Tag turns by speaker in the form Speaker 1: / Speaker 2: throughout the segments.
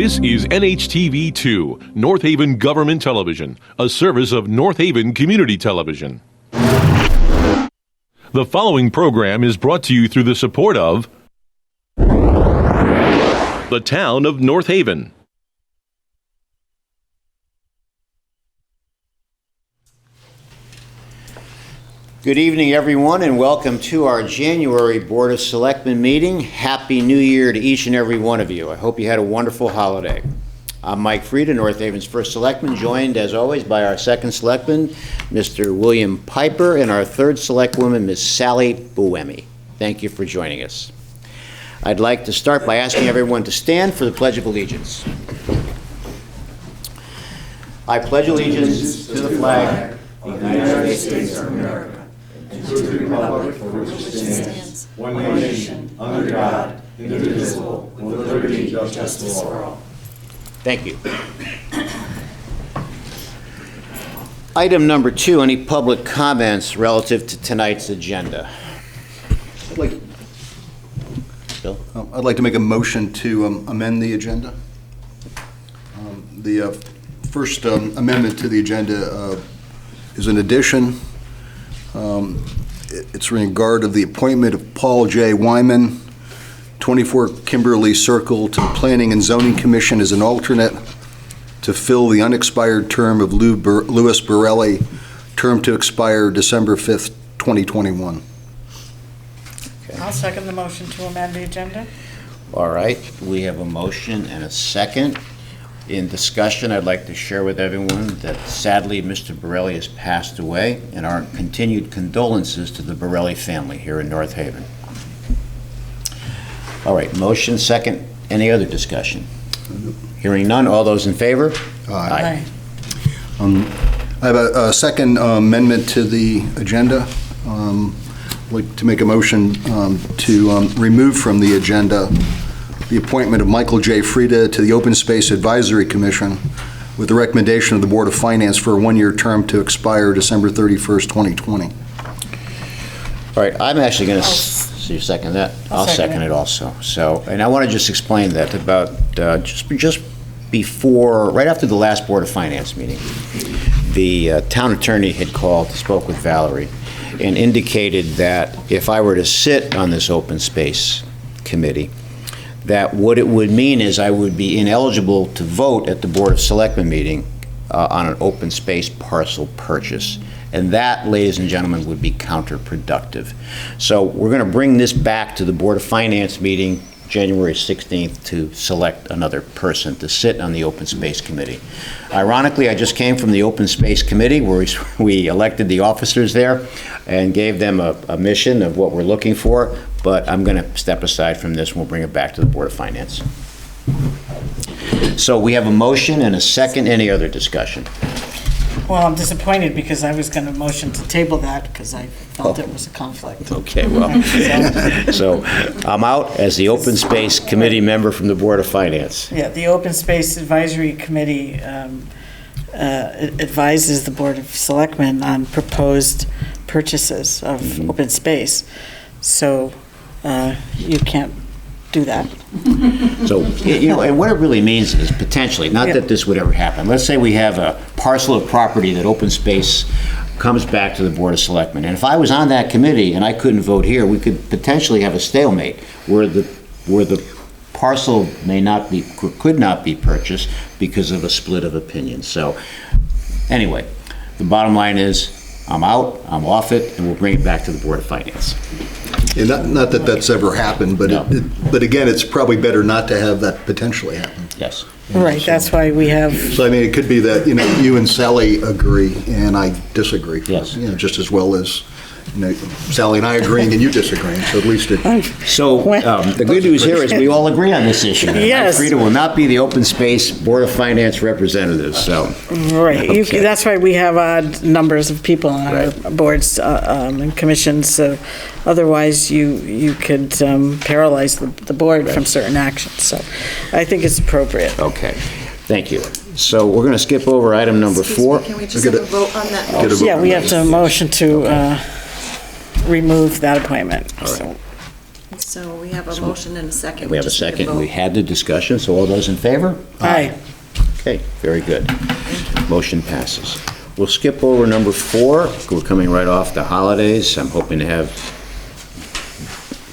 Speaker 1: This is NHTV2, North Haven Government Television, a service of North Haven Community Television. The following program is brought to you through the support of the Town of North Haven.
Speaker 2: Good evening, everyone, and welcome to our January Board of Selectmen meeting. Happy New Year to each and every one of you. I hope you had a wonderful holiday. I'm Mike Frieda, North Haven's first selectman, joined, as always, by our second selectman, Mr. William Piper, and our third selectwoman, Ms. Sally Buemi. Thank you for joining us. I'd like to start by asking everyone to stand for the Pledge of Allegiance. I pledge allegiance to the flag of the United States of America, and to the republic for which it stands, one nation, under God, indivisible, with liberty and justice for all. Thank you. Item number 2, any public comments relative to tonight's agenda?
Speaker 3: I'd like to make a motion to amend the agenda. The first amendment to the agenda is an addition. It's in regard of the appointment of Paul J. Wyman, 24 Kimberly Circle, to the Planning and Zoning Commission as an alternate to fill the unexpired term of Louis Borelli, term to expire December 5th, 2021.
Speaker 2: Okay.
Speaker 4: I'll second the motion to amend the agenda.
Speaker 2: All right, we have a motion and a second. In discussion, I'd like to share with everyone that sadly Mr. Borelli has passed away, and our continued condolences to the Borelli family here in North Haven. All right, motion, second. Any other discussion? Hearing none, all those in favor?
Speaker 3: Aye. I have a second amendment to the agenda. I'd like to make a motion to remove from the agenda the appointment of Michael J. Frieda to the Open Space Advisory Commission with the recommendation of the Board of Finance for a one-year term to expire December 31st, 2020.
Speaker 2: All right, I'm actually going to, so you second that? I'll second it also. So, and I want to just explain that about just before, right after the last Board of Finance meeting, the town attorney had called, spoke with Valerie, and indicated that if I were to sit on this open space committee, that what it would mean is I would be ineligible to vote at the Board of Selectmen meeting on an open space parcel purchase. And that, ladies and gentlemen, would be counterproductive. So we're going to bring this back to the Board of Finance meeting January 16th to select another person to sit on the Open Space Committee. Ironically, I just came from the Open Space Committee where we elected the officers there and gave them a mission of what we're looking for, but I'm going to step aside from this and we'll bring it back to the Board of Finance. So we have a motion and a second. Any other discussion?
Speaker 4: Well, I'm disappointed because I was going to motion to table that because I felt it was a conflict.
Speaker 2: Okay, well, so I'm out as the Open Space Committee member from the Board of Finance.
Speaker 4: Yeah, the Open Space Advisory Committee advises the Board of Selectmen on proposed purchases of open space. So you can't do that.
Speaker 2: So, you know, and what it really means is potentially, not that this would ever happen. Let's say we have a parcel of property that open space comes back to the Board of Selectmen. And if I was on that committee and I couldn't vote here, we could potentially have a stalemate where the parcel could not be purchased because of a split of opinion. So anyway, the bottom line is I'm out, I'm off it, and we'll bring it back to the Board of Finance.
Speaker 3: And not that that's ever happened, but
Speaker 2: No.
Speaker 3: but again, it's probably better not to have that potentially happen.
Speaker 2: Yes.
Speaker 4: Right, that's why we have,
Speaker 3: So I mean, it could be that, you know, you and Sally agree and I disagree.
Speaker 2: Yes.
Speaker 3: You know, just as well as, you know, Sally and I agreeing and you disagreeing, so at least it.
Speaker 2: So the good news here is we all agree on this issue.
Speaker 4: Yes.
Speaker 2: Mike Frieda will not be the Open Space Board of Finance representative, so.
Speaker 4: right,
Speaker 2: Okay.
Speaker 4: that's why we have odd numbers of people on our boards and commissions. So otherwise, you could paralyze the board from certain actions. So I think it's appropriate.
Speaker 2: Okay, thank you. So we're going to skip over item number 4.
Speaker 5: Can we just have a vote on that?
Speaker 3: Get a vote.
Speaker 4: Yeah, we have to motion to remove that appointment.
Speaker 2: All right.
Speaker 5: So we have a motion and a second.
Speaker 2: We have a
Speaker 5: just need to
Speaker 2: second. We
Speaker 5: vote.
Speaker 2: had the discussion, so all those in favor?
Speaker 4: Aye.
Speaker 2: Okay, very good. Motion passes. We'll skip over number 4. We're coming right off the holidays. I'm hoping to have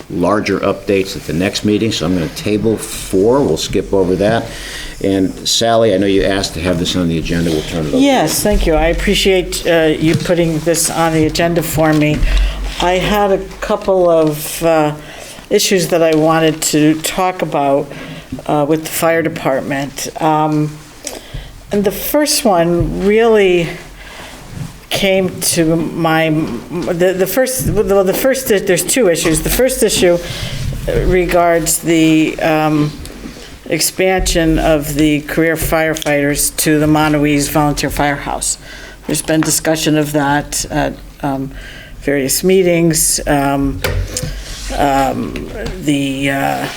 Speaker 2: larger updates at the next meeting, so I'm going to table 4. We'll skip over that. And Sally, I know you asked to have this on the agenda. We'll turn it over.
Speaker 4: Yes, thank you. I appreciate you putting this on the agenda for me. I had a couple of issues that I wanted to talk about with the fire department. And the first one really came to my, the first, there's 2 issues. The first issue regards the expansion of the career firefighters to the Monowese Volunteer Firehouse. There's been discussion of that at various meetings. The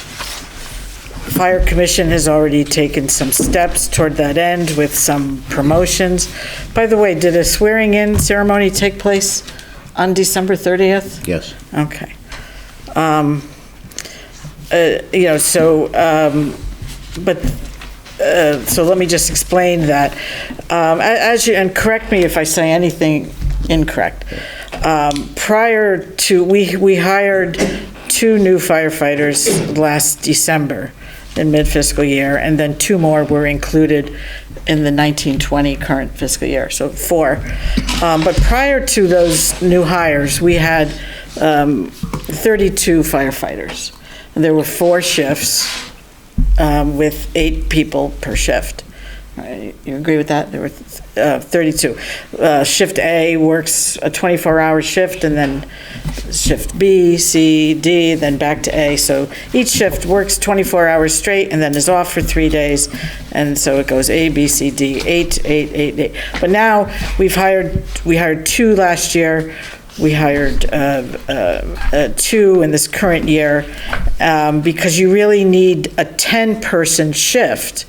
Speaker 4: Fire Commission has already taken some steps toward that end with some promotions. By the way, did a swearing-in ceremony take place on December 30th?
Speaker 2: Yes.
Speaker 4: Okay. So let me just explain that. And correct me if I say anything incorrect. Prior to, we hired 2 new firefighters last December in mid-fiscal year, and then 2 more were included in the 1920 current fiscal year, so 4. But prior to those new hires, we had 32 firefighters. And there were 4 shifts with 8 people per shift. You agree with that? There were 32. Shift A works a 24-hour shift, and then shift B, C, D, then back to A. So each shift works 24 hours straight and then is off for 3 days. And so it goes A, B, C, D, 8, 8, 8, 8. But now we hired 2 last year. We hired 2 in this current year because you really need a 10-person shift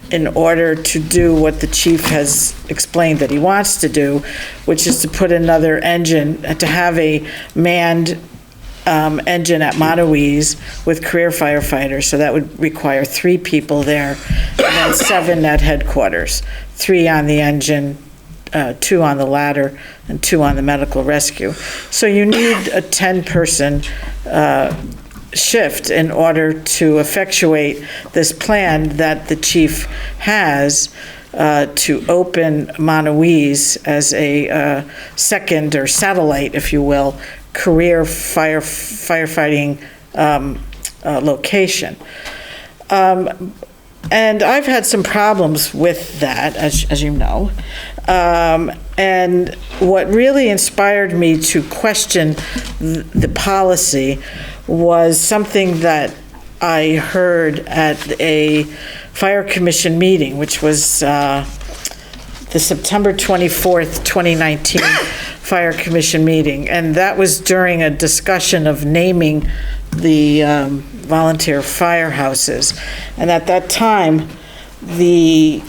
Speaker 4: in order to do what the chief has explained that he wants to do, which is to put another engine, to have a manned engine at Monowese with career firefighters. So that would require 3 people there, and then 7 at headquarters, 3 on the engine, 2 on the ladder, and 2 on the medical rescue. So you need a 10-person shift in order to effectuate this plan that the chief has to open Monowese as a second or satellite, if you will, career firefighting location. And I've had some problems with that, as you know. And what really inspired me to question the policy was something that I heard at a Fire Commission meeting, which was the September 24th, 2019 Fire Commission meeting. And that was during a discussion of naming the volunteer firehouses. And at that time, the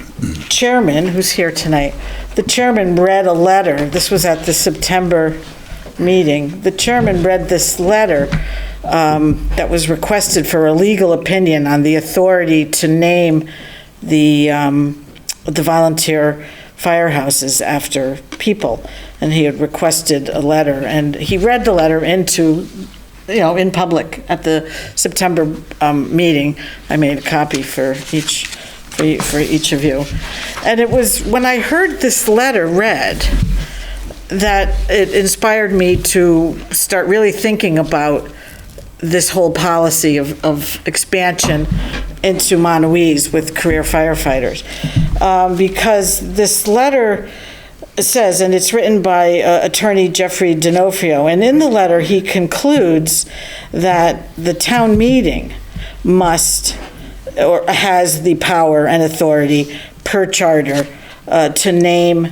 Speaker 4: chairman, who's here tonight, the chairman read a letter. This was at the September meeting. The chairman read this letter that was requested for a legal opinion on the authority to name the volunteer firehouses after people. And he had requested a letter, and he read the letter into, in public at the September meeting. I made a copy for each of you. And it was when I heard this letter read that it inspired me to start really thinking about this whole policy of expansion into Monowese with career firefighters. Because this letter says, and it's written by attorney Jeffrey D'Onofrio, and in the letter he concludes that the town meeting must or has the power and authority per charter to name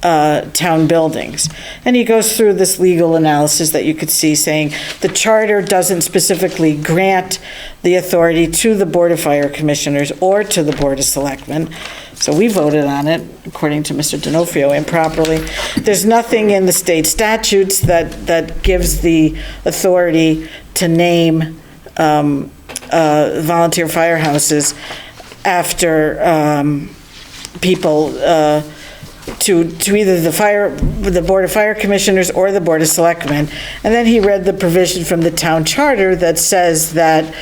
Speaker 4: town buildings. And he goes through this legal analysis that you could see saying the charter doesn't specifically grant the authority to the Board of Fire Commissioners or to the Board of Selectmen. So we voted on it, according to Mr. D'Onofrio, improperly. There's nothing in the state statutes that gives the authority to name volunteer firehouses after people to either the Board of Fire Commissioners or the Board of Selectmen. And then he read the provision from the town charter that says that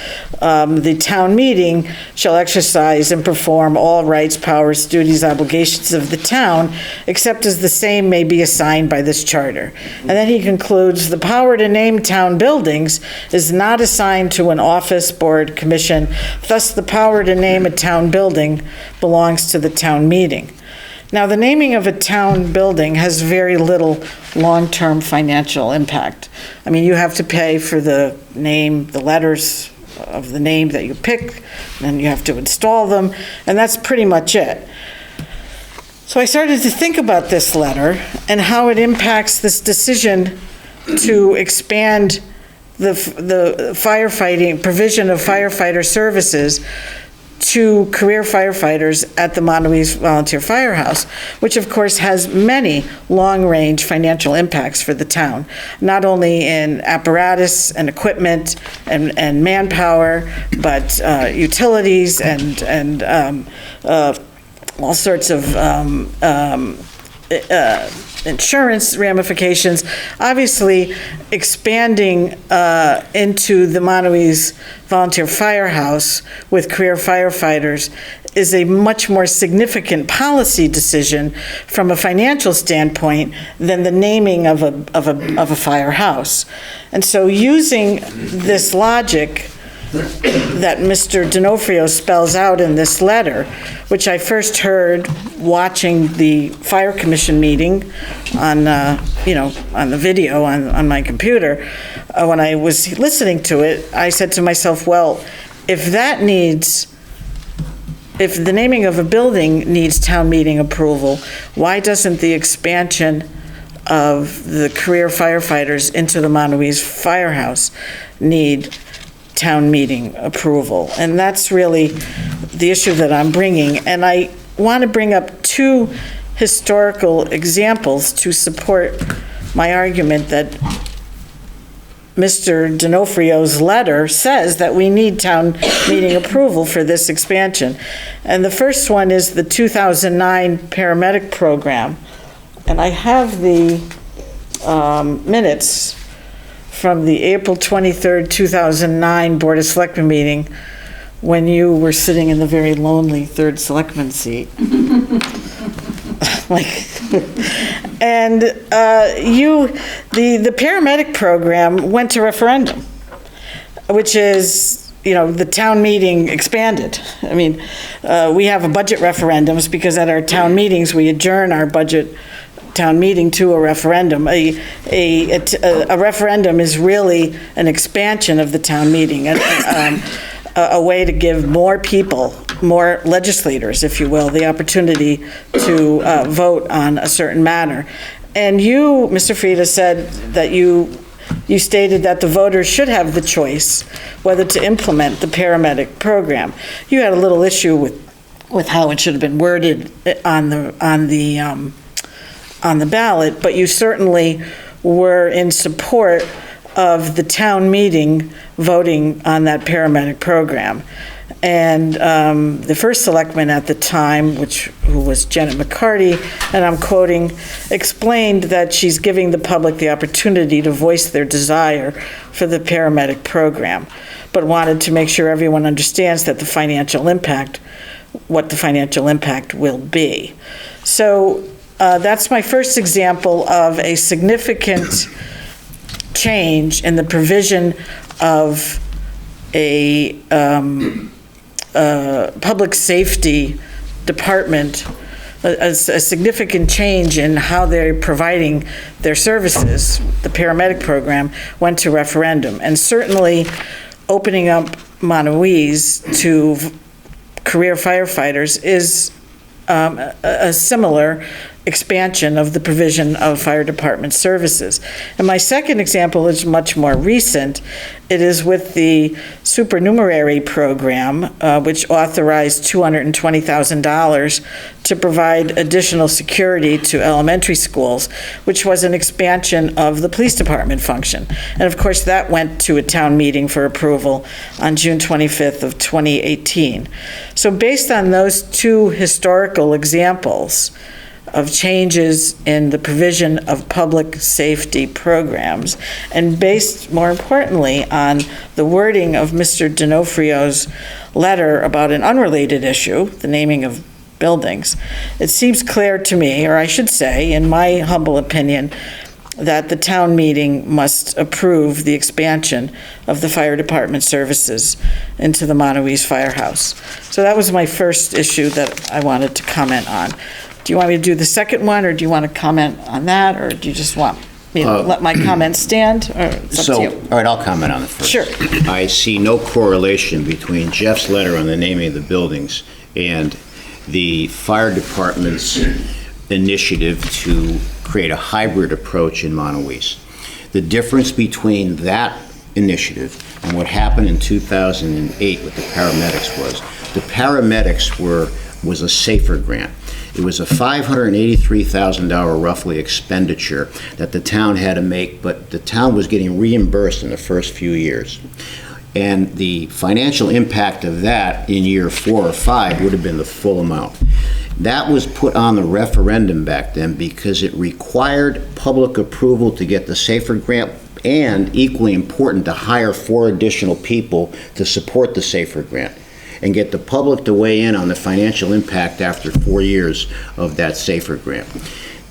Speaker 4: the town meeting shall exercise and perform all rights, powers, duties, obligations of the town, except as the same may be assigned by this charter. And then he concludes, the power to name town buildings is not assigned to an office, board, commission. Thus, the power to name a town building belongs to the town meeting. Now, the naming of a town building has very little long-term financial impact. I mean, you have to pay for the name, the letters of the name that you pick, and you have to install them, and that's pretty much it. So I started to think about this letter and how it impacts this decision to expand the firefighting, provision of firefighter services to career firefighters at the Montauk Volunteer Firehouse, which of course has many long-range financial impacts for the town, not only in apparatus and equipment and manpower, but utilities and all sorts of insurance ramifications. Obviously, expanding into the Montauk Volunteer Firehouse with career firefighters is a much more significant policy decision from a financial standpoint than the naming of a firehouse. And so using this logic that Mr. D'Onofrio spells out in this letter, which I first heard watching the Fire Commission meeting on, on the video on my computer. When I was listening to it, I said to myself, well, if the naming of a building needs town meeting approval, why doesn't the expansion of the career firefighters into the Montauk Firehouse need town meeting approval? And that's really the issue that I'm bringing. And I want to bring up two historical examples to support my argument that Mr. D'Onofrio's letter says that we need town meeting approval for this expansion. And the first one is the 2009 paramedic program. And I have the minutes from the April 23rd, 2009 Board of Selectmen meeting when you were sitting in the very lonely third selectman seat. And the paramedic program went to referendum, which is, the town meeting expanded. I mean, we have budget referendums because at our town meetings, we adjourn our budget town meeting to a referendum. A referendum is really an expansion of the town meeting, a way to give more people, more legislators, if you will, the opportunity to vote on a certain matter. And you, Mr. Frieda, said that you stated that the voters should have the choice whether to implement the paramedic program. You had a little issue with how it should have been worded on the ballot, but you certainly were in support of the town meeting voting on that paramedic program. And the first selectman at the time, who was Janet McCarty, and I'm quoting, explained that she's giving the public the opportunity to voice their desire for the paramedic program, but wanted to make sure everyone understands that what the financial impact will be. So that's my first example of a significant change in the provision of a public safety department, a significant change in how they're providing their services. The paramedic program went to referendum, and certainly opening up Montauk to career firefighters is a similar expansion of the provision of fire department services. And my second example is much more recent. It is with the supernumerary program, which authorized $220,000 to provide additional security to elementary schools, which was an expansion of the police department function. And of course, that went to a town meeting for approval on June 25th of 2018. So based on those two historical examples of changes in the provision of public safety programs, and based, more importantly, on the wording of Mr. D'Onofrio's letter about an unrelated issue, the naming of buildings, it seems clear to me, or I should say, in my humble opinion, that the town meeting must approve the expansion of the fire department services into the Montauk Firehouse. So that was my first issue that I wanted to comment on. Do you want me to do the second one, or do you want to comment on that, or do you just want me to let my comments stand? Or it's up to you.
Speaker 2: All right, I'll comment on it first.
Speaker 4: Sure.
Speaker 2: I see no correlation between Jeff's letter on the naming of the buildings and the fire department's initiative to create a hybrid approach in Montauk. The difference between that initiative and what happened in 2008 with the paramedics was a SAFER grant. It was a $583,000 roughly expenditure that the town had to make, but the town was getting reimbursed in the first few years. And the financial impact of that in year 4 or 5 would have been the full amount. That was put on the referendum back then because it required public approval to get the SAFER grant, and equally important, to hire 4 additional people to support the SAFER grant and get the public to weigh in on the financial impact after 4 years of that SAFER grant.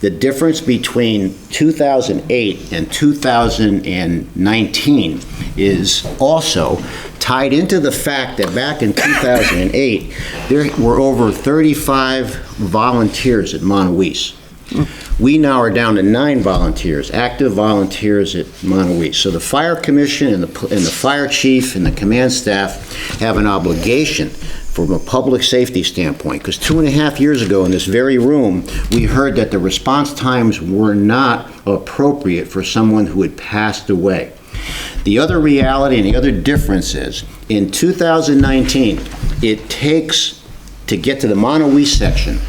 Speaker 2: The difference between 2008 and 2019 is also tied into the fact that back in 2008, there were over 35 volunteers at Montauk. We now are down to 9 volunteers, active volunteers at Montauk. So the fire commission and the fire chief and the command staff have an obligation from a public safety standpoint, because 2.5 years ago in this very room, we heard that the response times were not appropriate for someone who had passed away. The other reality and the other difference is, in 2019, it takes, to get to the Montauk section,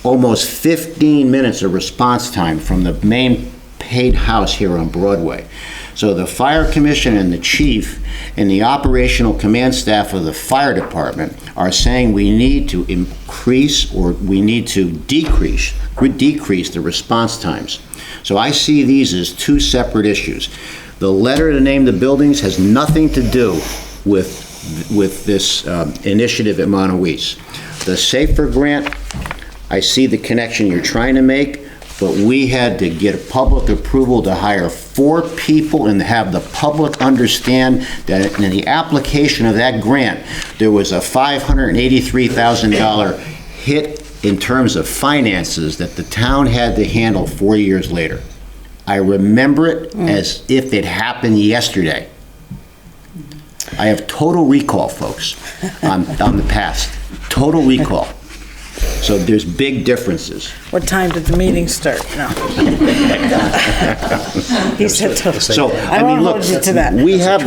Speaker 2: almost 15 minutes of response time from the main paid house here on Broadway. So the fire commission and the chief and the operational command staff of the fire department are saying we need to increase, or we need to decrease the response times. So I see these as 2 separate issues. The letter to name the buildings has nothing to do with this initiative at Montauk. The SAFER grant, I see the connection you're trying to make, but we had to get public approval to hire 4 people and have the public understand that in the application of that grant, there was a $583,000 hit in terms of finances that the town had to handle 4 years later. I remember it as if it happened yesterday. I have total recall, folks, on the past. Total recall. So there's big differences.
Speaker 4: What time did the meeting start? No. He said to.
Speaker 2: So,
Speaker 4: I won't hold you to that.
Speaker 2: we have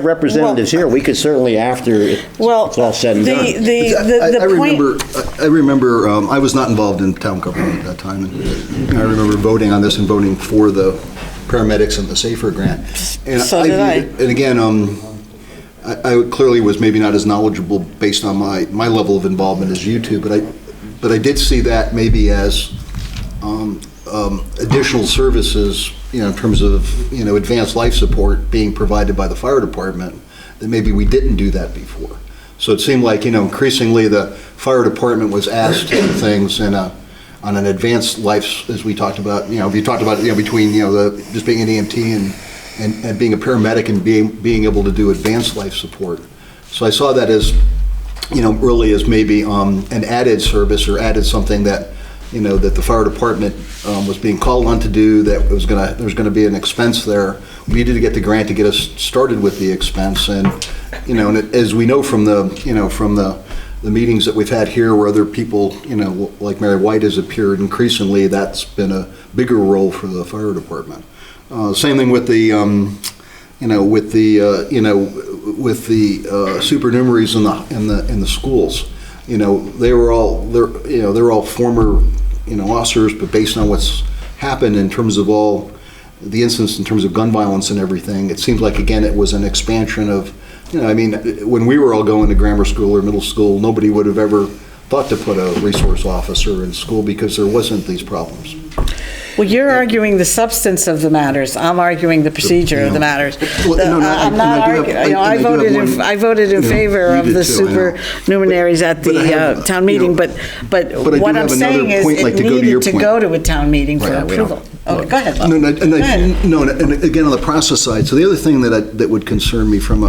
Speaker 2: representatives here. We could certainly, after it's all said and done.
Speaker 3: I remember, I was not involved in town government at that time, and I remember voting on this and voting for the paramedics and the SAFER grant. And
Speaker 4: So did I.
Speaker 3: And again, I clearly was maybe not as knowledgeable based on my level of involvement as you two, but I did see that maybe as additional services, in terms of, advanced life support being provided by the fire department, that maybe we didn't do that before. So it seemed like, increasingly the fire department was asked to do things on an advanced life, as we talked about, you talked about, between, just being an EMT and being a paramedic and being able to do advanced life support. So I saw that as, really as maybe an added service, or added something that, that the fire department was being called on to do, that there was gonna be an expense there. We needed to get the grant to get us started with the expense, and, and as we know from the, the meetings that we've had here where other people, like Mary White has appeared increasingly, that's been a bigger role for the fire department. Same thing with the, with the supernumeraries in the schools. They're all former, officers, but based on what's happened in terms of all the incidents in terms of gun violence and everything, it seems like, again, it was an expansion of, when we were all going to grammar school or middle school, nobody would have ever thought to put a resource officer in school because there wasn't these problems.
Speaker 4: Well, you're arguing the substance of the matters. I'm arguing the procedure of the matters. I'm not arguing. I voted in favor of the supernumeraries at the town meeting, but what I'm saying is it needed to go to a town meeting for approval. Okay, go ahead, Bob.
Speaker 3: And again, on the process side, so the other thing that would concern me from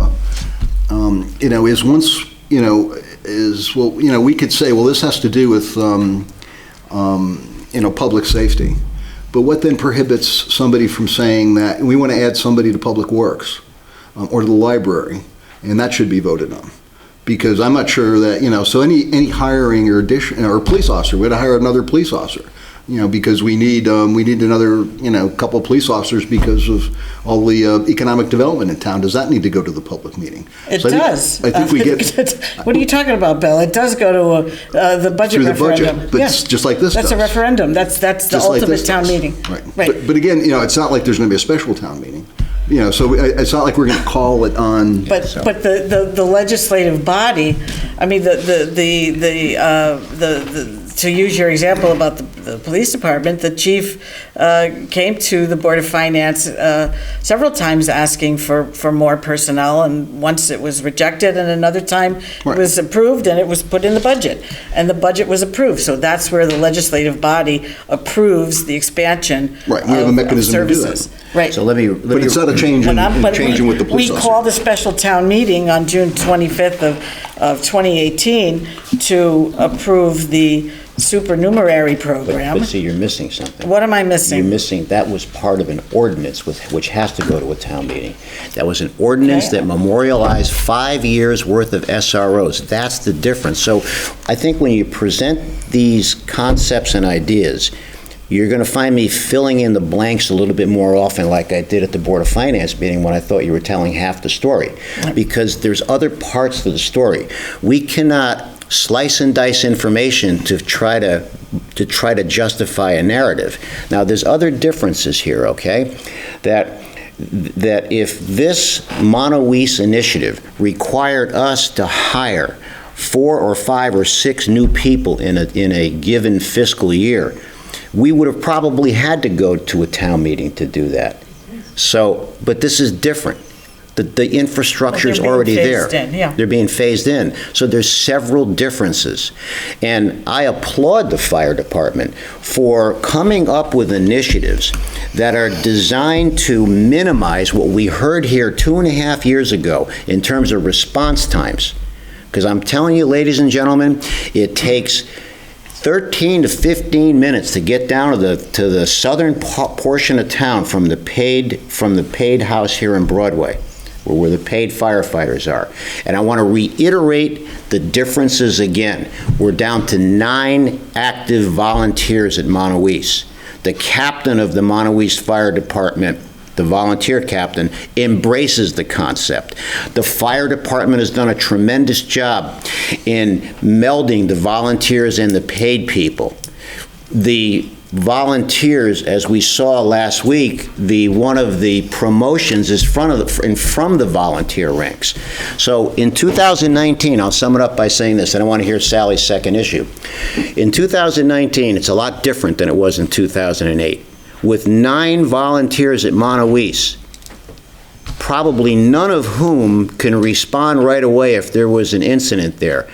Speaker 3: is once, we could say, well, this has to do with, public safety. But what then prohibits somebody from saying that we want to add somebody to Public Works or to the library, and that should be voted on? Because I'm not sure that, so any hiring or addition, or police officer, we had to hire another police officer, because we need another, couple of police officers because of all the economic development in town. Does that need to go to the public meeting?
Speaker 4: It does.
Speaker 3: I think we get.
Speaker 4: What are you talking about, Bill? It does go to the budget
Speaker 3: through the
Speaker 4: referendum.
Speaker 3: budget, but just like this.
Speaker 4: That's a referendum. That's the ultimate town meeting.
Speaker 3: Right. But again, it's not like there's going to be a special town meeting. So it's not like we're going to call it on.
Speaker 4: But the legislative body, I mean, to use your example about the police department, the chief came to the Board of Finance several times asking for more personnel, and once it was rejected, and another time it was approved, and it was put in the budget, and the budget was approved. So that's where the legislative body approves the expansion
Speaker 3: Right, we have a mechanism to do that.
Speaker 4: Right.
Speaker 2: So let me.
Speaker 3: But it's not a change changing with the police officer.
Speaker 4: We called a special town meeting on June 25th of 2018 to approve the supernumerary program.
Speaker 2: But see, you're missing something.
Speaker 4: What am I missing?
Speaker 2: You're missing, that was part of an ordinance which has to go to a town meeting. That was an ordinance that memorialized 5 years' worth of SROs. That's the difference. So I think when you present these concepts and ideas, you're going to find me filling in the blanks a little bit more often, like I did at the Board of Finance meeting when I thought you were telling half the story, because there's other parts to the story. We cannot slice and dice information to try to justify a narrative. Now, there's other differences here, okay? That if this Monowese initiative required us to hire 4 or 5 or 6 new people in a given fiscal year, we would have probably had to go to a town meeting to do that. So, but this is different. The infrastructure is already there. They're being phased in. So there's several differences. And I applaud the fire department for coming up with initiatives that are designed to minimize what we heard here 2.5 years ago in terms of response times. Because I'm telling you, ladies and gentlemen, it takes 13 to 15 minutes to get down to the southern portion of town from the paid house here in Broadway, where the paid firefighters are. And I want to reiterate the differences again. We're down to 9 active volunteers at Monowese. The captain of the Monowese Fire Department, the volunteer captain, embraces the concept. The fire department has done a tremendous job in melding the volunteers and the paid people. The volunteers, as we saw last week, one of the promotions is from the volunteer ranks. So in 2019, I'll sum it up by saying this, and I want to hear Sally's second issue. In 2019, it's a lot different than it was in 2008. With 9 volunteers at Monowese, probably none of whom can respond right away if there was an incident there.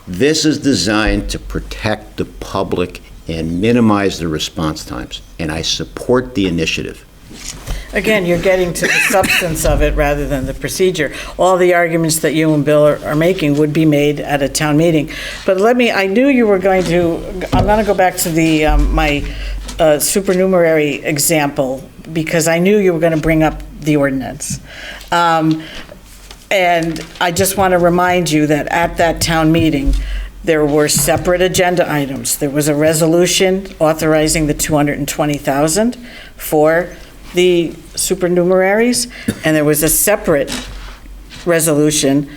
Speaker 2: This is designed to protect the public and minimize the response times, and I support the initiative.
Speaker 4: Again, you're getting to the substance of it rather than the procedure. All the arguments that you and Bill are making would be made at a town meeting. But I knew you were going to, I'm going to go back to the my supernumerary example, because I knew you were going to bring up the ordinance. And I just want to remind you that at that town meeting, there were separate agenda items. There was a resolution authorizing the $220,000 for the supernumeraries, and there was a separate resolution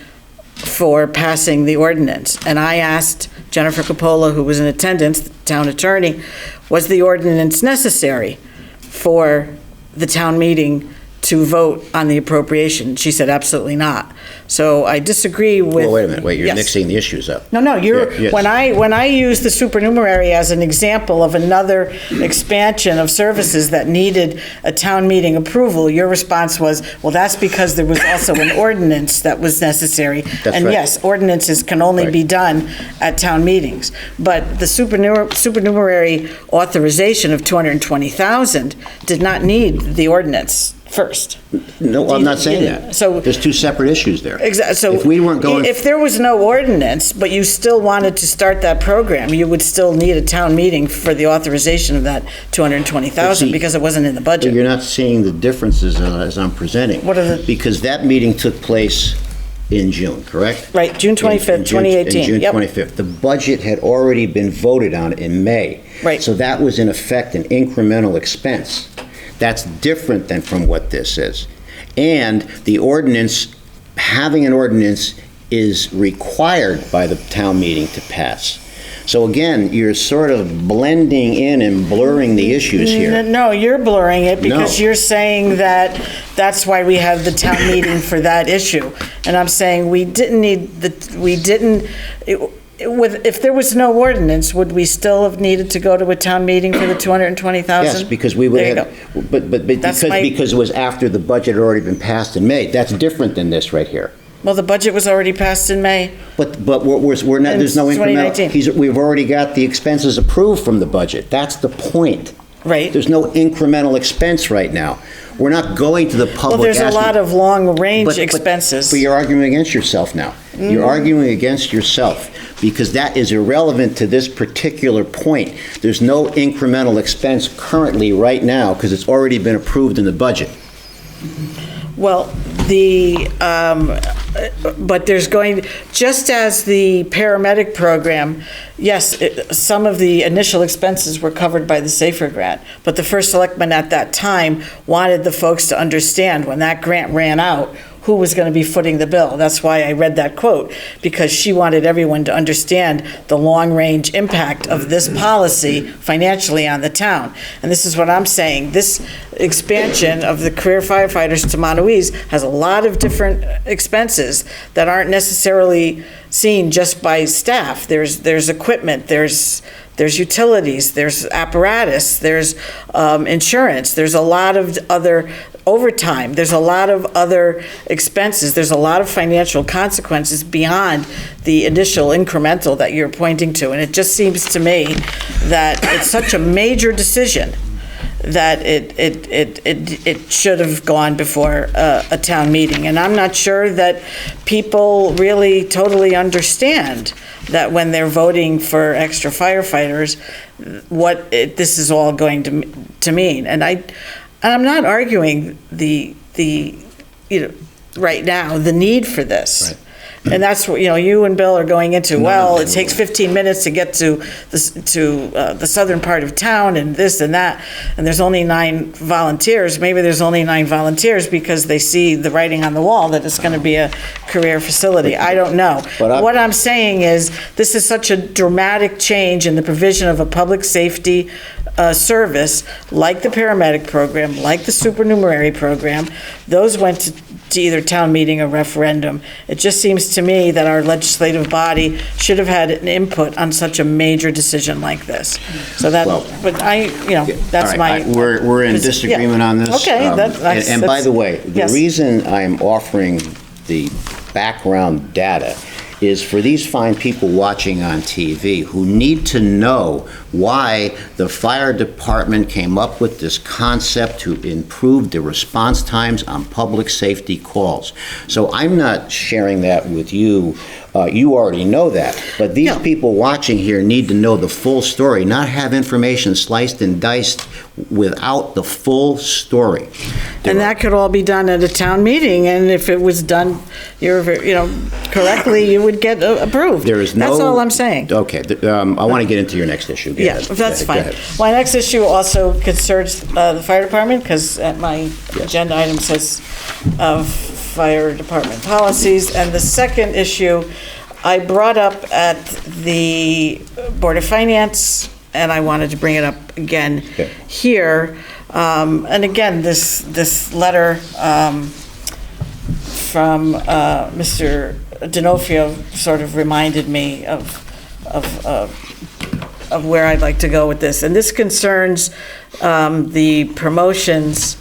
Speaker 4: for passing the ordinance. And I asked Jennifer Capola, who was in attendance, the town attorney, was the ordinance necessary for the town meeting to vote on the appropriation? She said absolutely not. So I disagree with...
Speaker 2: Well, wait a minute, wait, you're
Speaker 4: Yes.
Speaker 2: mixing the issues up.
Speaker 4: No, you're,
Speaker 2: Yeah, yes.
Speaker 4: when I use the supernumerary as an example of another expansion of services that needed a town meeting approval, your response was, well, that's because there was also an ordinance that was necessary.
Speaker 2: That's
Speaker 4: And
Speaker 2: right.
Speaker 4: yes, ordinances can only
Speaker 2: Right.
Speaker 4: be done at town meetings. But the supernumerary authorization of 220,000 did not need the ordinance first.
Speaker 2: No, I'm not saying that.
Speaker 4: So-
Speaker 2: There's two separate issues there.
Speaker 4: Exactly. So
Speaker 2: If we weren't going...
Speaker 4: if there was no ordinance, but you still wanted to start that program, you would still need a town meeting for the authorization of that
Speaker 2: But
Speaker 4: 220,000
Speaker 2: see,
Speaker 4: because it wasn't in the
Speaker 2: But
Speaker 4: budget.
Speaker 2: you're not seeing the differences as I'm presenting.
Speaker 4: What are the-
Speaker 2: Because that meeting took place in June, correct?
Speaker 4: Right, June 25th,
Speaker 2: In June-
Speaker 4: 2018.
Speaker 2: In June
Speaker 4: Yep.
Speaker 2: 25th. The budget had already been voted on in May.
Speaker 4: Right.
Speaker 2: So that was in effect an incremental expense. That's different than from what this is. And the ordinance, having an ordinance is required by the town meeting to pass. So again, you're sort of blending in and blurring the issues here.
Speaker 4: No, you're blurring it because
Speaker 2: No.
Speaker 4: you're saying that that's why we have the town meeting for that issue. And I'm saying we didn't need if there was no ordinance, would we still have needed to go to a town meeting for the 220,000?
Speaker 2: Yes, because we would
Speaker 4: There you
Speaker 2: have,
Speaker 4: go.
Speaker 2: but
Speaker 4: That's
Speaker 2: because
Speaker 4: my-
Speaker 2: because it was after the budget had already been passed in May. That's different than this right here.
Speaker 4: Well, the budget was already passed in May.
Speaker 2: But we're not,
Speaker 4: In
Speaker 2: there's no
Speaker 4: 2019.
Speaker 2: incremental, we've already got the expenses approved from the budget. That's the point.
Speaker 4: Right.
Speaker 2: There's no incremental expense right now. We're not going to the public
Speaker 4: Well, there's a
Speaker 2: asking-
Speaker 4: lot of long-range
Speaker 2: But-
Speaker 4: expenses.
Speaker 2: But you're arguing against yourself now. You're arguing against yourself because that is irrelevant to this particular point. There's no incremental expense currently right now because it's already been approved in the budget.
Speaker 4: Well, but there's just as the paramedic program, yes, some of the initial expenses were covered by the SAFER grant, but the first selectman at that time wanted the folks to understand when that grant ran out, who was going to be footing the bill. That's why I read that quote, because she wanted everyone to understand the long-range impact of this policy financially on the town. And this is what I'm saying. This expansion of the career firefighters to Montauk has a lot of different expenses that aren't necessarily seen just by staff. There's equipment, there's utilities, there's apparatus, there's insurance, there's a lot of other overtime, there's a lot of other expenses, there's a lot of financial consequences beyond the initial incremental that you're pointing to. And it just seems to me that it's such a major decision that it should have gone before a town meeting. And I'm not sure that people really totally understand that when they're voting for extra firefighters, what this is all going to mean. And I'm not arguing right now, the need for this.
Speaker 2: Right.
Speaker 4: And that's what, you and Bill are going into, it takes 15 minutes to get to the southern part of town and this and that, and there's only 9 volunteers. Maybe there's only 9 volunteers because they see the writing on the wall that it's going to be a career facility. I don't know.
Speaker 2: But
Speaker 4: What I'm saying is, this is such a dramatic change in the provision of a public safety service, like the paramedic program, like the supernumerary program. Those went to either town meeting or referendum. It just seems to me that our legislative body should have had an input on such a major decision like this. So that,
Speaker 2: Well,
Speaker 4: but that's
Speaker 2: All
Speaker 4: my...
Speaker 2: right, we're in
Speaker 4: yeah.
Speaker 2: disagreement on this.
Speaker 4: Okay,
Speaker 2: And by the way, the
Speaker 4: yes.
Speaker 2: reason I'm offering the background data is for these fine people watching on TV who need to know why the fire department came up with this concept to improve the response times on public safety calls. So I'm not sharing that with you. You already know that. But these
Speaker 4: Yeah.
Speaker 2: people watching here need to know the full story, not have information sliced and diced without the full story.
Speaker 4: And that could all be done at a town meeting, and if it was done, correctly, you would get approved.
Speaker 2: There is no...
Speaker 4: That's all I'm saying.
Speaker 2: Okay, I want to get into your next issue. Go
Speaker 4: Yeah,
Speaker 2: ahead.
Speaker 4: that's
Speaker 2: Go
Speaker 4: fine.
Speaker 2: ahead.
Speaker 4: My next issue also concerns the fire department, because at my agenda item says fire department policies. And the second issue I brought up at the Board of Finance, and I wanted to bring it up again here. And again, this letter from Mr. D'Onofrio sort of reminded me of where I'd like to go with this. And this concerns the promotions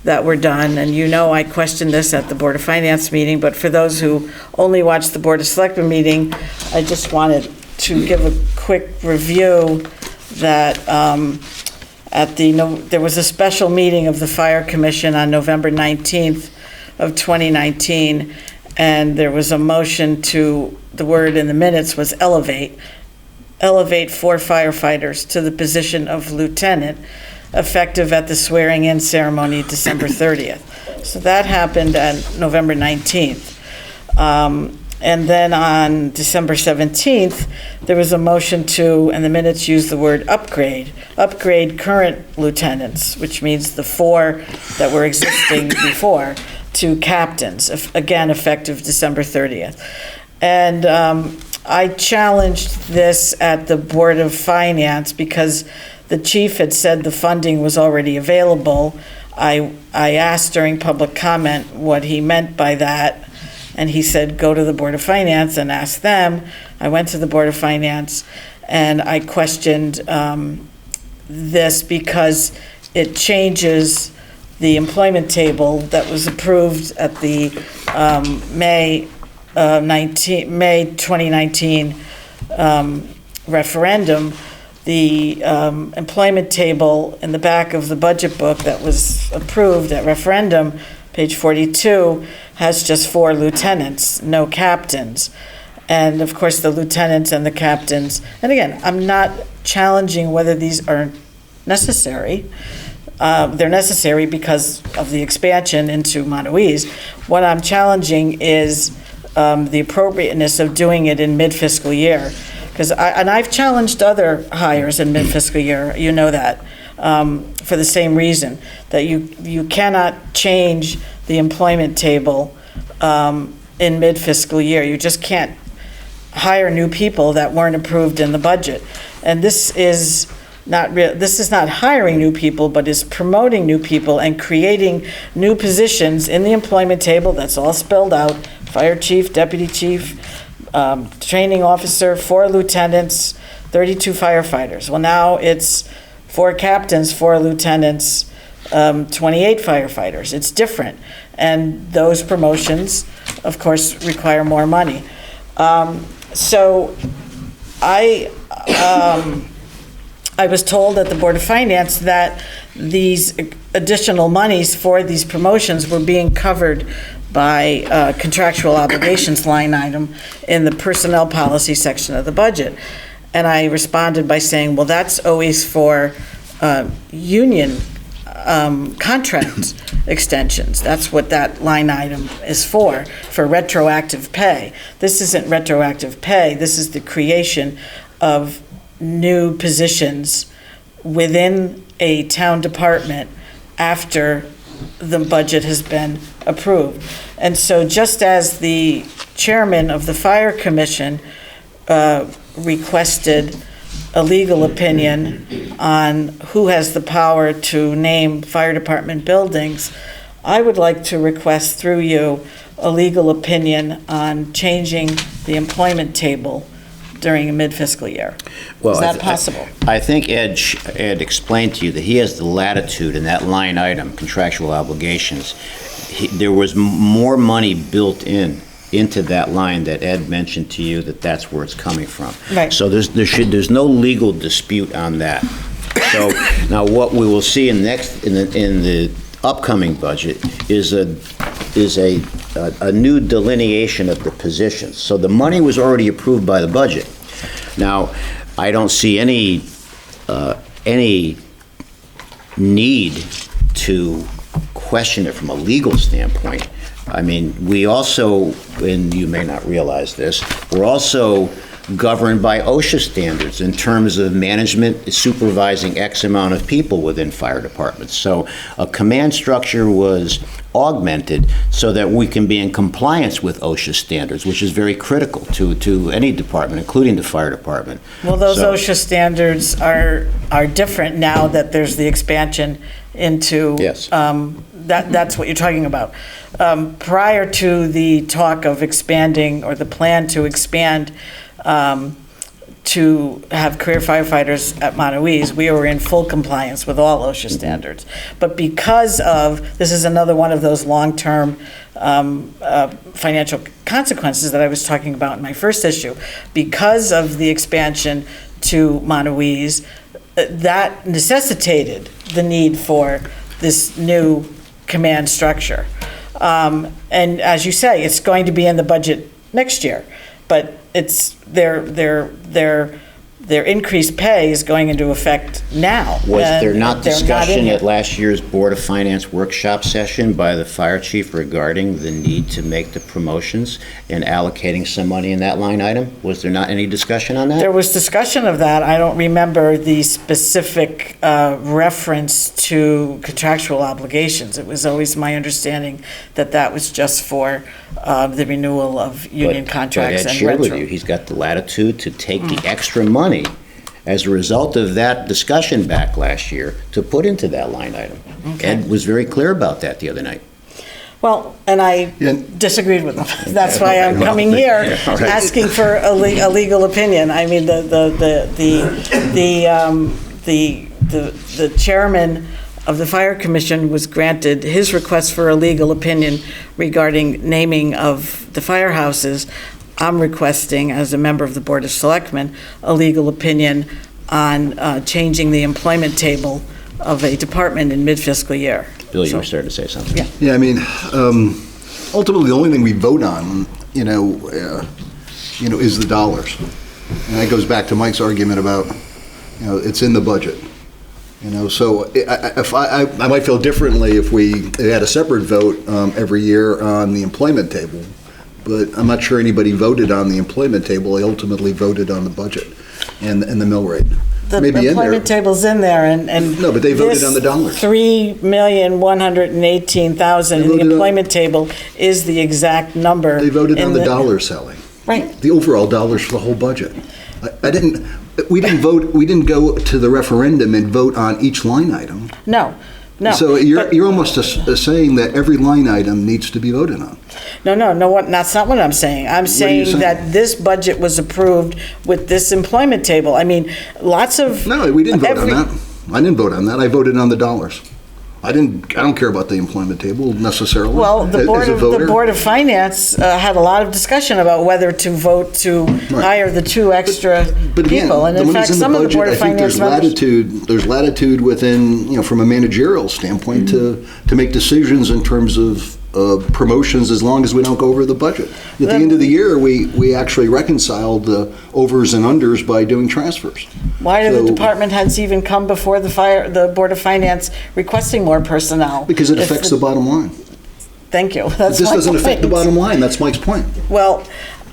Speaker 4: that were done. And I questioned this at the Board of Finance meeting, but for those who only watched the Board of Selectmen meeting, I just wanted to give a quick review that there was a special meeting of the Fire Commission on November 19th of 2019, and there was a motion the word in the minutes was elevate 4 firefighters to the position of lieutenant, effective at the swearing-in ceremony December 30th. So that happened on November 19th. And then on December 17th, there was a motion and the minutes use the word upgrade current lieutenants, which means the 4 that were existing before, to captains, again, effective December 30th. And I challenged this at the Board of Finance because the chief had said the funding was already available. I asked during public comment what he meant by that, and he said, go to the Board of Finance and ask them. I went to the Board of Finance, and I questioned this because it changes the employment table that was approved at the May 2019 referendum. The employment table in the back of the budget book that was approved at referendum, page 42, has just 4 lieutenants, no captains. And of course, the lieutenants and the captains, and again, I'm not challenging whether these are necessary. They're necessary because of the expansion into Montauk. What I'm challenging is the appropriateness of doing it in mid-fiscal year. And I've challenged other hires in mid-fiscal year, that, for the same reason, that you cannot change the employment table in mid-fiscal year. You just can't hire new people that weren't approved in the budget. And this is not hiring new people, but is promoting new people and creating new positions in the employment table. That's all spelled out: fire chief, deputy chief, training officer, 4 lieutenants, 32 firefighters. Well, now it's 4 captains, 4 lieutenants, 28 firefighters. It's different. And those promotions, of course, require more money. So I was told at the Board of Finance that these additional monies for these promotions were being covered by contractual obligations line item in the personnel policy section of the budget. And I responded by saying, well, that's always for union contract extensions. That's what that line item is for retroactive pay. This isn't retroactive pay. This is the creation of new positions within a town department after the budget has been approved. And so just as the chairman of the Fire Commission requested a legal opinion on who has the power to name fire department buildings, I would like to request through you a legal opinion on changing the employment table during a mid-fiscal year.
Speaker 2: Well,
Speaker 4: Is that possible?
Speaker 2: I think Ed explained to you that he has the latitude in that line item, contractual obligations. There was more money built into that line that Ed mentioned to you, that's where it's coming from.
Speaker 4: Right.
Speaker 2: So there's no legal dispute on that. So now what we will see in the upcoming budget is a new delineation of the positions. So the money was already approved by the budget. Now, I don't see any need to question it from a legal standpoint. I mean, we also, and you may not realize this, we're also governed by OSHA standards in terms of management supervising X amount of people within fire departments. So a command structure was augmented so that we can be in compliance with OSHA standards, which is very critical to any department, including the fire department.
Speaker 4: Well, those
Speaker 2: So-
Speaker 4: OSHA standards are different now that there's the expansion into.
Speaker 2: Yes.
Speaker 4: That's what you're talking about. Prior to the talk of expanding, or the plan to expand, to have career firefighters at Montauk, we were in full compliance with all OSHA standards. But because of, this is another one of those long-term financial consequences that I was talking about in my first issue, because of the expansion to Montauk, that necessitated the need for this new command structure. And as you say, it's going to be in the budget next year, but it's their increased pay is going into effect now.
Speaker 2: Was there
Speaker 4: and
Speaker 2: not
Speaker 4: they're in
Speaker 2: discussion
Speaker 4: here.
Speaker 2: at last year's Board of Finance workshop session by the fire chief regarding the need to make the promotions and allocating some money in that line item? Was there not any discussion on that?
Speaker 4: There was discussion of that. I don't remember the specific reference to contractual obligations. It was always my understanding that that was just for the renewal of union contracts
Speaker 2: But Ed
Speaker 4: and
Speaker 2: shared with
Speaker 4: retro.
Speaker 2: you, he's got the latitude to take the extra money as a result of that discussion back last year to put into that line item.
Speaker 4: Okay.
Speaker 2: Ed was very clear about that the other night.
Speaker 4: Well, and I
Speaker 3: Yeah.
Speaker 4: disagreed with them. That's why I'm coming here,
Speaker 2: All right.
Speaker 4: asking for a legal opinion. I mean, the chairman of the Fire Commission was granted his request for a legal opinion regarding naming of the firehouses. I'm requesting, as a member of the Board of Selectmen, a legal opinion on changing the employment table of a department in mid-fiscal year.
Speaker 2: Bill, you
Speaker 4: So-
Speaker 2: were starting to say something.
Speaker 4: Yeah.
Speaker 3: Yeah, I mean, ultimately, the only thing we vote on, is the dollars. And that goes back to Mike's argument about, it's in the budget. So I might feel differently if we had a separate vote every year on the employment table, but I'm not sure anybody voted on the employment table. They ultimately voted on the budget and the mill rate.
Speaker 4: The
Speaker 3: Maybe in there.
Speaker 4: employment table's in there, and.
Speaker 3: No, but they voted on the dollars.
Speaker 4: $3,118,000 in
Speaker 3: They
Speaker 4: the
Speaker 3: voted on-
Speaker 4: employment table is the exact number.
Speaker 3: They voted
Speaker 4: in
Speaker 3: on the dollars, Sally.
Speaker 4: Right.
Speaker 3: The overall dollars for the whole budget. We didn't go to the referendum and vote on each line item.
Speaker 4: No.
Speaker 3: So
Speaker 4: but-
Speaker 3: you're almost saying that every line item needs to be voted on.
Speaker 4: No, that's not what I'm saying. I'm
Speaker 3: are you
Speaker 4: saying
Speaker 3: saying?
Speaker 4: that this budget was approved with this employment table. I mean, lots of.
Speaker 3: No, we didn't vote on
Speaker 4: every-
Speaker 3: that. I didn't vote on that. I voted on the dollars. I don't care about the employment table necessarily.
Speaker 4: Well, the
Speaker 3: as
Speaker 4: Board
Speaker 3: a
Speaker 4: of,
Speaker 3: voter.
Speaker 4: the Board of Finance had a lot of discussion about whether to vote to
Speaker 3: Right.
Speaker 4: hire the two extra
Speaker 3: But again,
Speaker 4: people. And
Speaker 3: the
Speaker 4: in
Speaker 3: money's
Speaker 4: fact,
Speaker 3: in the
Speaker 4: some of the
Speaker 3: budget.
Speaker 4: Board of
Speaker 3: I think
Speaker 4: Finance
Speaker 3: there's
Speaker 4: members.
Speaker 3: there's latitude within, from a managerial standpoint to make decisions in terms of promotions as long as we don't go over the budget. At the end of the year, we actually reconciled the overs and unders by doing transfers.
Speaker 4: Why do the
Speaker 3: So-
Speaker 4: department heads even come before the Board of Finance requesting more personnel?
Speaker 3: Because it
Speaker 4: If
Speaker 3: affects the bottom line.
Speaker 4: Thank you. That's
Speaker 3: This
Speaker 4: my
Speaker 3: doesn't affect the
Speaker 4: point.
Speaker 3: bottom line, that's Mike's point.
Speaker 4: Well,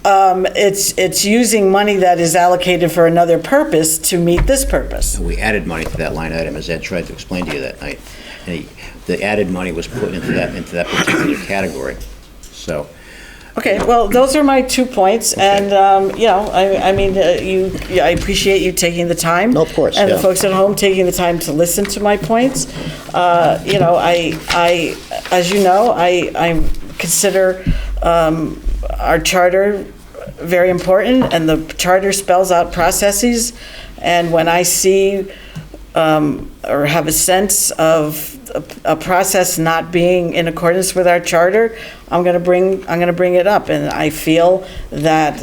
Speaker 4: it's using money that is allocated for another purpose to meet this purpose.
Speaker 2: We added money to that line item, as Ed tried to explain to you that night. And the added money was put into that particular category. So,
Speaker 4: Okay, well, those are my 2 points, and, I mean, I appreciate you taking the time.
Speaker 2: No, of course,
Speaker 4: And the
Speaker 2: yeah.
Speaker 4: folks at home taking the time to listen to my points. As you know, I consider our charter very important, and the charter spells out processes, and when I see or have a sense of a process not being in accordance with our charter, I'm going to bring it up, and I feel that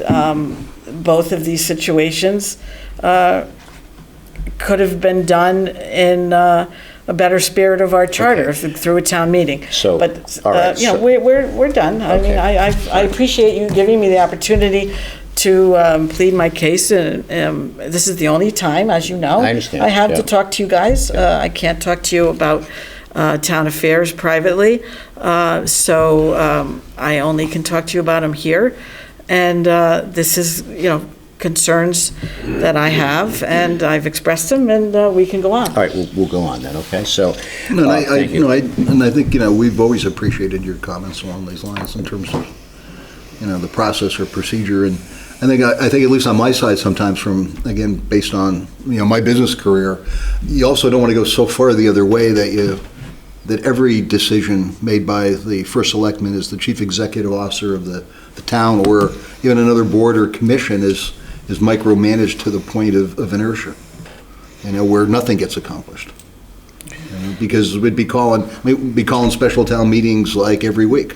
Speaker 4: both of these situations could have been done in a better spirit of our charter through a town meeting.
Speaker 2: So,
Speaker 4: But
Speaker 2: all right, so-
Speaker 4: we're done. I mean,
Speaker 2: Okay.
Speaker 4: I appreciate you giving me the opportunity to plead my case, and this is the only time, as you know.
Speaker 2: I understand,
Speaker 4: I have to
Speaker 2: yeah.
Speaker 4: talk to you guys. I can't talk to you about town affairs privately, so I only can talk to you about them here. And this is, concerns that I have, and I've expressed them, and we can go on.
Speaker 2: All right, we'll go on then, okay? So,
Speaker 3: And
Speaker 2: thank you.
Speaker 3: I think, we've always appreciated your comments along these lines in terms of, the process or procedure. And I think at least on my side sometimes from, again, based on, my business career, you also don't want to go so far the other way that every decision made by the first selectman is the chief executive officer of the town, or even another board or commission is micromanaged to the point of inertia, where nothing gets accomplished. Because we'd be calling special town meetings like every week.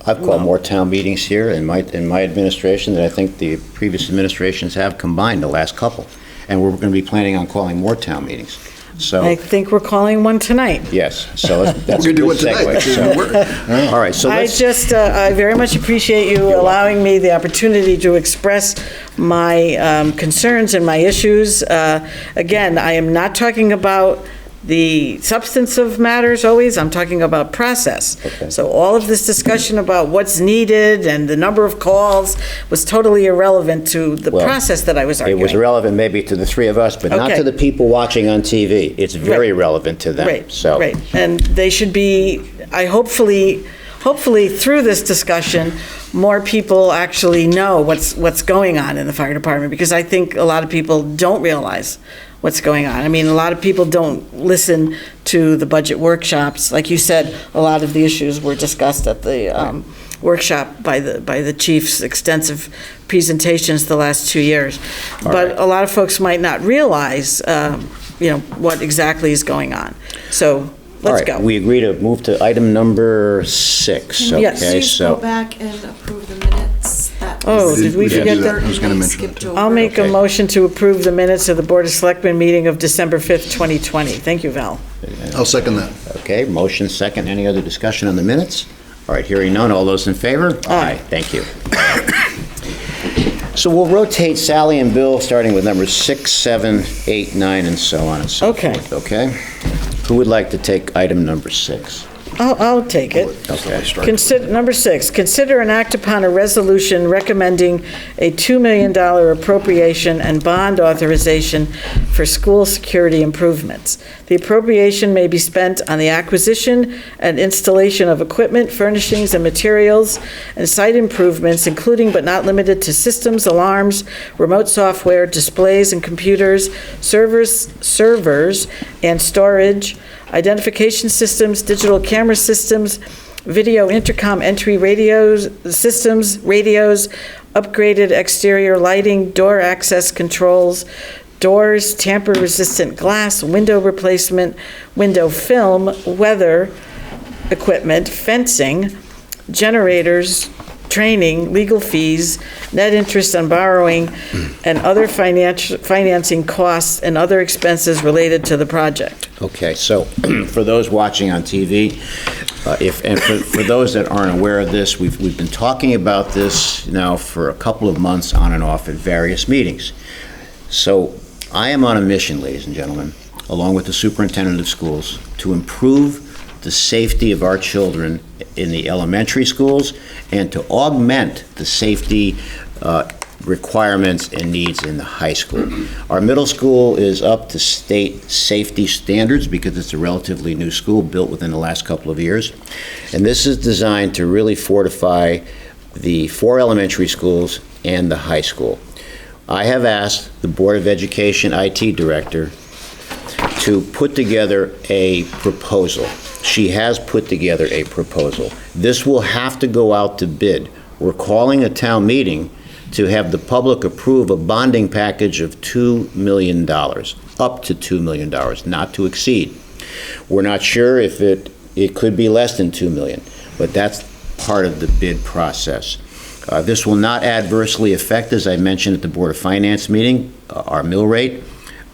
Speaker 2: I've called more town meetings here in my administration than I think the previous administrations have combined, the last couple. And we're going to be planning on calling more town meetings. So,
Speaker 4: I think we're calling one tonight.
Speaker 2: yes, so that's
Speaker 3: We're
Speaker 2: a
Speaker 3: gonna do
Speaker 2: good
Speaker 3: it tonight.
Speaker 2: segue. So, all right, so let's...
Speaker 4: I very much appreciate you allowing me the opportunity to express my concerns and my issues. Again, I am not talking about the substance of matters always, I'm talking about process.
Speaker 2: Okay.
Speaker 4: So all of this discussion about what's needed and the number of calls was totally irrelevant to the
Speaker 2: Well,
Speaker 4: process that I was
Speaker 2: It
Speaker 4: arguing.
Speaker 2: was relevant maybe to the three of us, but not
Speaker 4: Okay.
Speaker 2: to the people watching on TV. It's very relevant to them.
Speaker 4: Right,
Speaker 2: So,
Speaker 4: right. And they should be, hopefully through this discussion, more people actually know what's going on in the fire department, because I think a lot of people don't realize what's going on. I mean, a lot of people don't listen to the budget workshops. Like you said, a lot of the issues were discussed at the workshop by the chief's extensive presentations the last 2 years. But a lot of folks might not realize, what exactly is going on. So let's go.
Speaker 2: We agree to move to item number 6, okay?
Speaker 4: Yes.
Speaker 5: Please
Speaker 2: So,
Speaker 5: go back and approve the minutes. That
Speaker 4: Oh,
Speaker 5: was
Speaker 4: did we
Speaker 3: Yeah,
Speaker 4: forget
Speaker 3: do
Speaker 4: that?
Speaker 3: that. I was gonna
Speaker 5: 30
Speaker 3: mention
Speaker 5: skipped
Speaker 3: that, too.
Speaker 5: over.
Speaker 4: I'll make a
Speaker 2: Okay.
Speaker 4: motion to approve the minutes of the Board of Selectmen meeting of December 5th, 2020. Thank you, Val.
Speaker 3: I'll second that.
Speaker 2: okay, motion second. Any other discussion on the minutes? All right, hearing none. All those in favor?
Speaker 4: Aye.
Speaker 2: Thank you. So we'll rotate Sally and Bill, starting with numbers 6, 7, 8, 9, and so on and so
Speaker 4: Okay.
Speaker 2: forth, okay? Who would like to take item number 6?
Speaker 4: I'll take it.
Speaker 2: Okay.
Speaker 4: Number 6, consider and act upon a resolution recommending a $2 million appropriation and bond authorization for school security improvements. The appropriation may be spent on the acquisition and installation of equipment, furnishings, and materials, and site improvements, including but not limited to systems, alarms, remote software, displays and computers, servers and storage, identification systems, digital camera systems, video intercom entry radios, upgraded exterior lighting, door access controls, doors, tamper-resistant glass, window replacement, window film, weather equipment, fencing, generators, training, legal fees, net interest on borrowing, and other financing costs and other expenses related to the project.
Speaker 2: Okay, so for those watching on TV, for those that aren't aware of this, we've been talking about this now for a couple of months on and off at various meetings. So I am on a mission, ladies and gentlemen, along with the superintendent of schools, to improve the safety of our children in the elementary schools and to augment the safety requirements and needs in the high school. Our middle school is up to state safety standards because it's a relatively new school built within the last couple of years. And this is designed to really fortify the 4 elementary schools and the high school. I have asked the Board of Education IT director to put together a proposal. She has put together a proposal. This will have to go out to bid. We're calling a town meeting to have the public approve a bonding package of $2 million, up to $2 million, not to exceed. We're not sure if it could be less than $2 million, but that's part of the bid process. This will not adversely affect, as I mentioned at the Board of Finance meeting, our mill rate.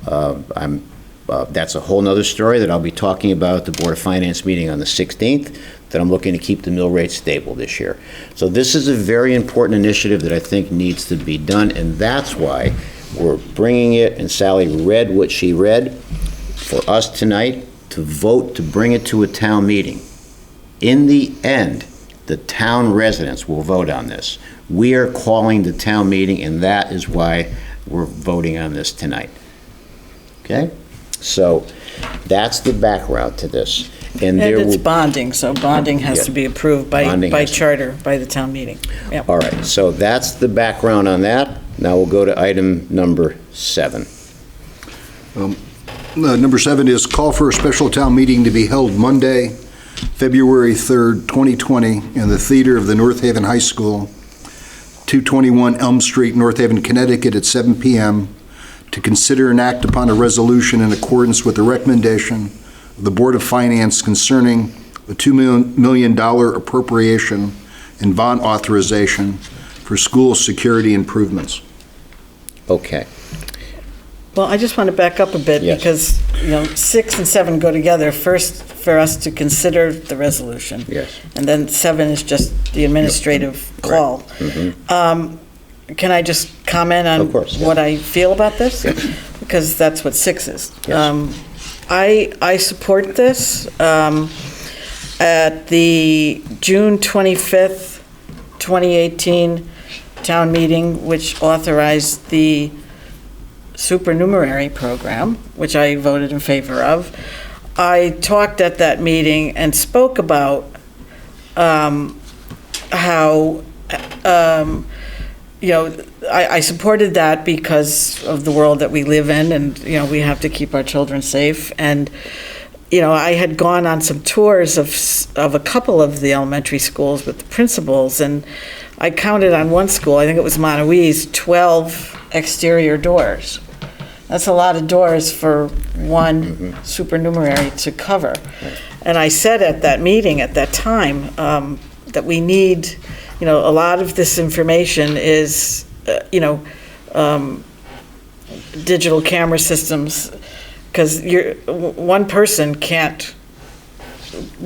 Speaker 2: That's a whole nother story that I'll be talking about at the Board of Finance meeting on the 16th. that I'm looking to keep the mill rate stable this year. So this is a very important initiative that I think needs to be done, and that's why we're bringing it, and Sally read what she read, for us tonight to vote to bring it to a town meeting. In the end, the town residents will vote on this. We are calling the town meeting, and that is why we're voting on this tonight. Okay? So that's the background to this.
Speaker 4: And
Speaker 2: there
Speaker 4: it's
Speaker 2: will,
Speaker 4: bonding, so bonding has to be approved
Speaker 2: Bonding
Speaker 4: by
Speaker 2: has to-
Speaker 4: charter, by the town meeting. Yep.
Speaker 2: all right, so that's the background on that. Now we'll go to item number 7.
Speaker 3: Number 7 is call for a special town meeting to be held Monday, February 3rd, 2020, in the theater of the North Haven High School, 221 Elm Street, North Haven, Connecticut, at 7 p.m., to consider and act upon a resolution in accordance with the recommendation of the Board of Finance concerning the $2 million appropriation and bond authorization for school security improvements.
Speaker 2: Okay.
Speaker 4: Well, I just want to back up a bit
Speaker 2: Yes.
Speaker 4: because, 6 and 7 go together. First, for us to consider the resolution.
Speaker 2: Yes.
Speaker 4: And then 7 is just the administrative call. Can I just comment on
Speaker 2: Of course, yeah.
Speaker 4: what I feel about this?
Speaker 2: Yes.
Speaker 4: Because that's what 6 is.
Speaker 2: Yes.
Speaker 4: I support this. At the June 25th, 2018 town meeting, which authorized the supernumerary program, which I voted in favor of, I talked at that meeting and spoke about how, I supported that because of the world that we live in, and, we have to keep our children safe. And, I had gone on some tours of a couple of the elementary schools with the principals, and I counted on one school, I think it was Montaouise, 12 exterior doors. That's a lot of doors for one supernumerary to cover. And I said at that meeting, at that time, that we need, a lot of this information is, digital camera systems, because one person can't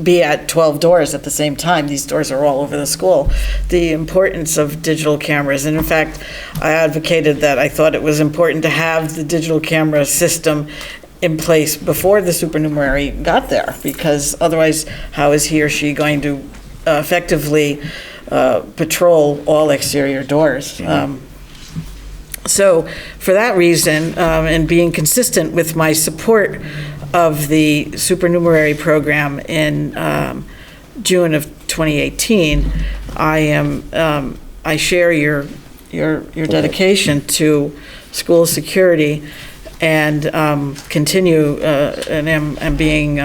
Speaker 4: be at 12 doors at the same time. These doors are all over the school. The importance of digital cameras, and in fact, I advocated that I thought it was important to have the digital camera system in place before the supernumerary got there, because otherwise, how is he or she going to effectively patrol all exterior doors? So for that reason, and being consistent with my support of the supernumerary program in June of 2018, I share your dedication to school security, and continue and am being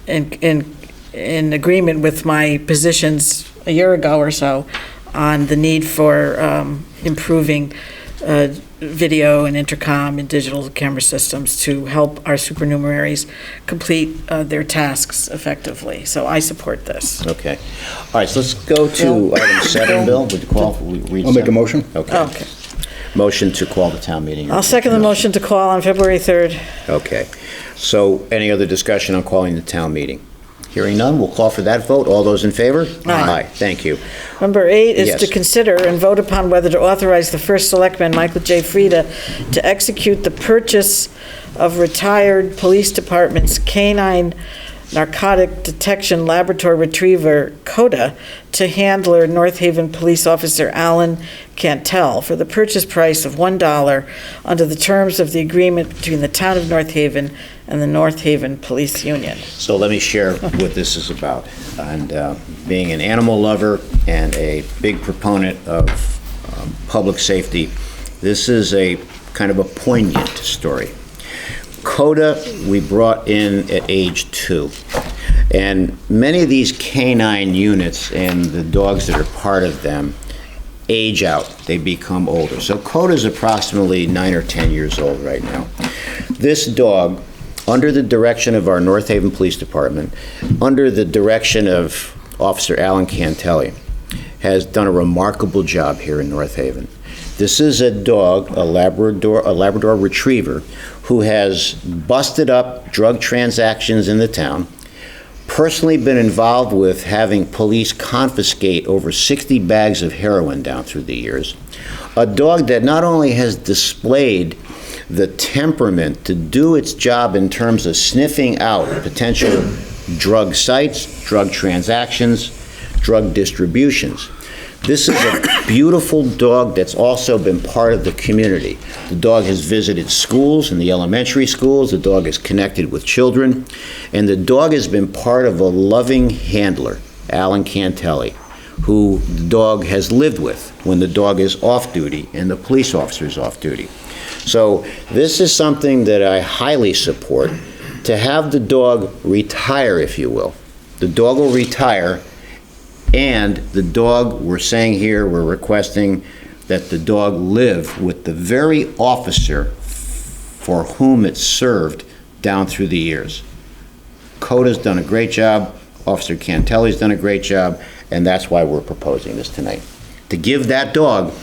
Speaker 4: in agreement with my positions a year ago or so on the need for improving video and intercom and digital camera systems to help our supernumeraries complete their tasks effectively. So I support this.
Speaker 2: Okay. All right, so let's go to item 7, Bill. Would you call? Read
Speaker 3: I'll make a
Speaker 2: 7?
Speaker 3: motion.
Speaker 2: Okay. Motion to call the town meeting.
Speaker 4: I'll second the motion to call on February 3rd.
Speaker 2: Okay. So any other discussion on calling the town meeting? Hearing none, we'll call for that vote. All those in favor?
Speaker 4: Aye.
Speaker 2: Thank you.
Speaker 4: Number 8 is
Speaker 2: Yes.
Speaker 4: to consider and vote upon whether to authorize the first selectman, Michael J. Frieda, to execute the purchase of retired police department's canine narcotic detection laboratory retriever, CODA, to handler North Haven Police Officer Alan Cantel for the purchase price of $1 under the terms of the agreement between the town of North Haven and the North Haven Police Union.
Speaker 2: So let me share what this is about. And being an animal lover and a big proponent of public safety, this is a kind of a poignant story. CODA, we brought in at age 2. And many of these canine units and the dogs that are part of them age out. They become older. So CODA is approximately 9 or 10 years old right now. This dog, under the direction of our North Haven Police Department, under the direction of Officer Alan Cantelli, has done a remarkable job here in North Haven. This is a dog, a Labrador retriever, who has busted up drug transactions in the town, personally been involved with having police confiscate over 60 bags of heroin down through the years. A dog that not only has displayed the temperament to do its job in terms of sniffing out potential drug sites, drug transactions, drug distributions. This is a beautiful dog that's also been part of the community. The dog has visited schools, in the elementary schools. The dog is connected with children. And the dog has been part of a loving handler, Alan Cantelli, who the dog has lived with when the dog is off duty and the police officer is off duty. So this is something that I highly support, to have the dog retire, if you will. The dog will retire, and the dog, we're saying here, we're requesting that the dog live with the very officer for whom it served down through the years. Coda's done a great job, Officer Cantelli's done a great job, and that's why we're proposing this tonight. To give that dog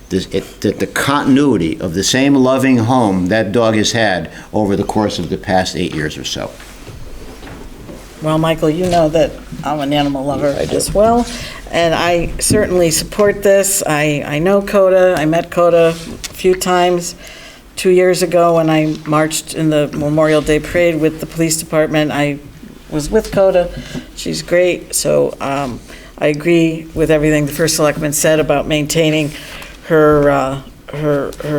Speaker 2: the continuity of the same loving home that dog has had over the course of the past 8 years or so.
Speaker 4: Well, Michael, you know that I'm an animal lover
Speaker 2: I do.
Speaker 4: as well, and I certainly support this. I know Coda. I met Coda a few times. 2 years ago, when I marched in the Memorial Day Parade with the police department, I was with Coda. She's great, so I agree with everything the first selectman said about maintaining her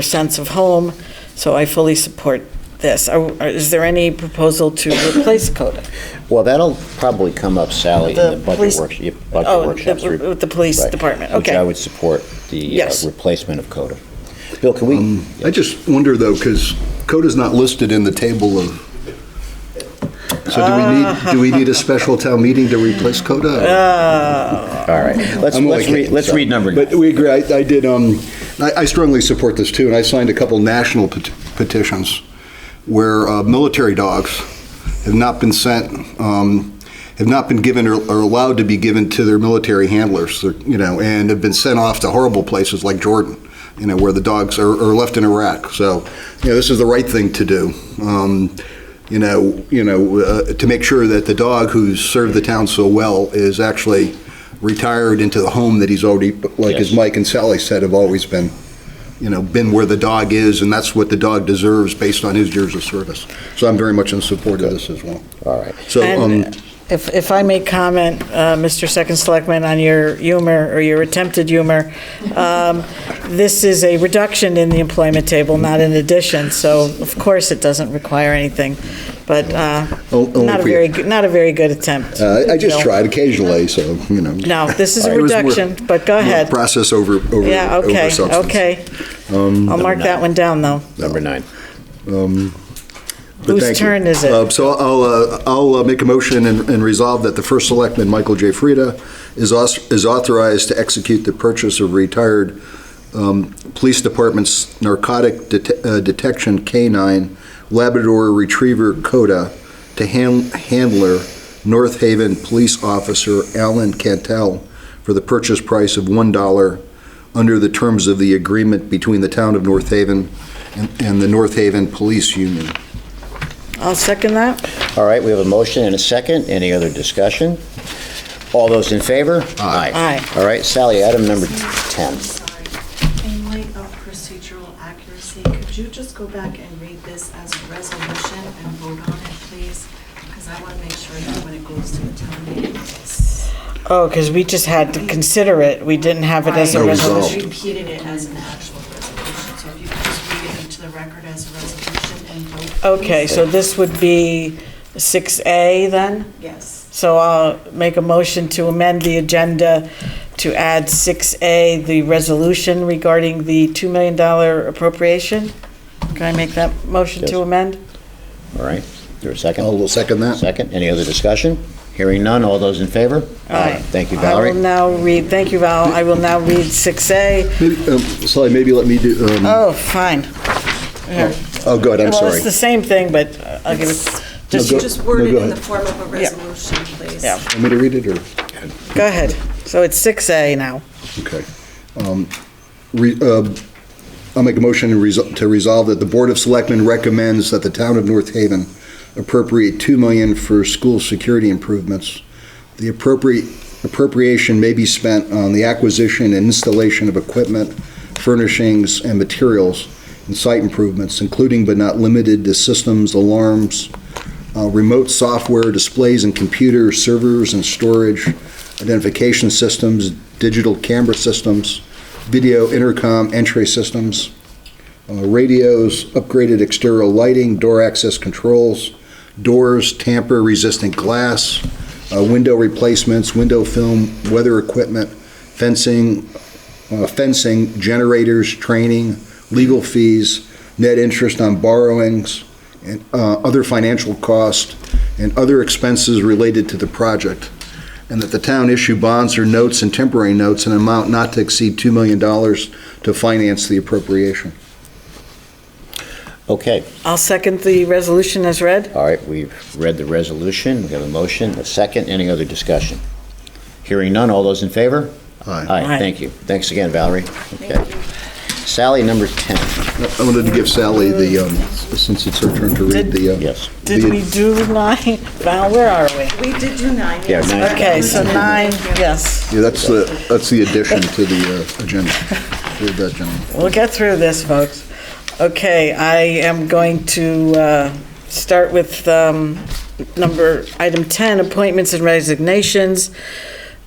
Speaker 4: sense of home, so I fully support this. Is there any proposal to replace Coda?
Speaker 2: Well, that'll probably come up, Sally, in the budget
Speaker 4: police-
Speaker 2: workshops.
Speaker 4: With the police
Speaker 2: Right.
Speaker 4: department,
Speaker 2: Which I
Speaker 4: okay.
Speaker 2: would support the
Speaker 4: Yes.
Speaker 2: replacement of Coda. Bill, can we?
Speaker 3: I just wonder, though, because Coda's not listed in the table of, so do we need a special town meeting to replace Coda?
Speaker 2: All right, let's
Speaker 3: I'm only
Speaker 2: read,
Speaker 3: kidding,
Speaker 2: let's
Speaker 3: so.
Speaker 2: read number 9.
Speaker 3: But we agree, I did, I strongly support this too, and I signed a couple national petitions where military dogs have not been sent, have not been given or allowed to be given to their military handlers, and have been sent off to horrible places like Jordan, where the dogs are left in Iraq. So, this is the right thing to do. To make sure that the dog who's served the town so well is actually retired into the home that he's already, like as
Speaker 2: Yes.
Speaker 3: Mike and Sally said, have always been, been where the dog is, and that's what the dog deserves based on his years of service. So I'm very much in support of this as well.
Speaker 2: All right.
Speaker 3: So,
Speaker 4: And if I may comment, Mr. Second Selectman, on your humor, or your attempted humor, this is a reduction in the employment table, not an addition, so of course it doesn't require anything, but
Speaker 3: Only
Speaker 4: not a
Speaker 3: for
Speaker 4: very
Speaker 3: you.
Speaker 4: good, not a very good attempt.
Speaker 3: I just
Speaker 4: No.
Speaker 3: tried occasionally, so,
Speaker 4: No, this is a
Speaker 3: It was more-
Speaker 4: reduction, but go ahead.
Speaker 3: Process over
Speaker 4: Yeah, okay,
Speaker 3: substance.
Speaker 4: okay. I'll mark that one down, though.
Speaker 2: Number 9.
Speaker 3: But
Speaker 4: Whose
Speaker 3: thank you.
Speaker 4: turn is it?
Speaker 3: So I'll make a motion and resolve that the first selectman, Michael J. Frieda, is authorized to execute the purchase of retired police department's narcotic detection canine Labrador Retriever Coda to handler North Haven Police Officer Alan Cantel for the purchase price of $1 under the terms of the agreement between the town of North Haven and the North Haven Police Union.
Speaker 4: I'll second that.
Speaker 2: All right, we have a motion and a second. Any other discussion? All those in favor? Aye.
Speaker 4: Aye.
Speaker 2: All right, Sally, item number 10.
Speaker 5: In light of procedural accuracy, could you just go back and read this as a resolution and vote on it, please? Because I want to make sure that when it goes to the town meeting, it's...
Speaker 4: Oh, because we just had to consider it, we didn't have it as a
Speaker 5: I
Speaker 4: resolution.
Speaker 5: repeated it as an actual resolution, so if you could just read it into the record as a resolution and vote.
Speaker 4: Okay, so this would be 6A then?
Speaker 5: Yes.
Speaker 4: So I'll make a motion to amend the agenda to add 6A, the resolution regarding the $2 million appropriation. Can I make that motion to
Speaker 2: Yes.
Speaker 4: amend?
Speaker 2: All right, is there a second?
Speaker 3: I'll second that.
Speaker 2: Second, any other discussion? Hearing none, all those in favor?
Speaker 4: Aye.
Speaker 2: Thank you,
Speaker 4: I
Speaker 2: Valerie.
Speaker 4: will now read, thank you, Val, I will now read 6A.
Speaker 3: Maybe, Sally, maybe let me do,
Speaker 4: Oh, fine. Here.
Speaker 3: oh, good, I'm
Speaker 4: Well,
Speaker 3: sorry.
Speaker 4: it's the same thing, but I'll give it, just,
Speaker 3: go-
Speaker 5: Just word
Speaker 3: no,
Speaker 5: it
Speaker 3: go
Speaker 5: in the
Speaker 3: ahead.
Speaker 5: form of a resolution, please.
Speaker 4: yeah,
Speaker 3: Want me to read it, or?
Speaker 4: go ahead. So it's 6A now.
Speaker 3: Okay. I'll make a motion to resolve that the Board of Selectmen recommends that the town of North Haven appropriate $2 million for school security improvements. The appropriation may be spent on the acquisition and installation of equipment, furnishings, and materials, and site improvements, including but not limited to systems, alarms, remote software, displays and computers, servers and storage, identification systems, digital camera systems, video intercom entry systems, radios, upgraded exterior lighting, door access controls, doors, tamper-resistant glass, window replacements, window film, weather equipment, fencing, generators, training, legal fees, net interest on borrowings, and other financial costs, and other expenses related to the project, and that the town issue bonds or notes and temporary notes in an amount not to exceed $2 million to finance the appropriation.
Speaker 2: Okay,
Speaker 4: I'll second the resolution as read.
Speaker 2: all right, we've read the resolution, we have a motion, a second, any other discussion? Hearing none, all those in favor?
Speaker 3: Aye.
Speaker 2: Aye,
Speaker 4: Aye.
Speaker 2: thank you. Thanks again, Valerie. Okay. Sally, number 10.
Speaker 3: I wanted to give Sally the, since it's her turn to read the...
Speaker 2: Yes.
Speaker 4: Did we do 9? Val, where are we?
Speaker 5: We did do 9,
Speaker 2: Yeah,
Speaker 5: yes.
Speaker 2: 9.
Speaker 4: Okay, so 9, yes.
Speaker 3: Yeah, that's the addition to the agenda. Read that, gentlemen.
Speaker 4: We'll get through this, folks. Okay, I am going to start with item 10, appointments and resignations.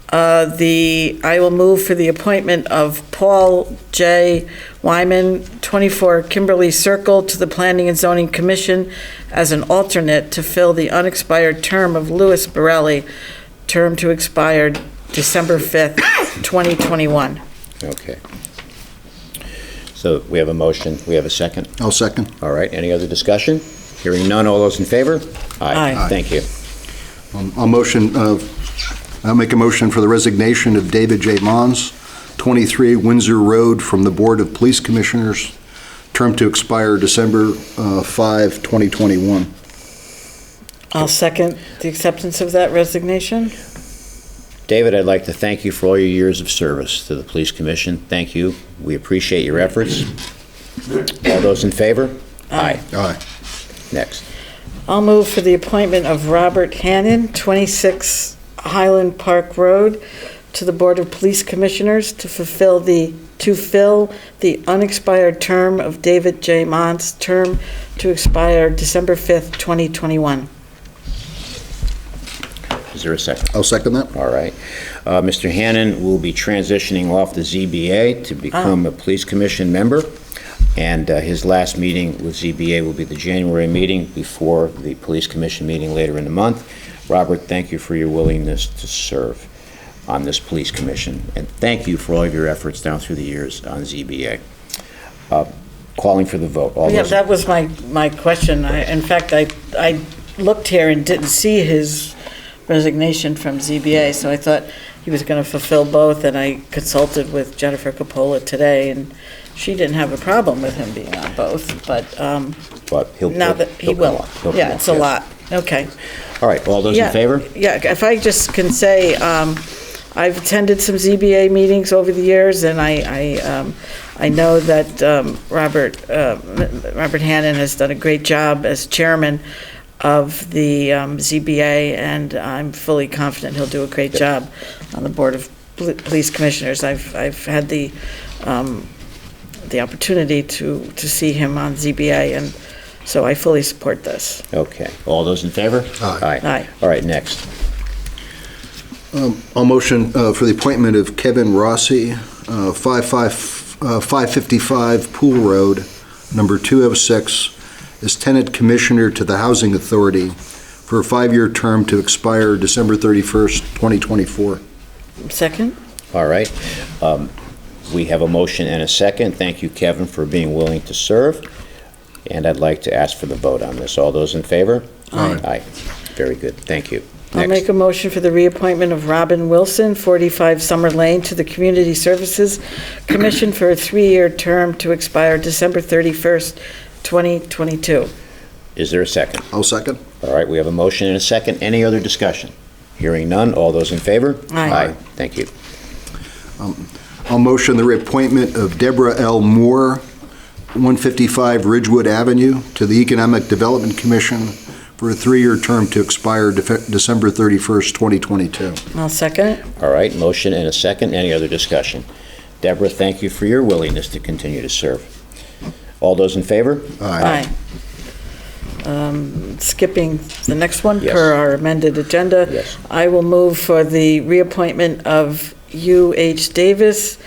Speaker 4: I will move for the appointment of Paul J. Wyman, 24 Kimberly Circle, to the Planning and Zoning Commission as an alternate to fill the unexpired term of Louis Borelli, term to expire December 5th, 2021.
Speaker 2: Okay. So we have a motion, we have a second.
Speaker 3: I'll second.
Speaker 2: All right, any other discussion? Hearing none, all those in favor?
Speaker 4: Aye.
Speaker 2: Thank you.
Speaker 3: I'll make a motion for the resignation of David J. Mons, 23 Windsor Road, from the Board of Police Commissioners, term to expire December 5, 2021.
Speaker 4: I'll second the acceptance of that resignation.
Speaker 2: David, I'd like to thank you for all your years of service to the Police Commission. Thank you. We appreciate your efforts. All those in favor?
Speaker 4: Aye.
Speaker 3: Aye.
Speaker 2: Next.
Speaker 4: I'll move for the appointment of Robert Hannon, 26 Highland Park Road, to the Board of Police Commissioners to fill the unexpired term of David J. Mons, term to expire December 5th, 2021.
Speaker 2: Is there a second?
Speaker 3: I'll second that.
Speaker 2: All right. Mr. Hannon will be transitioning off the ZBA to become a Police Commission member, and his last meeting with ZBA will be the January meeting before the Police Commission meeting later in the month. Robert, thank you for your willingness to serve on this Police Commission, and thank you for all of your efforts down through the years on ZBA. Calling for the vote. All
Speaker 4: Yeah,
Speaker 2: those-
Speaker 4: that was my question. In fact, I looked here and didn't see his resignation from ZBA, so I thought he was going to fulfill both, and I consulted with Jennifer Coppola today, and she didn't have a problem with him being on both, but
Speaker 2: he'll
Speaker 4: now that he
Speaker 2: he'll come
Speaker 4: will.
Speaker 2: on. He'll come
Speaker 4: Yeah,
Speaker 2: on,
Speaker 4: it's a
Speaker 2: yes.
Speaker 4: lot. Okay.
Speaker 2: All right, all those in
Speaker 4: Yeah,
Speaker 2: favor?
Speaker 4: Yeah, if I just can say, I've attended some ZBA meetings over the years, and I know that Robert Hannon has done a great job as chairman of the ZBA, and I'm fully confident he'll do a great job on the Board of Police Commissioners. I've had the opportunity to see him on ZBA, and so I fully support this.
Speaker 2: Okay, all those in favor?
Speaker 3: Aye.
Speaker 4: Aye.
Speaker 2: All right, next.
Speaker 3: I'll motion for the appointment of Kevin Rossi, 555 Pool Road, number 206, as tenant commissioner to the Housing Authority for a 5-year term to expire December 31st, 2024.
Speaker 4: Second?
Speaker 2: All right. We have a motion and a second. Thank you, Kevin, for being willing to serve. And I'd like to ask for the vote on this. All those in favor?
Speaker 3: Aye.
Speaker 2: Aye. Very good. Thank you.
Speaker 4: I'll
Speaker 2: Next.
Speaker 4: make a motion for the reappointment of Robin Wilson, 45 Summer Lane, to the Community Services Commission for a 3-year term to expire December 31st, 2022.
Speaker 2: Is there a second?
Speaker 3: I'll second.
Speaker 2: All right, we have a motion and a second. Any other discussion? Hearing none. All those in favor?
Speaker 4: Aye.
Speaker 2: Thank you.
Speaker 3: I'll motion the reappointment of Deborah L. Moore, 155 Ridgewood Avenue, to the Economic Development Commission for a 3-year term to expire December 31st, 2022.
Speaker 4: I'll second it.
Speaker 2: All right, motion and a second. Any other discussion? Deborah, thank you for your willingness to continue to serve. All those in favor?
Speaker 4: Aye. Skipping the next one
Speaker 2: Yes.
Speaker 4: per our amended agenda.
Speaker 2: Yes.
Speaker 4: I will move for the reappointment of U.H. Davis,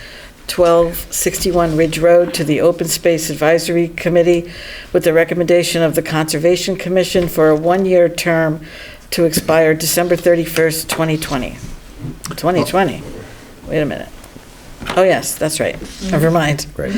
Speaker 4: 1261 Ridge Road, to the Open Space Advisory Committee with the recommendation of the Conservation Commission for a 1-year term to expire December 31st, 2020. 2020? Wait a minute. Oh, yes, that's right. Never mind.
Speaker 2: Great.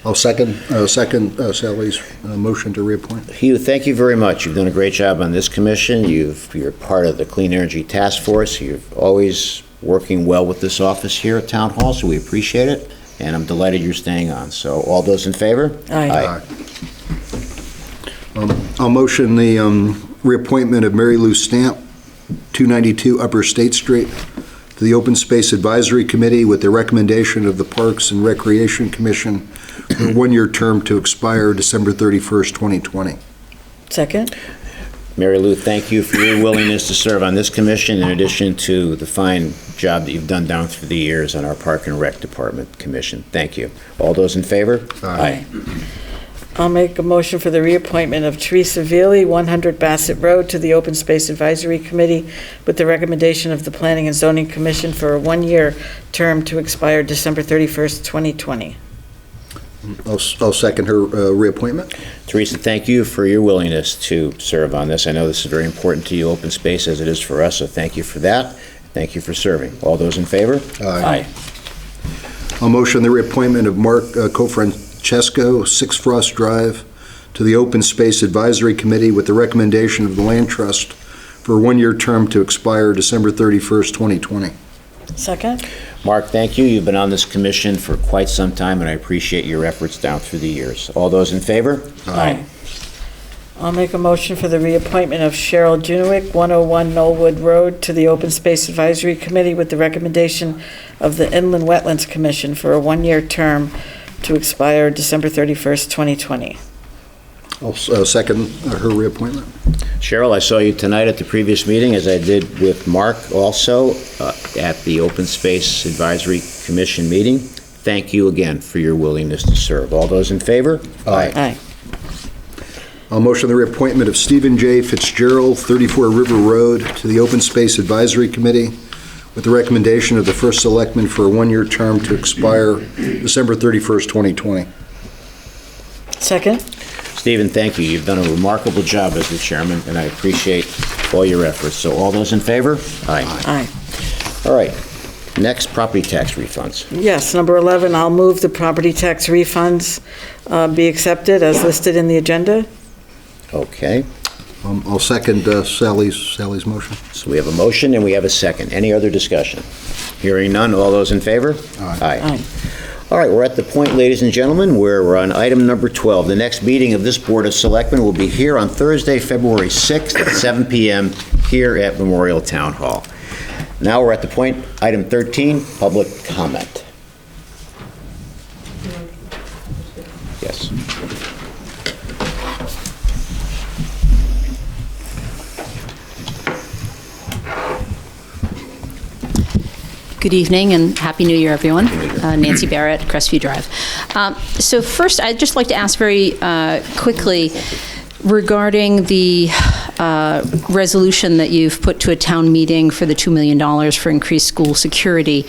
Speaker 3: I'll second Sally's motion to reappoint.
Speaker 2: Hugh, thank you very much. You've done a great job on this commission. You're part of the Clean Energy Task Force. You're always working well with this office here at Town Hall, so we appreciate it, and I'm delighted you're staying on. So all those in favor?
Speaker 4: Aye.
Speaker 3: I'll motion the reappointment of Mary Lou Stamp, 292 Upper State Street, to the Open Space Advisory Committee with the recommendation of the Parks and Recreation Commission for a 1-year term to expire December 31st, 2020.
Speaker 4: Second?
Speaker 2: Mary Lou, thank you for your willingness to serve on this commission, in addition to the fine job that you've done down through the years on our Park and Rec Department Commission. Thank you. All those in favor?
Speaker 3: Aye.
Speaker 4: I'll make a motion for the reappointment of Teresa Veely, 100 Bassett Road, to the Open Space Advisory Committee with the recommendation of the Planning and Zoning Commission for a 1-year term to expire December 31st, 2020.
Speaker 3: I'll second her reappointment.
Speaker 2: Teresa, thank you for your willingness to serve on this. I know this is very important to you, open space, as it is for us, so thank you for that. Thank you for serving. All those in favor?
Speaker 3: Aye. I'll motion the reappointment of Mark Cofrancesco, 6 Frost Drive, to the Open Space Advisory Committee with the recommendation of the Land Trust for a 1-year term to expire December 31st, 2020.
Speaker 4: Second?
Speaker 2: Mark, thank you. You've been on this commission for quite some time, and I appreciate your efforts down through the years. All those in favor?
Speaker 4: Aye. I'll make a motion for the reappointment of Cheryl Junewick, 101 Knollwood Road, to the Open Space Advisory Committee with the recommendation of the Inland Wetlands Commission for a 1-year term to expire December 31st, 2020.
Speaker 3: I'll second her reappointment.
Speaker 2: Cheryl, I saw you tonight at the previous meeting, as I did with Mark also, at the Open Space Advisory Commission meeting. Thank you again for your willingness to serve. All those in favor?
Speaker 4: Aye.
Speaker 3: I'll motion the reappointment of Stephen J. Fitzgerald, 34 River Road, to the Open Space Advisory Committee with the recommendation of the first selectman for a 1-year term to expire December 31st, 2020.
Speaker 2: Stephen,
Speaker 4: Second?
Speaker 2: thank you. You've done a remarkable job as the chairman, and I appreciate all your efforts. So all those in favor? Aye.
Speaker 4: Aye.
Speaker 2: All right. Next, property tax refunds.
Speaker 4: Yes, number 11, I'll move the property tax refunds be accepted as listed in the agenda.
Speaker 2: Okay.
Speaker 3: I'll second Sally's motion.
Speaker 2: So we have a motion and we have a second. Any other discussion? Hearing none. All those in favor?
Speaker 3: Aye.
Speaker 4: Aye.
Speaker 2: All right, we're at the point, ladies and gentlemen, where we're on item number 12. The next meeting of this Board of Selectmen will be here on Thursday, February 6th at 7 p.m. here at Memorial Town Hall. Now we're at the point, item 13, public comment. Yes.
Speaker 6: Good evening and Happy New Year, everyone. Nancy Barrett, Crestview Drive. So first, I'd just like to ask very quickly regarding the resolution that you've put to a town meeting for the $2 million for increased school security.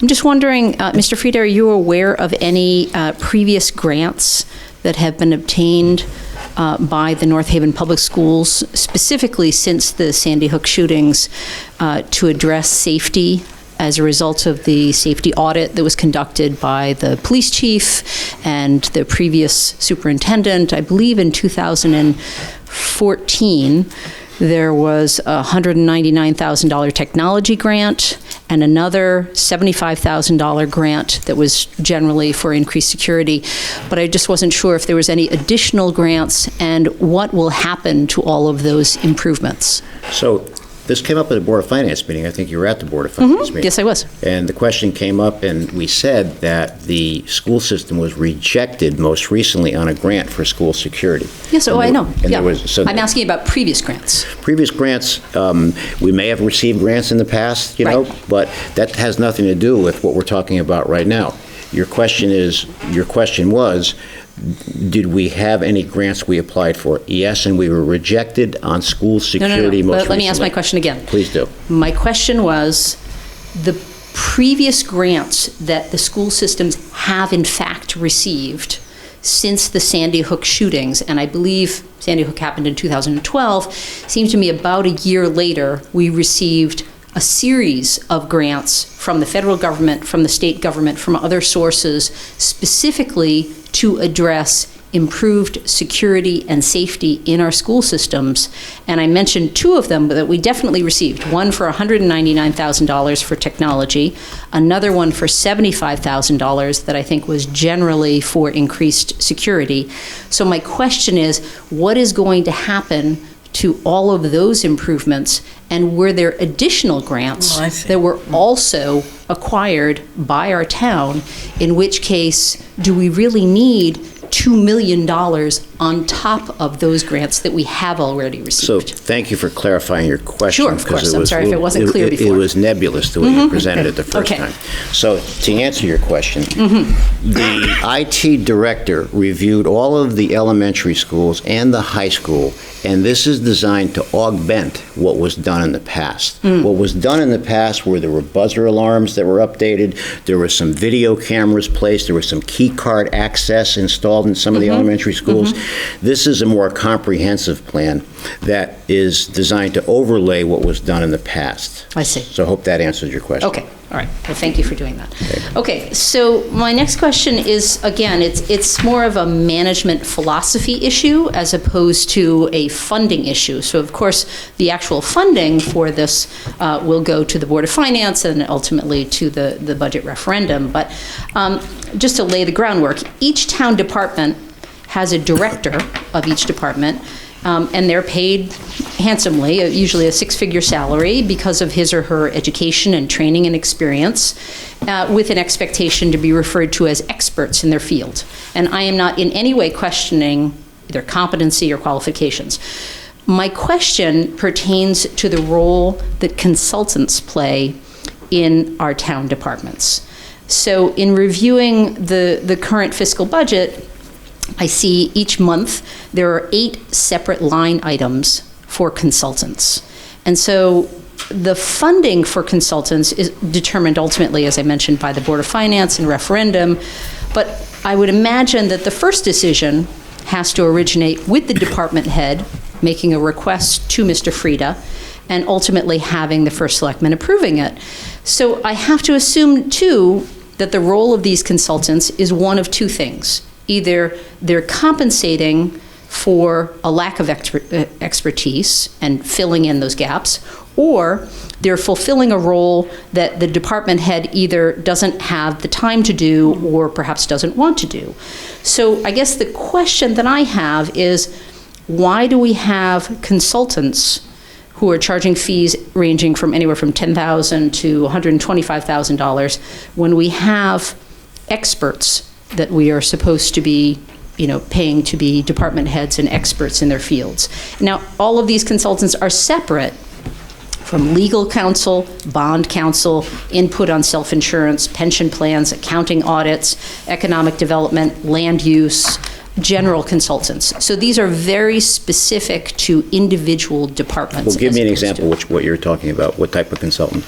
Speaker 6: I'm just wondering, Mr. Frieda, are you aware of any previous grants that have been obtained by the North Haven Public Schools, specifically since the Sandy Hook shootings, to address safety as a result of the safety audit that was conducted by the police chief and the previous superintendent? I believe in 2014, there was a $199,000 technology grant and another $75,000 grant that was generally for increased security. But I just wasn't sure if there was any additional grants and what will happen to all of those improvements.
Speaker 2: So this came up at the Board of Finance meeting. I think you were at the Board of Finance meeting.
Speaker 6: Yes, I was.
Speaker 2: And the question came up, and we said that the school system was rejected most recently on a grant for school security.
Speaker 6: Yes,
Speaker 2: And
Speaker 6: I
Speaker 2: there-
Speaker 6: know.
Speaker 2: and
Speaker 6: Yeah.
Speaker 2: there was- so
Speaker 6: I'm asking about previous grants.
Speaker 2: previous grants, we may have received grants in the past, you know,
Speaker 6: Right.
Speaker 2: but that has nothing to do with what we're talking about right now. Your question was, did we have any grants we applied for? Yes, and we were rejected on school
Speaker 6: No,
Speaker 2: security most
Speaker 6: Let me ask my
Speaker 2: recently.
Speaker 6: question again.
Speaker 2: Please do.
Speaker 6: My question was, the previous grants that the school systems have in fact received since the Sandy Hook shootings, and I believe Sandy Hook happened in 2012, seems to me about a year later, we received a series of grants from the federal government, from the state government, from other sources, specifically to address improved security and safety in our school systems. And I mentioned two of them that we definitely received. One for $199,000 for technology, another one for $75,000 that I think was generally for increased security. So my question is, what is going to happen to all of those improvements, and were there additional grants
Speaker 4: Oh, I see.
Speaker 6: that were also acquired by our town, in which case, do we really need $2 million on top of those grants that we have already
Speaker 2: So
Speaker 6: received?
Speaker 2: thank you for clarifying your question.
Speaker 6: Sure, of
Speaker 2: because
Speaker 6: course.
Speaker 2: it
Speaker 6: I'm
Speaker 2: was
Speaker 6: sorry if it wasn't clear
Speaker 2: It
Speaker 6: before.
Speaker 2: was nebulous the way you presented it the first
Speaker 6: Okay.
Speaker 2: time. So to answer your question, the IT director reviewed all of the elementary schools and the high school, and this is designed to augment what was done in the past. What was done in the past were there were buzzer alarms that were updated, there were some video cameras placed, there was some key card access installed in some of the elementary schools. This is a more comprehensive plan that is designed to overlay what was done in the past.
Speaker 6: I see.
Speaker 2: So I hope that answers your question.
Speaker 6: Okay, all right. Well, thank you for doing that. Okay, so my next question is, again, it's more of a management philosophy issue as opposed to a funding issue. So of course, the actual funding for this will go to the Board of Finance and ultimately to the budget referendum. But just to lay the groundwork, each town department has a director of each department, and they're paid handsomely, usually a six-figure salary because of his or her education and training and experience, with an expectation to be referred to as experts in their field. And I am not in any way questioning their competency or qualifications. My question pertains to the role that consultants play in our town departments. So in reviewing the current fiscal budget, I see each month there are 8 separate line items for consultants. And so the funding for consultants is determined ultimately, as I mentioned, by the Board of Finance and referendum. But I would imagine that the first decision has to originate with the department head making a request to Mr. Frieda and ultimately having the first selectman approving it. So I have to assume, too, that the role of these consultants is one of two things. Either they're compensating for a lack of expertise and filling in those gaps, or they're fulfilling a role that the department head either doesn't have the time to do or perhaps doesn't want to do. So I guess the question that I have is, why do we have consultants who are charging fees ranging from anywhere from $10,000 to $125,000 when we have experts that we are supposed to be, paying to be department heads and experts in their fields? Now, all of these consultants are separate from legal counsel, bond counsel, input on self-insurance, pension plans, accounting audits, economic development, land use, general consultants. So these are very specific to individual departments.
Speaker 2: Well, give me an
Speaker 6: as opposed
Speaker 2: example, what you're talking about, what type of consultant?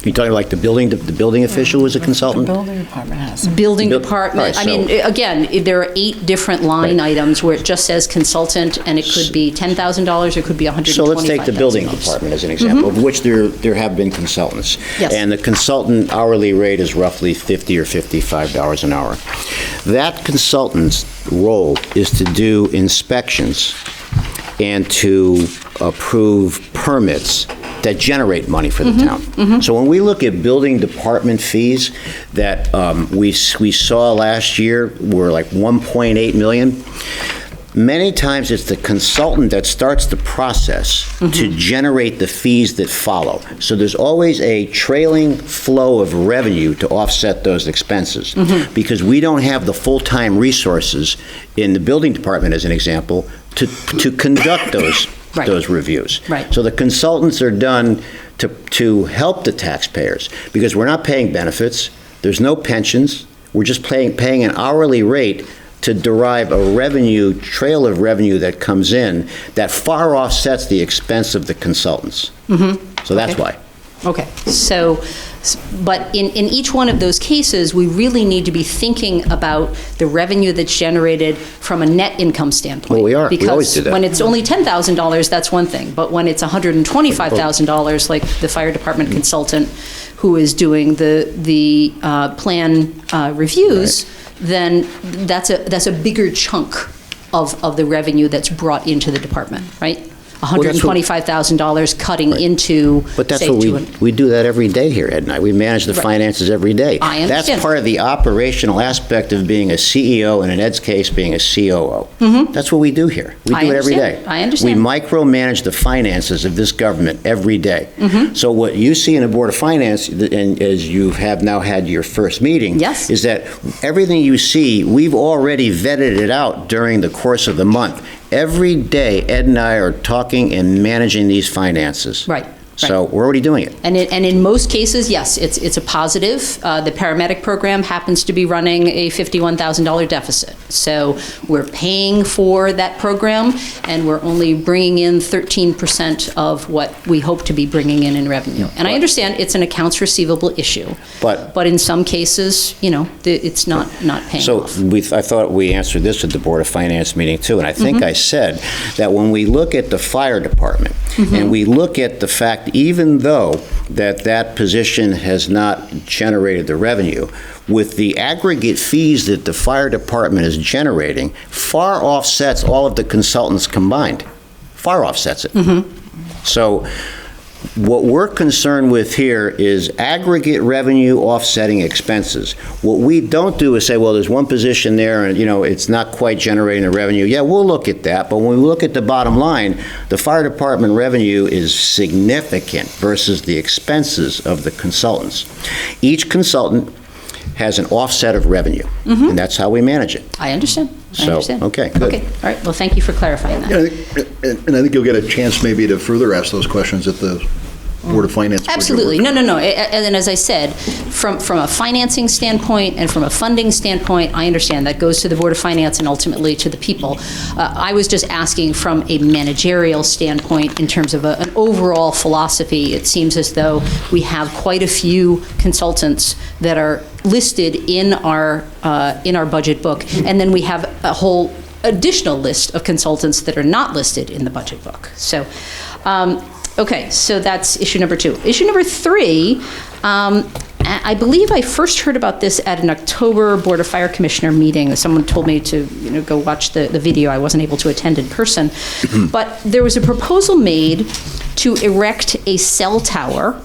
Speaker 2: You're talking like the building official is a consultant?
Speaker 4: The building department has.
Speaker 6: Building
Speaker 2: Buil-
Speaker 6: department,
Speaker 2: All right,
Speaker 6: I mean, again, there are 8 different line items where it just says consultant, and it could be $10,000, it could be $125,000.
Speaker 2: So let's take the building department as an example, of which there have been consultants.
Speaker 6: Yes.
Speaker 2: And the consultant hourly rate is roughly $50 or $55 an hour. That consultant's role is to do inspections and to approve permits that generate money for the town. So when we look at building department fees that we saw last year were like 1.8 million, Many times it's the consultant that starts the process to generate the fees that follow. So there's always a trailing flow of revenue to offset those expenses. Because we don't have the full-time resources in the building department, as an example, to conduct those
Speaker 6: Right.
Speaker 2: those reviews.
Speaker 6: Right.
Speaker 2: So the consultants are done to help the taxpayers, because we're not paying benefits, there's no pensions, we're just paying an hourly rate to derive a revenue, trail of revenue that comes in that far offsets the expense of the consultants. So that's
Speaker 6: Okay.
Speaker 2: why.
Speaker 6: Okay, so, but in each one of those cases, we really need to be thinking about the revenue that's generated from a net income standpoint.
Speaker 2: Well, we are. We always do that.
Speaker 6: Because when it's only $10,000, that's one thing, but when it's $125,000, like the fire department consultant who is doing the plan reviews, then that's a bigger chunk of the revenue that's brought into the department, right? $125,000 cutting into,
Speaker 2: But that's
Speaker 6: say,
Speaker 2: what we do that every day here, Ed and I. We manage the
Speaker 6: Right.
Speaker 2: finances every day.
Speaker 6: I understand.
Speaker 2: That's part of the operational aspect of being a CEO, and in Ed's case, being a COO. That's what we do here. We
Speaker 6: I
Speaker 2: do it every day.
Speaker 6: understand. I understand.
Speaker 2: We micromanage the finances of this government every day. So what you see in the Board of Finance, and as you have now had your first meeting,
Speaker 6: Yes.
Speaker 2: is that everything you see, we've already vetted it out during the course of the month. Every day, Ed and I are talking and managing these finances.
Speaker 6: Right.
Speaker 2: So we're already doing it.
Speaker 6: And in most cases, yes, it's a positive. The paramedic program happens to be running a $51,000 deficit. So we're paying for that program, and we're only bringing in 13% of what we hope to be bringing in revenue. And I understand it's an accounts receivable issue.
Speaker 2: But
Speaker 6: in some cases, it's not paying
Speaker 2: So
Speaker 6: off.
Speaker 2: I thought we answered this at the Board of Finance meeting too, and I think I said that when we look at the fire department, and we look at the fact, even though that position has not generated the revenue, with the aggregate fees that the fire department is generating, far offsets all of the consultants combined. Far offsets it. So what we're concerned with here is aggregate revenue offsetting expenses. What we don't do is say, well, there's one position there and, it's not quite generating the revenue. Yeah, we'll look at that, but when we look at the bottom line, the fire department revenue is significant versus the expenses of the consultants. Each consultant has an offset of revenue, and that's how we manage it.
Speaker 6: I understand.
Speaker 2: So, okay, good.
Speaker 6: Okay, all right. Well, thank you for clarifying that.
Speaker 3: And I think you'll get a chance maybe to further ask those questions at the Board of Finance.
Speaker 6: Absolutely. No. And as I said, from a financing standpoint and from a funding standpoint, I understand that goes to the Board of Finance and ultimately to the people. I was just asking from a managerial standpoint in terms of an overall philosophy. It seems as though we have quite a few consultants that are listed in our budget book, and then we have a whole additional list of consultants that are not listed in the budget book. So, okay, so that's issue number 2. Issue number 3, I believe I first heard about this at an October Board of Fire Commissioner meeting. Someone told me to go watch the video. I wasn't able to attend in person. But there was a proposal made to erect a cell tower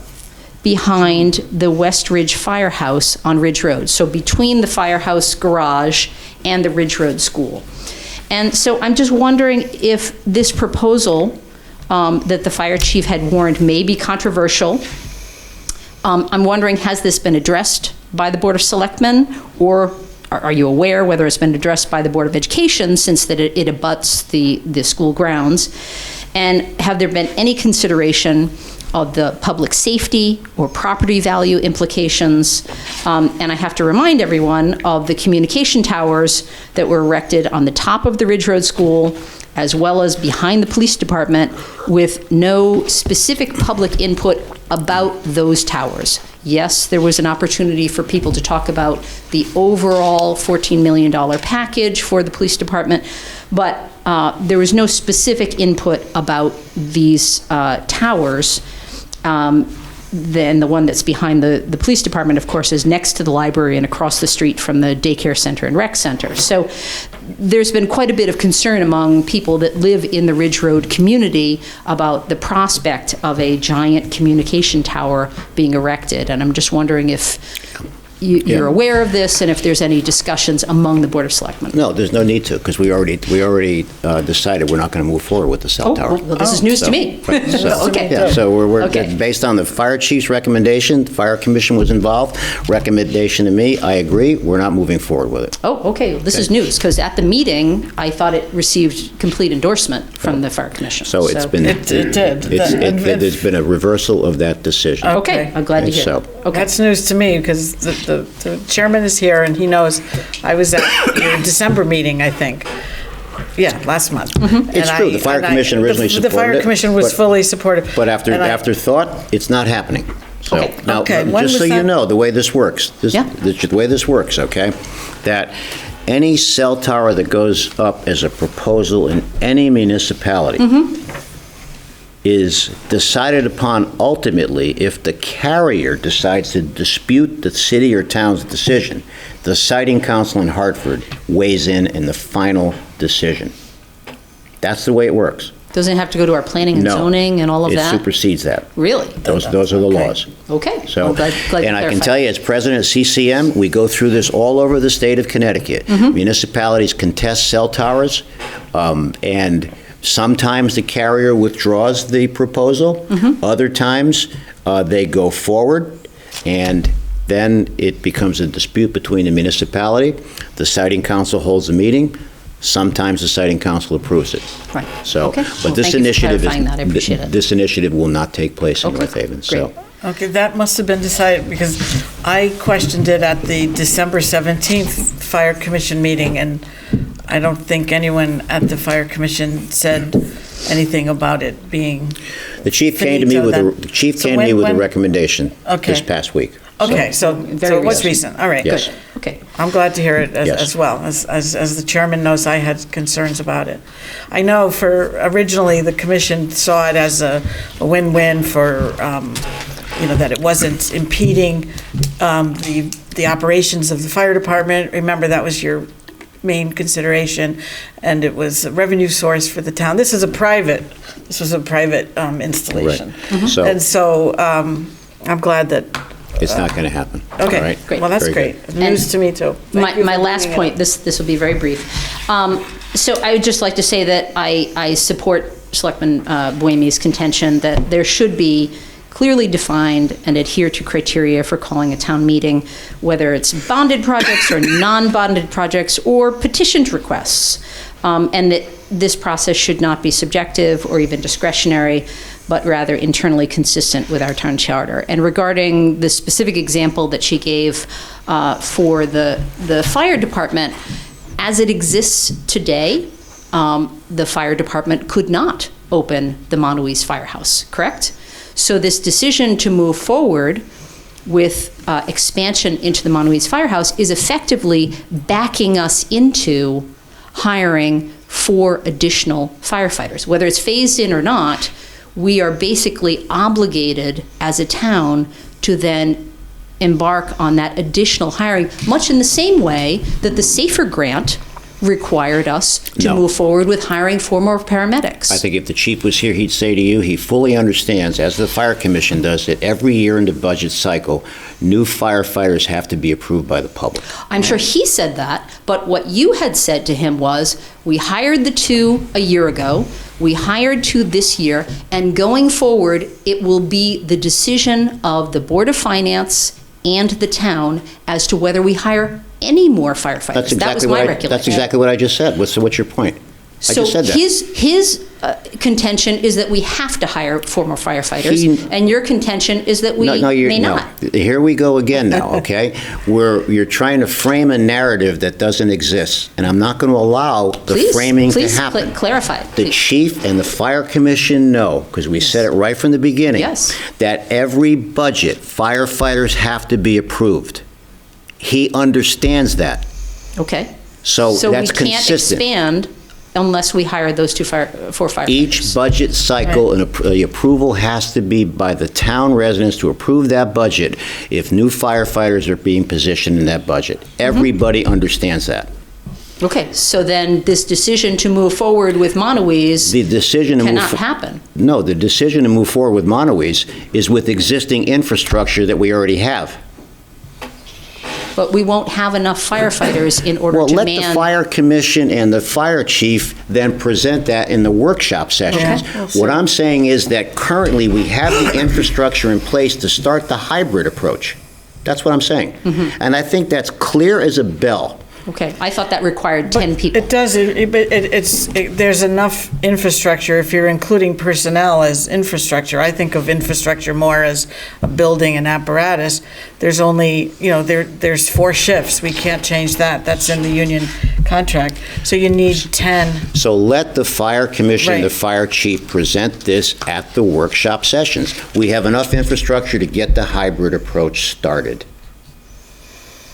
Speaker 6: behind the West Ridge Firehouse on Ridge Road, so between the firehouse garage and the Ridge Road School. And so I'm just wondering if this proposal that the fire chief had warned may be controversial. I'm wondering, has this been addressed by the Board of Selectmen, or are you aware whether it's been addressed by the Board of Education, since that it abuts the school grounds? And have there been any consideration of the public safety or property value implications? And I have to remind everyone of the communication towers that were erected on the top of the Ridge Road School, as well as behind the police department, with no specific public input about those towers. Yes, there was an opportunity for people to talk about the overall $14 million package for the police department, but there was no specific input about these towers. Then the one that's behind the police department, of course, is next to the library and across the street from the daycare center and rec center. So there's been quite a bit of concern among people that live in the Ridge Road community about the prospect of a giant communication tower being erected. And I'm just wondering if you're
Speaker 2: Yeah.
Speaker 6: aware of this and if there's any discussions among the Board of Selectmen.
Speaker 2: No, there's no need to, because we already decided we're not going to move forward with the cell
Speaker 6: Oh,
Speaker 2: tower.
Speaker 6: well, this is news to me.
Speaker 2: Right, so-
Speaker 6: Okay.
Speaker 2: Yeah, so we're,
Speaker 6: Okay.
Speaker 2: based on the fire chief's recommendation, the fire commission was involved, recommendation to me, I agree, we're not moving forward with it.
Speaker 6: Oh, okay, well, this is news, because at the meeting, I thought it received complete endorsement from the Fire Commission.
Speaker 2: So it's been.
Speaker 4: It did.
Speaker 2: There's been a reversal of that decision.
Speaker 6: Okay, I'm glad to hear
Speaker 2: So-
Speaker 6: that. Okay.
Speaker 4: That's news to me, because the chairman is here, and he knows I was at your December meeting, I think. Yeah, last month.
Speaker 2: It's true, the fire commission originally
Speaker 4: The
Speaker 2: supported
Speaker 4: fire
Speaker 2: it,
Speaker 4: commission was
Speaker 2: but-
Speaker 4: fully supportive.
Speaker 2: But after
Speaker 4: And I-
Speaker 2: thought, it's not happening. So,
Speaker 6: Okay.
Speaker 2: now,
Speaker 4: Okay, when
Speaker 2: just so
Speaker 4: was
Speaker 2: you
Speaker 4: that?
Speaker 2: know, the way this works,
Speaker 6: Yeah.
Speaker 2: the way this works, okay, that any cell tower that goes up as a proposal in any municipality is decided upon ultimately if the carrier decides to dispute the city or town's decision. The siting council in Hartford weighs in the final decision. That's the way it works.
Speaker 6: Doesn't it have to go to our planning and
Speaker 2: No.
Speaker 6: zoning and all of
Speaker 2: It
Speaker 6: that?
Speaker 2: supersedes that.
Speaker 6: Really?
Speaker 2: Those are the laws.
Speaker 6: Okay.
Speaker 2: So,
Speaker 6: I'm glad you
Speaker 2: and I can
Speaker 6: clarified.
Speaker 2: tell you, as president of CCM, we go through this all over the state of Connecticut.
Speaker 6: Mm-hmm.
Speaker 2: Municipalities contest cell towers, and sometimes the carrier withdraws the proposal.
Speaker 6: Mm-hmm.
Speaker 2: Other times, they go forward, and then it becomes a dispute between the municipality. The siting council holds a meeting. Sometimes the siting council approves it.
Speaker 6: Right.
Speaker 2: So,
Speaker 6: Okay.
Speaker 2: but
Speaker 6: Well,
Speaker 2: this
Speaker 6: thank you for
Speaker 2: initiative
Speaker 6: clarifying that. I appreciate it.
Speaker 2: This initiative will not take place in
Speaker 6: Okay,
Speaker 2: North Haven. So.
Speaker 6: great.
Speaker 4: Okay, that must have been decided, because I questioned it at the December 17th Fire Commission meeting, and I don't think anyone at the Fire Commission said anything about it being,
Speaker 2: The chief came to me with
Speaker 4: Finito,
Speaker 2: the chief
Speaker 4: So
Speaker 2: came to me with a
Speaker 4: when-
Speaker 2: recommendation
Speaker 4: Okay.
Speaker 2: this past week.
Speaker 4: okay, so
Speaker 6: Very
Speaker 4: it was
Speaker 6: recent.
Speaker 4: recent, all right.
Speaker 2: Yes.
Speaker 4: good.
Speaker 6: Okay.
Speaker 4: I'm glad to hear it
Speaker 2: Yes.
Speaker 4: as well. As the chairman knows, I had concerns about it. I know originally, the commission saw it as a win-win for, that it wasn't impeding the operations of the fire department. Remember, that was your main consideration, and it was a revenue source for the town. This was a private installation.
Speaker 2: So-
Speaker 4: And so I'm glad that,
Speaker 2: It's not going to happen.
Speaker 4: okay.
Speaker 2: All right?
Speaker 6: Great.
Speaker 4: Well, that's
Speaker 2: Very
Speaker 4: great.
Speaker 2: good.
Speaker 4: News to me, too. Thank
Speaker 6: My
Speaker 4: you for
Speaker 6: my last
Speaker 4: bringing it
Speaker 6: point,
Speaker 4: up.
Speaker 6: this will be very brief. So I would just like to say that I support Selectman Boehme's contention that there should be clearly defined and adhere to criteria for calling a town meeting, whether it's bonded projects or non-bonded projects or petitioned requests. And that this process should not be subjective or even discretionary, but rather internally consistent with our town charter. And regarding the specific example that she gave for the fire department, as it exists today, the fire department could not open the Montauk's Firehouse, correct? So this decision to move forward with expansion into the Montauk's Firehouse is effectively backing us into hiring 4 additional firefighters. Whether it's phased in or not, we are basically obligated as a town to then embark on that additional hiring, much in the same way that the SAFER grant required us to
Speaker 2: No.
Speaker 6: move forward with hiring 4 more paramedics.
Speaker 2: I think if the chief was here, he'd say to you, he fully understands, as the fire commission does, that every year in the budget cycle, new firefighters have to be approved by the public.
Speaker 6: I'm sure he said that, but what you had said to him was, we hired the 2 a year ago, we hired 2 this year, and going forward, it will be the decision of the Board of Finance and the town as to whether we hire any more firefighters.
Speaker 2: That's
Speaker 6: That was
Speaker 2: exactly
Speaker 6: my
Speaker 2: what
Speaker 6: recollection.
Speaker 2: that's exactly what I just said. What's your point? I
Speaker 6: So
Speaker 2: just said that.
Speaker 6: his contention is that we have to hire 4 more firefighters,
Speaker 2: He-
Speaker 6: and your contention is that we may not.
Speaker 2: Here we go again now, okay? You're trying to frame a narrative that doesn't exist, and I'm not going to allow the framing to happen.
Speaker 6: Please clarify.
Speaker 2: The
Speaker 6: Please.
Speaker 2: chief and the fire commission know, because we said it right from the beginning,
Speaker 6: Yes.
Speaker 2: that every budget, firefighters have to be approved. He understands that.
Speaker 6: Okay.
Speaker 2: So that's
Speaker 6: we can't
Speaker 2: consistent.
Speaker 6: expand unless we hire those 4 firefighters.
Speaker 2: Each budget cycle, the approval has to be by the town residents to approve that budget if new firefighters are being positioned in that budget. Everybody understands that.
Speaker 6: Okay, so then this decision to move forward with Montauk's
Speaker 2: The decision to move.
Speaker 6: cannot happen.
Speaker 2: No, the decision to move forward with Montauk's is with existing infrastructure that we already have.
Speaker 6: but we won't have enough firefighters in order
Speaker 2: Well,
Speaker 6: to
Speaker 2: let
Speaker 6: man.
Speaker 2: the fire commission and the fire chief then present that in the workshop sessions.
Speaker 4: Okay, we'll see.
Speaker 2: What I'm saying is that currently we have the infrastructure in place to start the hybrid approach. That's what I'm saying.
Speaker 6: Mm-hmm.
Speaker 2: And I think that's clear as a bell.
Speaker 6: Okay, I thought that required 10 people.
Speaker 4: It does, there's enough infrastructure, if you're including personnel as infrastructure. I think of infrastructure more as a building and apparatus. There's only, there's 4 shifts. We can't change that. That's in the union contract. So you need 10.
Speaker 2: So let the fire commission,
Speaker 4: Right.
Speaker 2: the fire chief present this at the workshop sessions. We have enough infrastructure to get the hybrid approach started.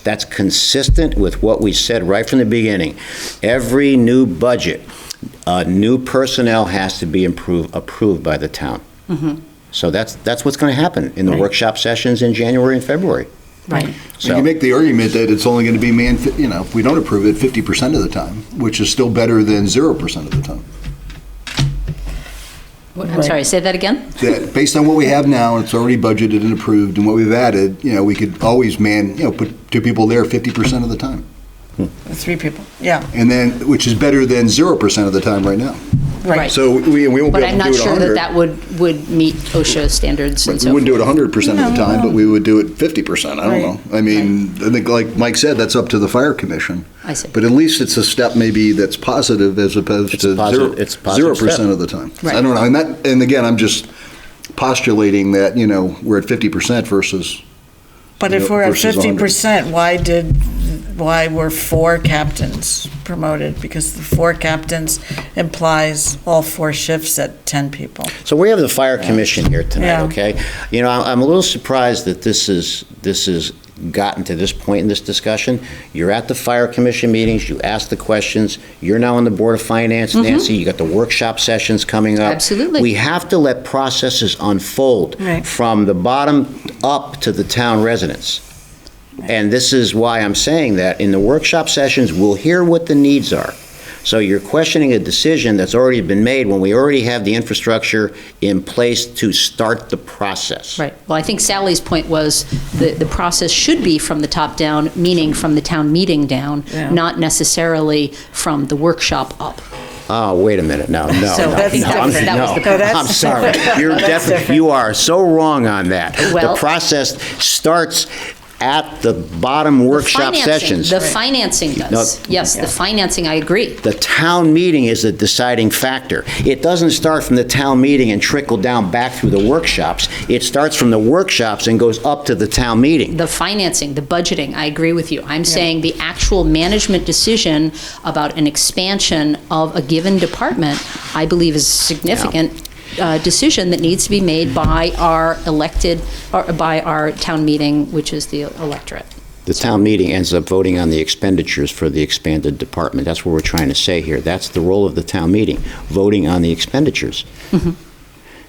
Speaker 2: That's consistent with what we said right from the beginning. Every new budget, new personnel has to be approved by the town. So that's what's going to happen in the
Speaker 4: Right.
Speaker 2: workshop sessions in January and February.
Speaker 6: Right.
Speaker 3: So you make the argument that it's only going to be manned, if we don't approve it, 50% of the time, which is still better than 0% of the time.
Speaker 6: I'm sorry, say that again?
Speaker 3: That based on what we have now, and it's already budgeted and approved, and what we've added, we could always put 2 people there 50% of the time.
Speaker 4: 3 people, yeah,
Speaker 3: And then, which is better than 0% of the time right now.
Speaker 4: right.
Speaker 3: So we won't
Speaker 6: But
Speaker 3: be
Speaker 6: I'm
Speaker 3: able to
Speaker 6: not
Speaker 3: do it
Speaker 6: sure
Speaker 3: 100.
Speaker 6: that would meet OSHA standards and
Speaker 3: We
Speaker 6: so
Speaker 3: wouldn't
Speaker 6: forth.
Speaker 3: do it 100% of the time, but we would do it 50%. I don't
Speaker 4: Right.
Speaker 3: know. I mean, I think like Mike said, that's up to the fire commission.
Speaker 6: I see.
Speaker 3: But at least it's a step maybe that's positive as opposed
Speaker 2: It's
Speaker 3: to
Speaker 2: a positive- it's a positive
Speaker 3: 0%
Speaker 2: step.
Speaker 3: of the time.
Speaker 6: Right.
Speaker 3: I don't know. And again, I'm just postulating that, we're at 50% versus.
Speaker 4: But if we're at
Speaker 3: versus 100.
Speaker 4: 50%, why were 4 captains promoted? Because the 4 captains implies all 4 shifts at 10 people.
Speaker 2: So we have the fire commission here tonight,
Speaker 4: Yeah.
Speaker 2: okay? I'm a little surprised that this has gotten to this point in this discussion. You're at the fire commission meetings, you ask the questions, you're now on the Board of Finance, Nancy, you got the workshop sessions coming up.
Speaker 6: Absolutely.
Speaker 2: We have to let processes unfold
Speaker 4: Right.
Speaker 2: from the bottom up to the town residents. And this is why I'm saying that in the workshop sessions, we'll hear what the needs are. So you're questioning a decision that's already been made when we already have the infrastructure in place to start the process.
Speaker 6: Right. Well, I think Sally's point was the process should be from the top down, meaning from the town meeting down,
Speaker 4: Yeah.
Speaker 6: not necessarily from the workshop up.
Speaker 2: Oh, wait a minute, no.
Speaker 6: So that's different. That was the
Speaker 4: point.
Speaker 2: I'm sorry. You're
Speaker 4: That's
Speaker 2: definitely,
Speaker 4: different.
Speaker 2: you are so wrong on that.
Speaker 6: Well-
Speaker 2: The process starts at the bottom workshop
Speaker 6: Financing,
Speaker 2: sessions.
Speaker 6: the financing does.
Speaker 2: No.
Speaker 6: Yes, the financing, I agree.
Speaker 2: The town meeting is the deciding factor. It doesn't start from the town meeting and trickle down back through the workshops. It starts from the workshops and goes up to the town meeting.
Speaker 6: The financing, the budgeting, I agree with you. I'm saying the actual management decision about an expansion of a given department, I believe is a significant decision that needs to be made by our elected, or by our town meeting, which is the electorate.
Speaker 2: The town meeting ends up voting on the expenditures for the expanded department. That's what we're trying to say here. That's the role of the town meeting, voting on the expenditures.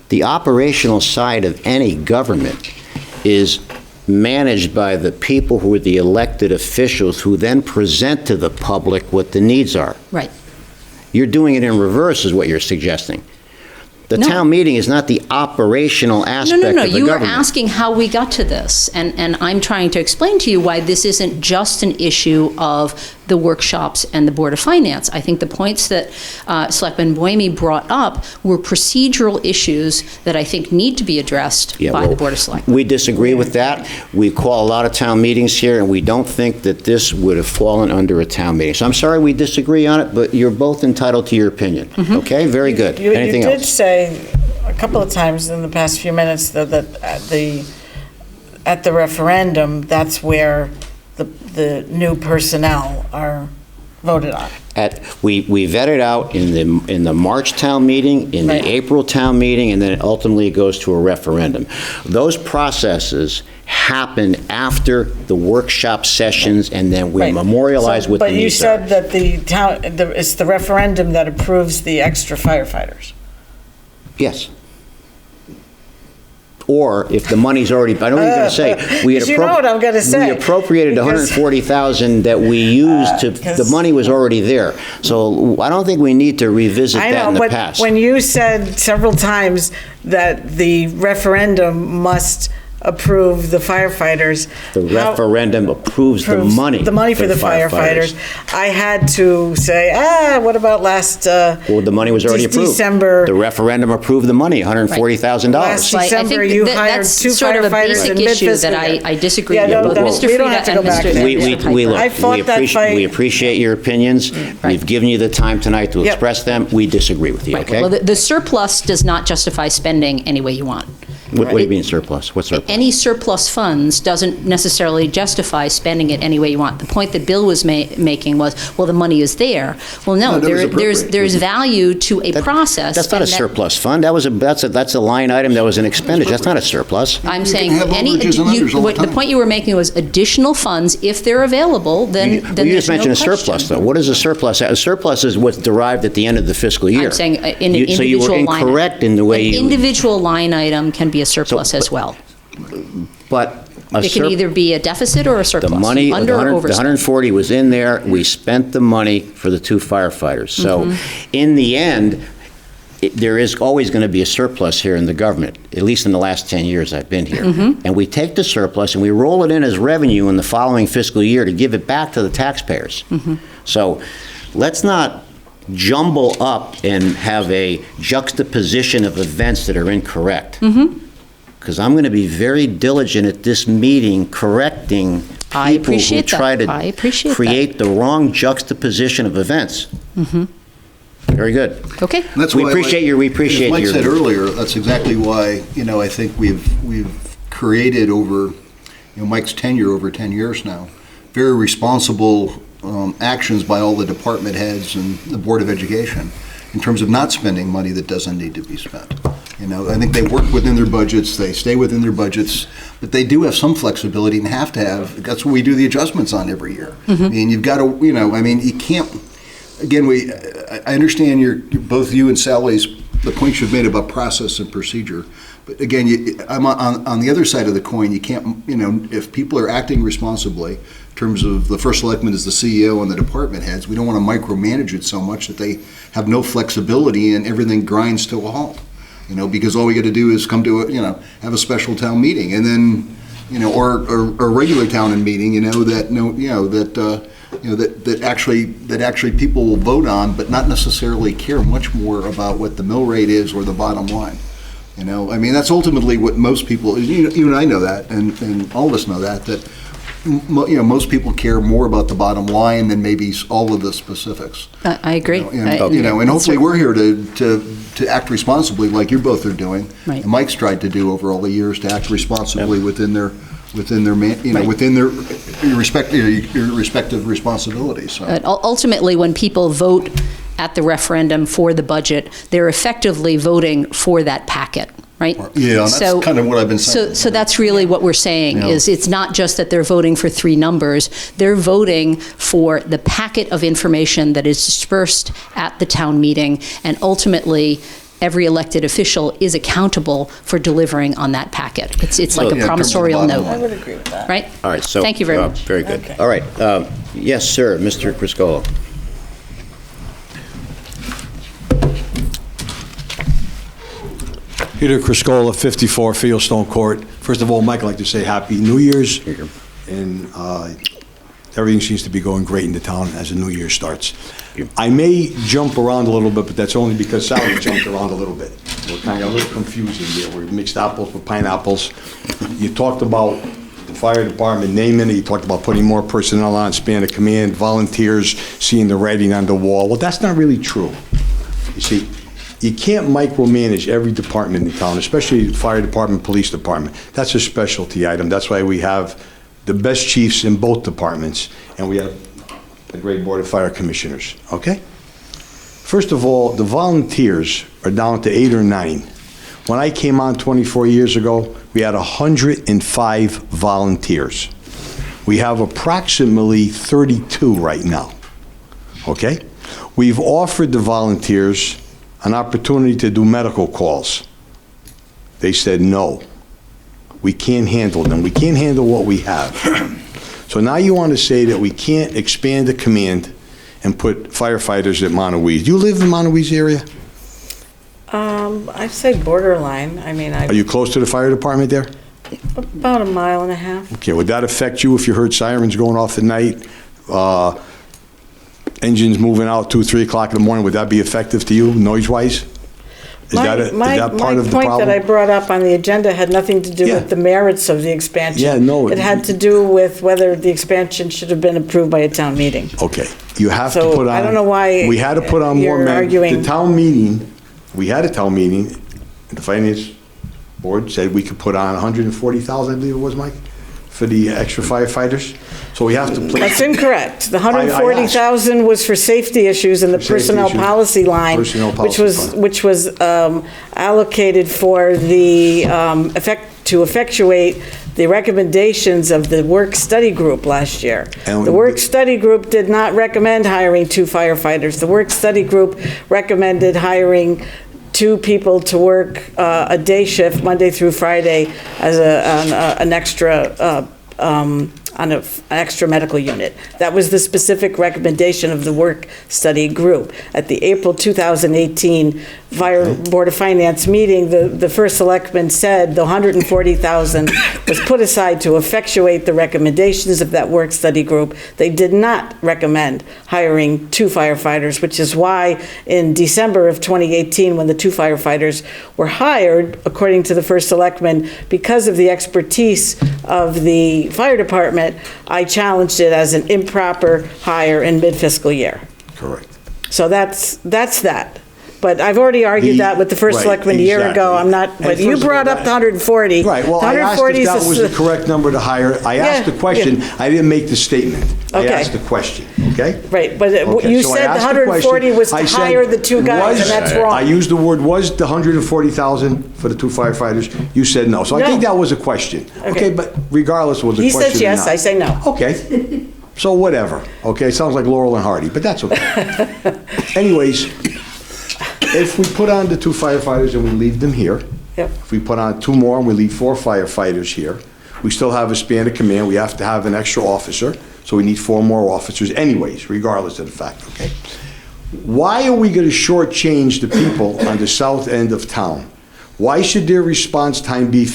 Speaker 2: The operational side of any government is managed by the people who are the elected officials who then present to the public what the needs are.
Speaker 6: Right.
Speaker 2: You're doing it in reverse is what you're suggesting. The
Speaker 6: No.
Speaker 2: town meeting is not the operational aspect
Speaker 6: No,
Speaker 2: of the
Speaker 6: you were
Speaker 2: government.
Speaker 6: asking how we got to this, and I'm trying to explain to you why this isn't just an issue of the workshops and the Board of Finance. I think the points that Selectman Boehme brought up were procedural issues that I think need to be addressed
Speaker 2: Yeah,
Speaker 6: by
Speaker 2: well,
Speaker 6: the Board of Selectmen.
Speaker 2: We disagree with that. We call a lot of town meetings here, and we don't think that this would have fallen under a town meeting. So I'm sorry we disagree on it, but you're both entitled to your opinion. Okay, very good.
Speaker 4: You
Speaker 2: Anything
Speaker 4: did
Speaker 2: else?
Speaker 4: say a couple of times in the past few minutes that at the referendum, that's where the new personnel are voted on.
Speaker 2: We vetted out in the March town meeting, in the
Speaker 4: Right.
Speaker 2: April town meeting, and then it ultimately goes to a referendum. Those processes happen after the workshop sessions, and then we
Speaker 4: Right.
Speaker 2: memorialize
Speaker 4: So-
Speaker 2: what the
Speaker 4: But you
Speaker 2: needs are.
Speaker 4: said that it's the referendum that approves the extra firefighters.
Speaker 2: Yes. Or if the money's already, I know what you're going to say. We had
Speaker 4: You know what I'm gonna say,
Speaker 2: We appropriated
Speaker 4: because-
Speaker 2: $140,000 that we used to, the
Speaker 4: 'cause-
Speaker 2: money was already there. So I don't think we need to revisit
Speaker 4: I
Speaker 2: that
Speaker 4: know,
Speaker 2: in the
Speaker 4: but
Speaker 2: past.
Speaker 4: when you said several times that the referendum must approve the firefighters.
Speaker 2: The
Speaker 4: how-
Speaker 2: referendum approves the money.
Speaker 4: The money for the firefighters. I had to say, what about last,
Speaker 2: Well, the money was already approved.
Speaker 4: December.
Speaker 2: The referendum approved the money, $140,000.
Speaker 4: Last
Speaker 6: Right, I think
Speaker 4: December, you
Speaker 6: that-
Speaker 4: hired
Speaker 6: that's
Speaker 4: two
Speaker 6: sort of a
Speaker 4: firefighters
Speaker 6: basic
Speaker 4: in
Speaker 6: issue
Speaker 4: mid-fiscal
Speaker 6: that
Speaker 4: year.
Speaker 6: I disagree
Speaker 4: Yeah,
Speaker 6: with
Speaker 4: don't-
Speaker 6: both
Speaker 4: don't-
Speaker 6: Mr.
Speaker 4: we don't
Speaker 6: Frieda
Speaker 4: have to go
Speaker 6: and
Speaker 4: back
Speaker 6: Mr.
Speaker 4: there.
Speaker 2: We
Speaker 6: Piper.
Speaker 4: I fought that fight.
Speaker 2: we appreciate your opinions. We've given you the time tonight to
Speaker 4: Yep.
Speaker 2: express them. We disagree with you,
Speaker 6: Right.
Speaker 2: okay?
Speaker 6: Well, the surplus does not justify spending any way you want.
Speaker 2: What do you mean surplus? What's surplus?
Speaker 6: Any surplus funds doesn't necessarily justify spending it any way you want. The point that Bill was making was, well, the money is there. Well, no,
Speaker 3: No, that was appropriate.
Speaker 6: there's value to a process.
Speaker 2: That's not a
Speaker 6: and that-
Speaker 2: surplus fund. That's a line item that was an expenditure. That's not a surplus.
Speaker 6: I'm
Speaker 3: You
Speaker 6: saying
Speaker 3: can have
Speaker 6: any,
Speaker 3: overages and unders all the
Speaker 6: the
Speaker 3: time.
Speaker 6: point you were making was additional funds, if they're available, then
Speaker 2: You
Speaker 6: there's
Speaker 2: just
Speaker 6: no
Speaker 2: mentioned a
Speaker 6: question.
Speaker 2: surplus, though. What is a surplus? A surplus is what's derived at the end of the fiscal year.
Speaker 6: I'm saying in an
Speaker 2: So you were
Speaker 6: individual line.
Speaker 2: incorrect in the way
Speaker 6: An
Speaker 2: you...
Speaker 6: individual line item can be a surplus as well.
Speaker 2: But a
Speaker 6: It can either be a deficit or a surplus.
Speaker 2: The money,
Speaker 6: Under or
Speaker 2: the
Speaker 6: overspend.
Speaker 2: 140 was in there. We spent the money for the two firefighters. So
Speaker 6: Mm-hmm.
Speaker 2: in the end, there is always going to be a surplus here in the government, at least in the last 10 years I've been here.
Speaker 6: Mm-hmm.
Speaker 2: And we take the surplus and we roll it in as revenue in the following fiscal year to give it back to the taxpayers.
Speaker 6: Mm-hmm.
Speaker 2: So let's not jumble up and have a juxtaposition of events that are incorrect.
Speaker 6: Mm-hmm.
Speaker 2: Because I'm going to be very diligent at this meeting correcting
Speaker 6: I
Speaker 2: people who
Speaker 6: appreciate that.
Speaker 2: try
Speaker 6: I appreciate
Speaker 2: to create the wrong juxtaposition of events. Very good.
Speaker 6: Okay.
Speaker 3: And that's
Speaker 2: We
Speaker 3: why,
Speaker 2: appreciate your- we appreciate
Speaker 3: As Mike
Speaker 2: your-
Speaker 3: said earlier, that's exactly why, I think we've created over, Mike's tenure over 10 years now, very responsible actions by all the department heads and the Board of Education in terms of not spending money that doesn't need to be spent. I think they work within their budgets, they stay within their budgets, but they do have some flexibility and have to have, that's what we do the adjustments on every year. I mean, you've got to, you can't, again, I understand both you and Sally's, the points you've made about process and procedure, but again, I'm on the other side of the coin, you can't, if people are acting responsibly, in terms of the first selectman is the CEO and the department heads, we don't want to micromanage it so much that they have no flexibility and everything grinds to a halt. Because all we got to do is come to have a special town meeting, and then, or a regular town meeting, that actually people will vote on, but not necessarily care much more about what the mill rate is or the bottom line. That's ultimately what most people, you and I know that, and all of us know that most people care more about the bottom line than maybe all of the specifics.
Speaker 6: I agree.
Speaker 3: And hopefully we're here to act responsibly like you both are doing.
Speaker 6: Right.
Speaker 3: And Mike's tried to do over all the years to act responsibly within their
Speaker 6: Right.
Speaker 3: within their respective responsibilities. So.
Speaker 6: Ultimately, when people vote at the referendum for the budget, they're effectively voting for that packet, right?
Speaker 3: Yeah, that's kind of what I've been saying.
Speaker 6: So that's really what we're saying,
Speaker 3: Yeah.
Speaker 6: is it's not just that they're voting for three numbers, they're voting for the packet of information that is dispersed at the town meeting, and ultimately, every elected official is accountable for delivering on that packet. It's like
Speaker 3: Yeah,
Speaker 6: a
Speaker 3: in terms of the
Speaker 6: promisorial
Speaker 3: bottom
Speaker 6: note.
Speaker 4: I would agree with that.
Speaker 6: Right?
Speaker 2: All right, so...
Speaker 6: Thank you very much.
Speaker 2: Very good.
Speaker 4: Okay.
Speaker 2: All right. Yes, sir, Mr. Criscola.
Speaker 7: Peter Criscola, 54 Fieldstone Court. First of all, Mike, I'd like to say Happy New Year's.
Speaker 2: Here you go.
Speaker 7: And everything seems to be going great in the town as the new year starts.
Speaker 2: you.
Speaker 7: I may jump around a little bit, but that's only because Sally jumped around a little bit. We're kind of a little confusing here. We mixed apples with pineapples. You talked about the fire department naming it. You talked about putting more personnel on, span of command, volunteers, seeing the writing on the wall. Well, that's not really true. You see, you can't micromanage every department in town, especially the fire department, police department. That's a specialty item. That's why we have the best chiefs in both departments, and we have a great board of fire commissioners, okay? First of all, the volunteers are down to 8 or 9. When I came on 24 years ago, we had 105 volunteers. We have approximately 32 right now, okay? We've offered the volunteers an opportunity to do medical calls. They said no. We can't handle them. We can't handle what we have. So now you want to say that we can't expand the command and put firefighters at Montauk. Do you live in Montauk area?
Speaker 4: I'd say borderline. I mean,
Speaker 7: Are you close to the fire department there?
Speaker 4: About a mile and a half.
Speaker 7: Okay, would that affect you if you heard sirens going off at night? Engines moving out 2, 3 o'clock in the morning, would that be effective to you, noise-wise? Is that part of the
Speaker 4: My point that I
Speaker 7: problem?
Speaker 4: brought up on the agenda had nothing to do
Speaker 7: Yeah.
Speaker 4: with the merits of the expansion.
Speaker 7: Yeah, no,
Speaker 4: It had to do with whether the expansion should have been approved by a town meeting.
Speaker 7: Okay, you have to
Speaker 4: So,
Speaker 7: put on.
Speaker 4: I don't know why
Speaker 7: We had to put on more
Speaker 4: you're
Speaker 7: men.
Speaker 4: arguing-
Speaker 7: The town meeting, we had a town meeting, and the finance board said we could put on 140,000, I believe it was, Mike, for the extra firefighters. So we have to place.
Speaker 4: That's incorrect. The
Speaker 7: I asked.
Speaker 4: 140,000 was for safety issues in the
Speaker 7: For safety
Speaker 4: personnel
Speaker 7: issues.
Speaker 4: policy line,
Speaker 7: Personnel
Speaker 4: which
Speaker 7: policy
Speaker 4: was,
Speaker 7: fund.
Speaker 4: which was allocated for the to effectuate the recommendations of the work study group last year.
Speaker 7: And
Speaker 4: The work study group did not recommend hiring 2 firefighters. The work study group recommended hiring 2 people to work a day shift, Monday through Friday, as an extra on an extra medical unit. That was the specific recommendation of the work study group. At the April 2018 Fire Board of Finance meeting, the first selectman said the 140,000 was put aside to effectuate the recommendations of that work study group. They did not recommend hiring 2 firefighters, which is why in December of 2018, when the 2 firefighters were hired, according to the first selectman, because of the expertise of the fire department, I challenged it as an improper hire in mid-fiscal year.
Speaker 7: Correct.
Speaker 4: So that's that. But I've already argued that with the first
Speaker 7: Right,
Speaker 4: selectman a year ago.
Speaker 7: exactly.
Speaker 4: I'm not,
Speaker 7: And
Speaker 4: but you
Speaker 7: first of
Speaker 4: brought
Speaker 7: all,
Speaker 4: up the 140.
Speaker 7: Right, well, I asked
Speaker 4: 140
Speaker 7: if
Speaker 4: is
Speaker 7: that was the correct number to hire. I asked the
Speaker 4: Yeah,
Speaker 7: question, I didn't make the statement. I
Speaker 4: Okay.
Speaker 7: asked the question, okay?
Speaker 4: Right, but
Speaker 7: Okay,
Speaker 4: you
Speaker 7: so I
Speaker 4: said the
Speaker 7: asked
Speaker 4: 140 was
Speaker 7: I
Speaker 4: to
Speaker 7: said,
Speaker 4: hire the 2 guys, and that's wrong.
Speaker 7: I used the word, was the 140,000 for the 2 firefighters? You said no. So I
Speaker 4: No.
Speaker 7: think that was a question.
Speaker 4: Okay.
Speaker 7: Okay, but regardless, was a
Speaker 4: He
Speaker 7: question
Speaker 4: says
Speaker 7: or
Speaker 4: yes,
Speaker 7: not.
Speaker 4: I say no.
Speaker 7: Okay, so whatever, okay? Sounds like Laurel and Hardy, but that's okay. Anyways, if we put on the 2 firefighters and we leave them here,
Speaker 4: Yep.
Speaker 7: if we put on 2 more and we leave 4 firefighters here, we still have a span of command, we have to have an extra officer, so we need 4 more officers anyways, regardless of the fact, okay? Why are we gonna shortchange the people on the south end of town? Why should their response time be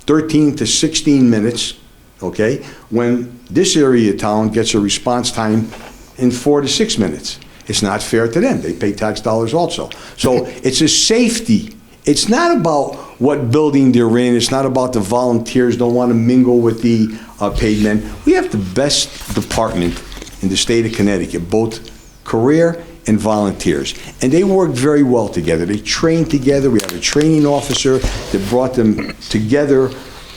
Speaker 7: 13 to 16 minutes, okay, when this area of town gets a response time in 4 to 6 minutes? It's not fair to them. They pay tax dollars also. So it's a safety. It's not about what building they're in. It's not about the volunteers don't want to mingle with the paid men. We have the best department in the state of Connecticut, both career and volunteers. And they work very well together. They train together. We have a training officer that brought them together,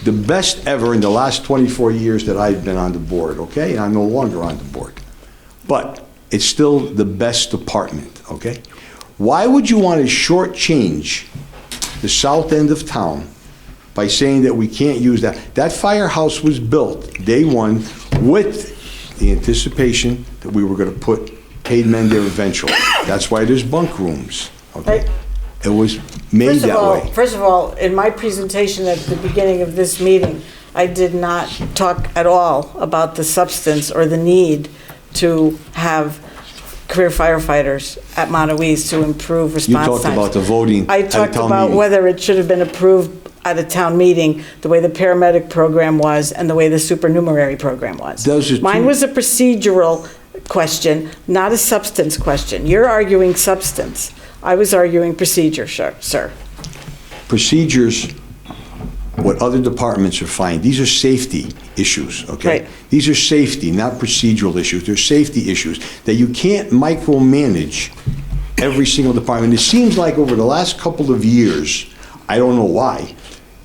Speaker 7: the best ever in the last 24 years that I've been on the board, okay? And I'm no longer on the board. But it's still the best department, okay? Why would you want to shortchange the south end of town by saying that we can't use that? That firehouse was built day one with the anticipation that we were going to put paid men there eventually. That's why there's bunk rooms, okay?
Speaker 4: Right.
Speaker 7: It was made that way.
Speaker 4: First of all, in my presentation at the beginning of this meeting, I did not talk at all about the substance or the need to have career firefighters at Montauk to improve response times.
Speaker 7: talked about the voting
Speaker 4: I
Speaker 7: at a
Speaker 4: talked
Speaker 7: town
Speaker 4: about
Speaker 7: meeting.
Speaker 4: whether it should have been approved at a town meeting, the way the paramedic program was and the way the supernumerary program was.
Speaker 7: Those are
Speaker 4: Mine
Speaker 7: two-
Speaker 4: was a procedural question, not a substance question. You're arguing substance. I was arguing procedure, sir.
Speaker 7: Procedures, what other departments are fine, these are safety issues, okay?
Speaker 4: Right.
Speaker 7: These are safety, not procedural issues. They're safety issues that you can't micromanage every single department. It seems like over the last couple of years, I don't know why,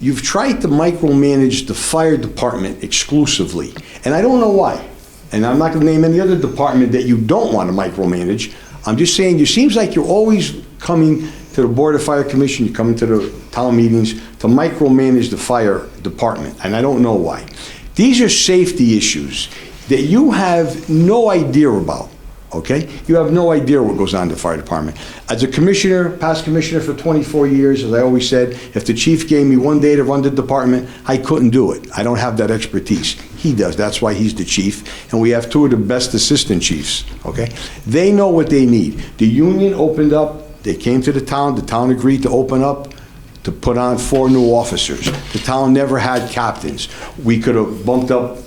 Speaker 7: you've tried to micromanage the fire department exclusively, and I don't know why. And I'm not gonna name any other department that you don't want to micromanage. I'm just saying, it seems like you're always coming to the Board of Fire Commission, you're coming to the town meetings to micromanage the fire department, and I don't know why. These are safety issues that you have no idea about, okay? You have no idea what goes on in the fire department. As a commissioner, past commissioner for 24 years, as I always said, if the chief gave me one day to run the department, I couldn't do it. I don't have that expertise. He does, that's why he's the chief, and we have 2 of the best assistant chiefs, okay? They know what they need. The union opened up, they came to the town agreed to open up to put on 4 new officers. The town never had captains. We could have bumped up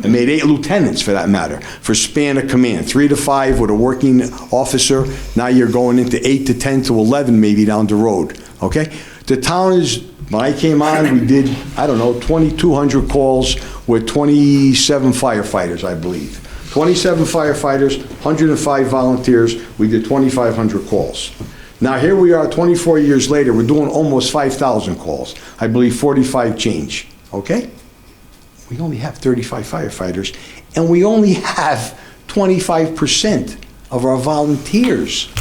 Speaker 7: and made 8 lieutenants, for that matter, for span of command, 3 to 5 with a working officer. Now you're going into 8 to 10 to 11 maybe down the road, okay? The town is, when I came on, we did, I don't know, 2,200 calls with 27 firefighters, I believe. 27 firefighters, 105 volunteers, we did 2,500 calls. Now here we are 24 years later, we're doing almost 5,000 calls. I believe 45 change, okay? We only have 35 firefighters, and we only have 25% of our volunteers.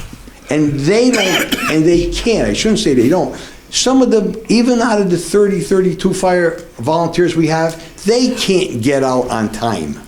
Speaker 7: And they don't, and they can't, I shouldn't say they don't. Some of them, even out of the 30, 32 fire volunteers we have, they can't get out on time.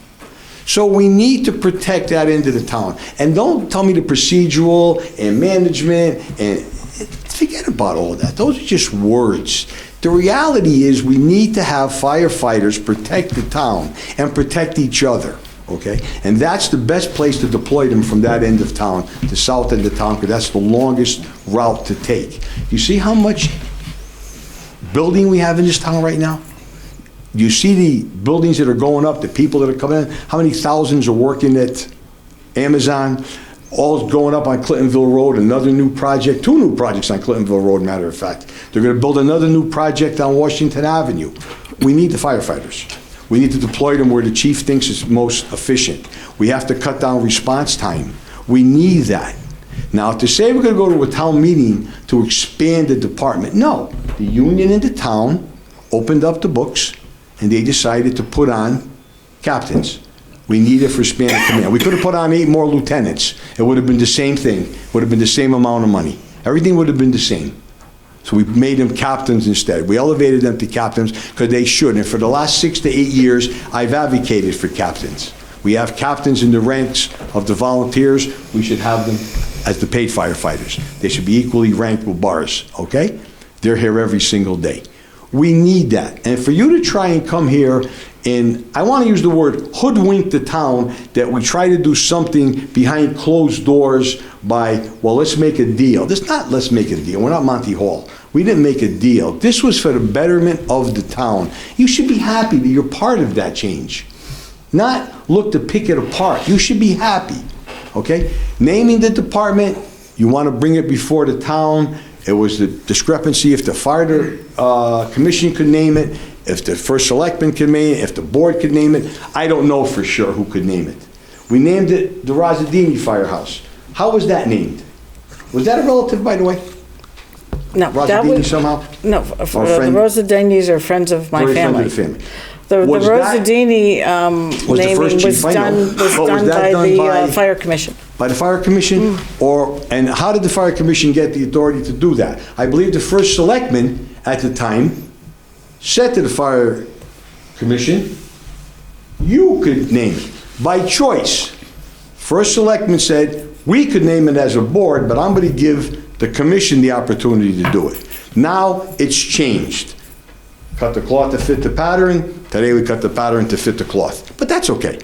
Speaker 7: So we need to protect that end of the town. And don't tell me the procedural and management, and forget about all of that. Those are just words. The reality is we need to have firefighters protect the town and protect each other, okay? And that's the best place to deploy them from that end of town, the south end of town, because that's the longest route to take. You see how much building we have in this town right now? You see the buildings that are going up, the people that are coming in, how many thousands are working at Amazon, all going up on Clintonville Road, another new project, 2 new projects on Clintonville Road, matter of fact. They're gonna build another new project on Washington Avenue. We need the firefighters. We need to deploy them where the chief thinks is most efficient. We have to cut down response time. We need that. Now, to say we're gonna go to a town meeting to expand the department, no. The union in the town opened up the books, and they decided to put on captains. We need it for span of command. We could have put on 8 more lieutenants. It would have been the same thing. Would have been the same amount of money. Everything would have been the same. So we made them captains instead. We elevated them to captains because they should. And for the last 6 to 8 years, I've advocated for captains. We have captains in the ranks of the volunteers. We should have them as the paid firefighters. They should be equally ranked with bars, okay? They're here every single day. We need that. And for you to try and come here and, I want to use the word hoodwink the town, that we try to do something behind closed doors by, well, let's make a deal. This is not let's make a deal. We're not Monty Hall. We didn't make a deal. This was for the betterment of the town. You should be happy that you're part of that change. Not look to pick it apart. You should be happy, okay? Naming the department, you want to bring it before the town. It was the discrepancy if the fire commission could name it, if the first selectman could name it, if the board could name it. I don't know for sure who could name it. We named it the Rosadini Firehouse. How was that named? Was that a relative, by the way?
Speaker 4: No, that
Speaker 7: Rosadini
Speaker 4: was,
Speaker 7: somehow?
Speaker 4: no, the Rosadinis are friends of my
Speaker 7: Very
Speaker 4: family.
Speaker 7: friend of the family.
Speaker 4: The
Speaker 7: Was that-
Speaker 4: Rosadini
Speaker 7: Was the
Speaker 4: naming
Speaker 7: first
Speaker 4: was
Speaker 7: chief, I know.
Speaker 4: done
Speaker 7: But was that
Speaker 4: by
Speaker 7: done
Speaker 4: the
Speaker 7: by-
Speaker 4: fire commission.
Speaker 7: By the fire commission? And how did the fire commission get the authority to do that? I believe the first selectman at the time said to the fire commission, you could name it by choice. First selectman said, we could name it as a board, but I'm going to give the commission the opportunity to do it. Now it's changed. Cut the cloth to fit the pattern. Today we cut the pattern to fit the cloth. But that's okay.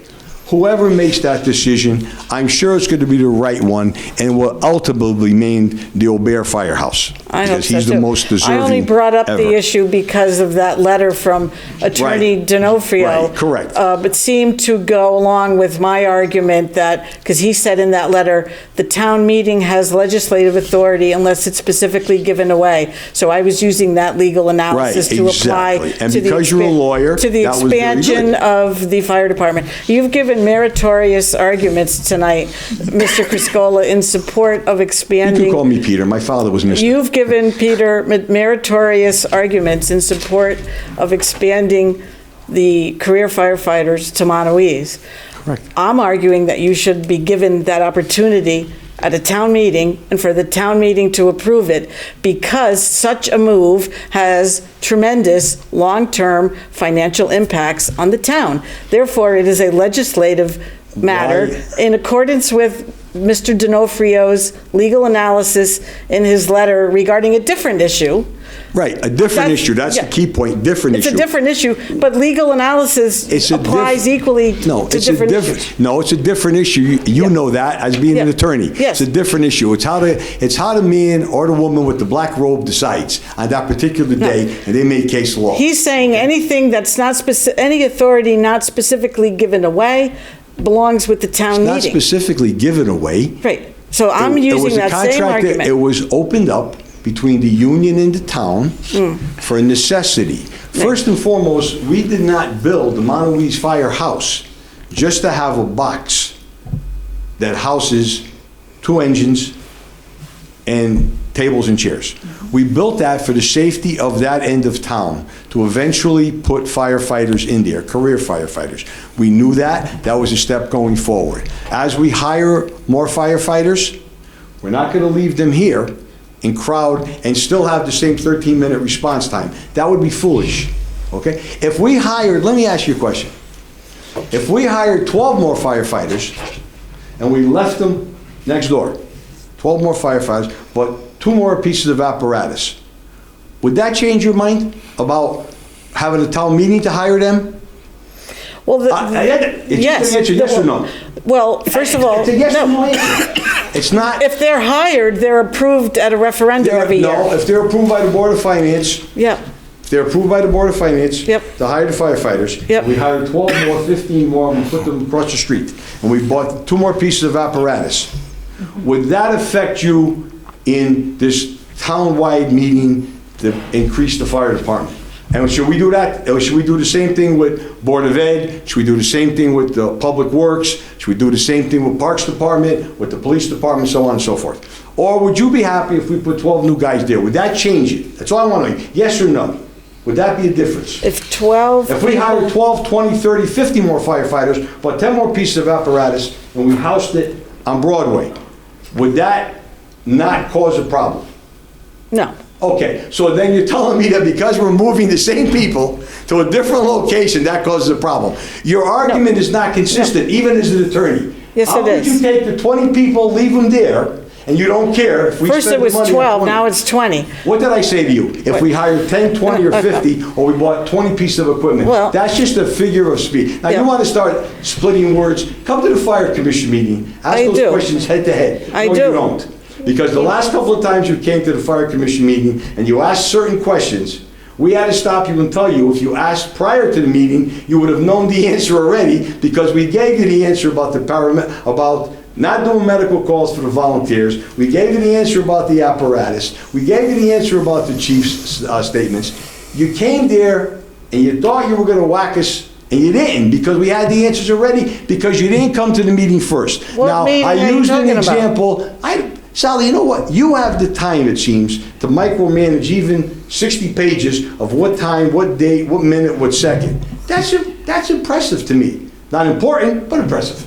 Speaker 7: Whoever makes that decision, I'm sure it's going to be the right one, and will ultimately name the Aubert Firehouse.
Speaker 4: I hope
Speaker 7: Because
Speaker 4: so
Speaker 7: he's the
Speaker 4: too.
Speaker 7: most deserving
Speaker 4: I only brought up
Speaker 7: ever.
Speaker 4: the issue because of that letter from Attorney
Speaker 7: Right.
Speaker 4: D'Onofrio.
Speaker 7: Right, correct.
Speaker 4: But seemed to go along with my argument that, because he said in that letter, the town meeting has legislative authority unless it's specifically given away. So I was using that legal analysis
Speaker 7: Right,
Speaker 4: to apply
Speaker 7: exactly. And
Speaker 4: to the
Speaker 7: because you're a lawyer,
Speaker 4: to the
Speaker 7: that was very
Speaker 4: expansion
Speaker 7: good.
Speaker 4: of the fire department. You've given meritorious arguments tonight, Mr. Criscola, in support of
Speaker 7: You
Speaker 4: expanding.
Speaker 7: can call me Peter. My father was Mr.
Speaker 4: You've given, Peter, meritorious arguments in support of expanding the career firefighters to Montauk.
Speaker 7: Correct.
Speaker 4: I'm arguing that you should be given that opportunity at a town meeting, and for the town meeting to approve it, because such a move has tremendous long-term financial impacts on the town. Therefore, it is a legislative matter
Speaker 7: Why?
Speaker 4: in accordance with Mr. D'Onofrio's legal analysis in his letter regarding a different issue.
Speaker 7: Right, a different
Speaker 4: That's-
Speaker 7: issue, that's the
Speaker 4: yeah.
Speaker 7: key point, different issue.
Speaker 4: It's a different issue, but legal analysis
Speaker 7: It's a
Speaker 4: applies equally to
Speaker 7: No, it's a
Speaker 4: different
Speaker 7: different,
Speaker 4: issues.
Speaker 7: no, it's a different issue. You
Speaker 4: Yeah.
Speaker 7: know that as being an
Speaker 4: Yeah.
Speaker 7: attorney.
Speaker 4: Yes.
Speaker 7: It's a different issue. It's how the man or the woman with the black robe decides on that particular day, and they make case law.
Speaker 4: He's saying anything that's not any authority not specifically given away belongs with the town
Speaker 7: Not
Speaker 4: meeting.
Speaker 7: specifically given away.
Speaker 4: Right, so I'm
Speaker 7: It was
Speaker 4: using
Speaker 7: a
Speaker 4: that same
Speaker 7: contract that-
Speaker 4: argument.
Speaker 7: It was opened up between the union and the town for a necessity. First and foremost, we did not build the Montauk's Firehouse just to have a box that houses 2 engines and tables and chairs. We built that for the safety of that end of town, to eventually put firefighters in there, career firefighters. We knew that. That was a step going forward. As we hire more firefighters, we're not going to leave them here in crowd and still have the same 13-minute response time. That would be foolish, okay? If we hired, let me ask you a question. If we hired 12 more firefighters and we left them next door, 12 more firefighters, but 2 more pieces of apparatus, would that change your mind about having a town meeting to hire them?
Speaker 4: Well,
Speaker 7: It's
Speaker 4: yes.
Speaker 7: just an answer, yes or no?
Speaker 4: Well, first of all,
Speaker 7: It's a yes or no
Speaker 4: no.
Speaker 7: answer. It's not.
Speaker 4: If they're hired, they're approved at a referendum every year.
Speaker 7: No, if they're approved by the Board of Finance,
Speaker 4: Yep,
Speaker 7: if they're approved by the Board of Finance
Speaker 4: Yep.
Speaker 7: to hire the firefighters,
Speaker 4: Yep.
Speaker 7: we hired 12 more, 15 more, and we put them across the street, and we bought 2 more pieces of apparatus. Would that affect you in this town-wide meeting to increase the fire department? And should we do that? Or should we do the same thing with Board of Ed? Should we do the same thing with the Public Works? Should we do the same thing with Parks Department, with the Police Department, so on and so forth? Or would you be happy if we put 12 new guys there? Would that change it? That's all I want to know. Yes or no? Would that be a difference?
Speaker 4: if 12
Speaker 7: If we hired 12, 20, 30, 50 more firefighters, but 10 more pieces of apparatus, and we housed it on Broadway, would that not cause a problem?
Speaker 4: No.
Speaker 7: Okay, so then you're telling me that because we're moving the same people to a different location, that causes a problem. Your argument is not consistent, even as an attorney.
Speaker 4: Yes,
Speaker 7: How
Speaker 4: it
Speaker 7: could you
Speaker 4: is.
Speaker 7: take the 20 people, leave them there, and you don't care if we
Speaker 4: First
Speaker 7: spend
Speaker 4: it was
Speaker 7: the money on
Speaker 4: 12,
Speaker 7: 20?
Speaker 4: now it's 20.
Speaker 7: What did I say to you? If we hired 10, 20, or 50, or we bought 20 pieces of equipment,
Speaker 4: Well-
Speaker 7: that's just a figure of speech. Now,
Speaker 4: Yeah.
Speaker 7: you want to start splitting words, come to the fire commission meeting, ask
Speaker 4: I
Speaker 7: those
Speaker 4: do.
Speaker 7: questions head to head.
Speaker 4: I
Speaker 7: No,
Speaker 4: do.
Speaker 7: you don't. Because the last couple of times you came to the fire commission meeting and you asked certain questions, we had to stop you and tell you, if you asked prior to the meeting, you would have known the answer already, because we gave you the answer about about not doing medical calls for the volunteers. We gave you the answer about the apparatus. We gave you the answer about the chief's statements. You came there and you thought you were going to whack us, and you didn't, because we had the answers already, because you didn't come to the meeting first.
Speaker 4: What
Speaker 7: Now,
Speaker 4: meeting
Speaker 7: I
Speaker 4: are you
Speaker 7: used an
Speaker 4: talking about?
Speaker 7: example. Sally, you know what? You have the time, it seems, to micromanage even 60 pages of what time, what date, what minute, what second. That's impressive to me. Not important, but impressive.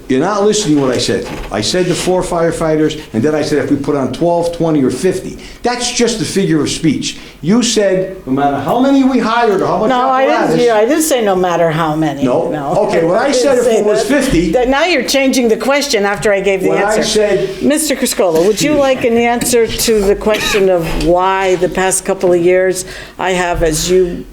Speaker 7: You're not listening to what I said to you. I said the 4 firefighters, and then I said if we put on 12, 20, or 50. That's just a figure of speech. You said no matter how many we hired or how much
Speaker 4: No,
Speaker 7: apparatus.
Speaker 4: I didn't say no matter how many.
Speaker 7: No? Okay, when I said if it was 50.
Speaker 4: Now you're changing the question after I gave the
Speaker 7: When I
Speaker 4: answer.
Speaker 7: said-
Speaker 4: Mr. Criscola, would you like an answer to the question of why the past couple of years I have, as you've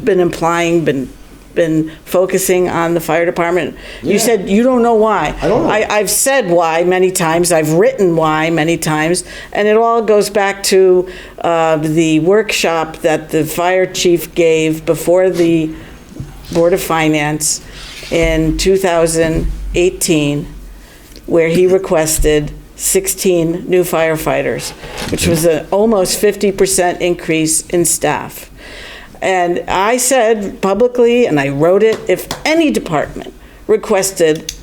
Speaker 4: been implying, been focusing on the fire department? You
Speaker 7: Yeah.
Speaker 4: said you don't know why.
Speaker 7: I don't know.
Speaker 4: I've said why many times, I've written why many times, and it all goes back to the workshop that the fire chief gave before the Board of Finance in 2018, where he requested 16 new firefighters, which was an almost 50% increase in staff. And I said publicly, and I wrote it, if any department requested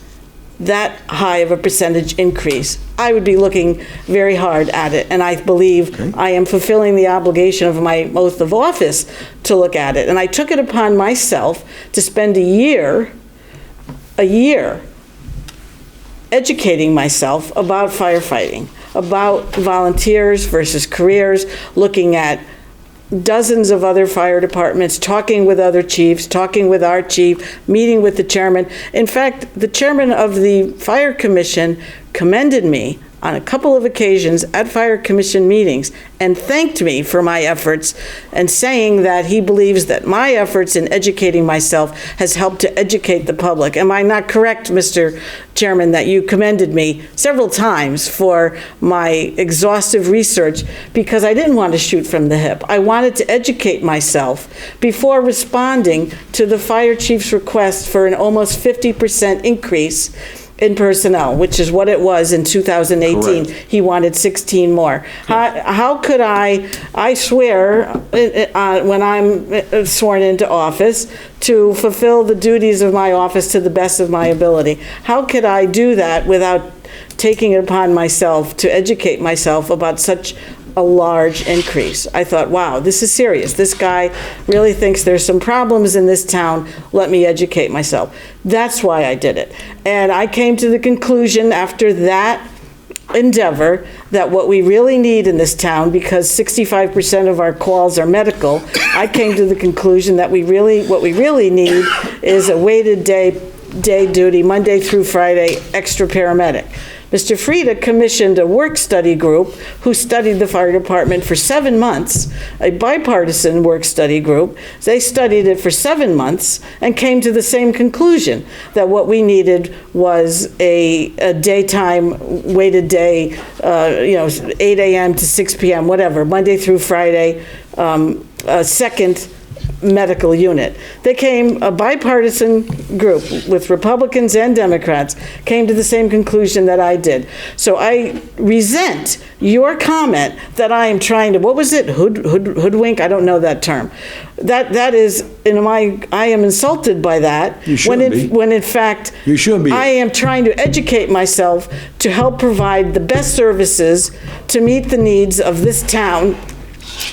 Speaker 4: that high of a percentage increase, I would be looking very hard at it. And I believe I am fulfilling the obligation of my oath of office to look at it. And I took it upon myself to spend a year educating myself about firefighting, about volunteers versus careers, looking at dozens of other fire departments, talking with other chiefs, talking with our chief, meeting with the chairman. In fact, the chairman of the Fire Commission commended me on a couple of occasions at Fire Commission meetings and thanked me for my efforts and saying that he believes that my efforts in educating myself has helped to educate the public. Am I not correct, Mr. Chairman, that you commended me several times for my exhaustive research because I didn't want to shoot from the hip. I wanted to educate myself before responding to the fire chief's request for an almost 50% increase in personnel, which is what it was in 2018.
Speaker 7: Correct.
Speaker 4: He wanted 16 more. How could I swear when I'm sworn into office to fulfill the duties of my office to the best of my ability? How could I do that without taking it upon myself to educate myself about such a large increase? I thought, wow, this is serious. This guy really thinks there's some problems in this town. Let me educate myself. That's why I did it. And I came to the conclusion after that endeavor that what we really need in this town, because 65% of our calls are medical, I came to the conclusion that what we really need is a weighted day duty, Monday through Friday, extra paramedic. Mr. Frieda commissioned a work study group who studied the fire department for 7 months, a bipartisan work study group. They studied it for 7 months and came to the same conclusion, that what we needed was a daytime weighted day, 8 a.m. to 6 p.m., whatever, Monday through Friday, a second medical unit. They came, a bipartisan group with Republicans and Democrats, came to the same conclusion that I did. So I resent your comment that I am trying to, what was it, hoodwink? I don't know that term. That is, I am insulted by that.
Speaker 7: You shouldn't be.
Speaker 4: When in fact,
Speaker 7: You shouldn't be.
Speaker 4: I am trying to educate myself to help provide the best services to meet the needs of this town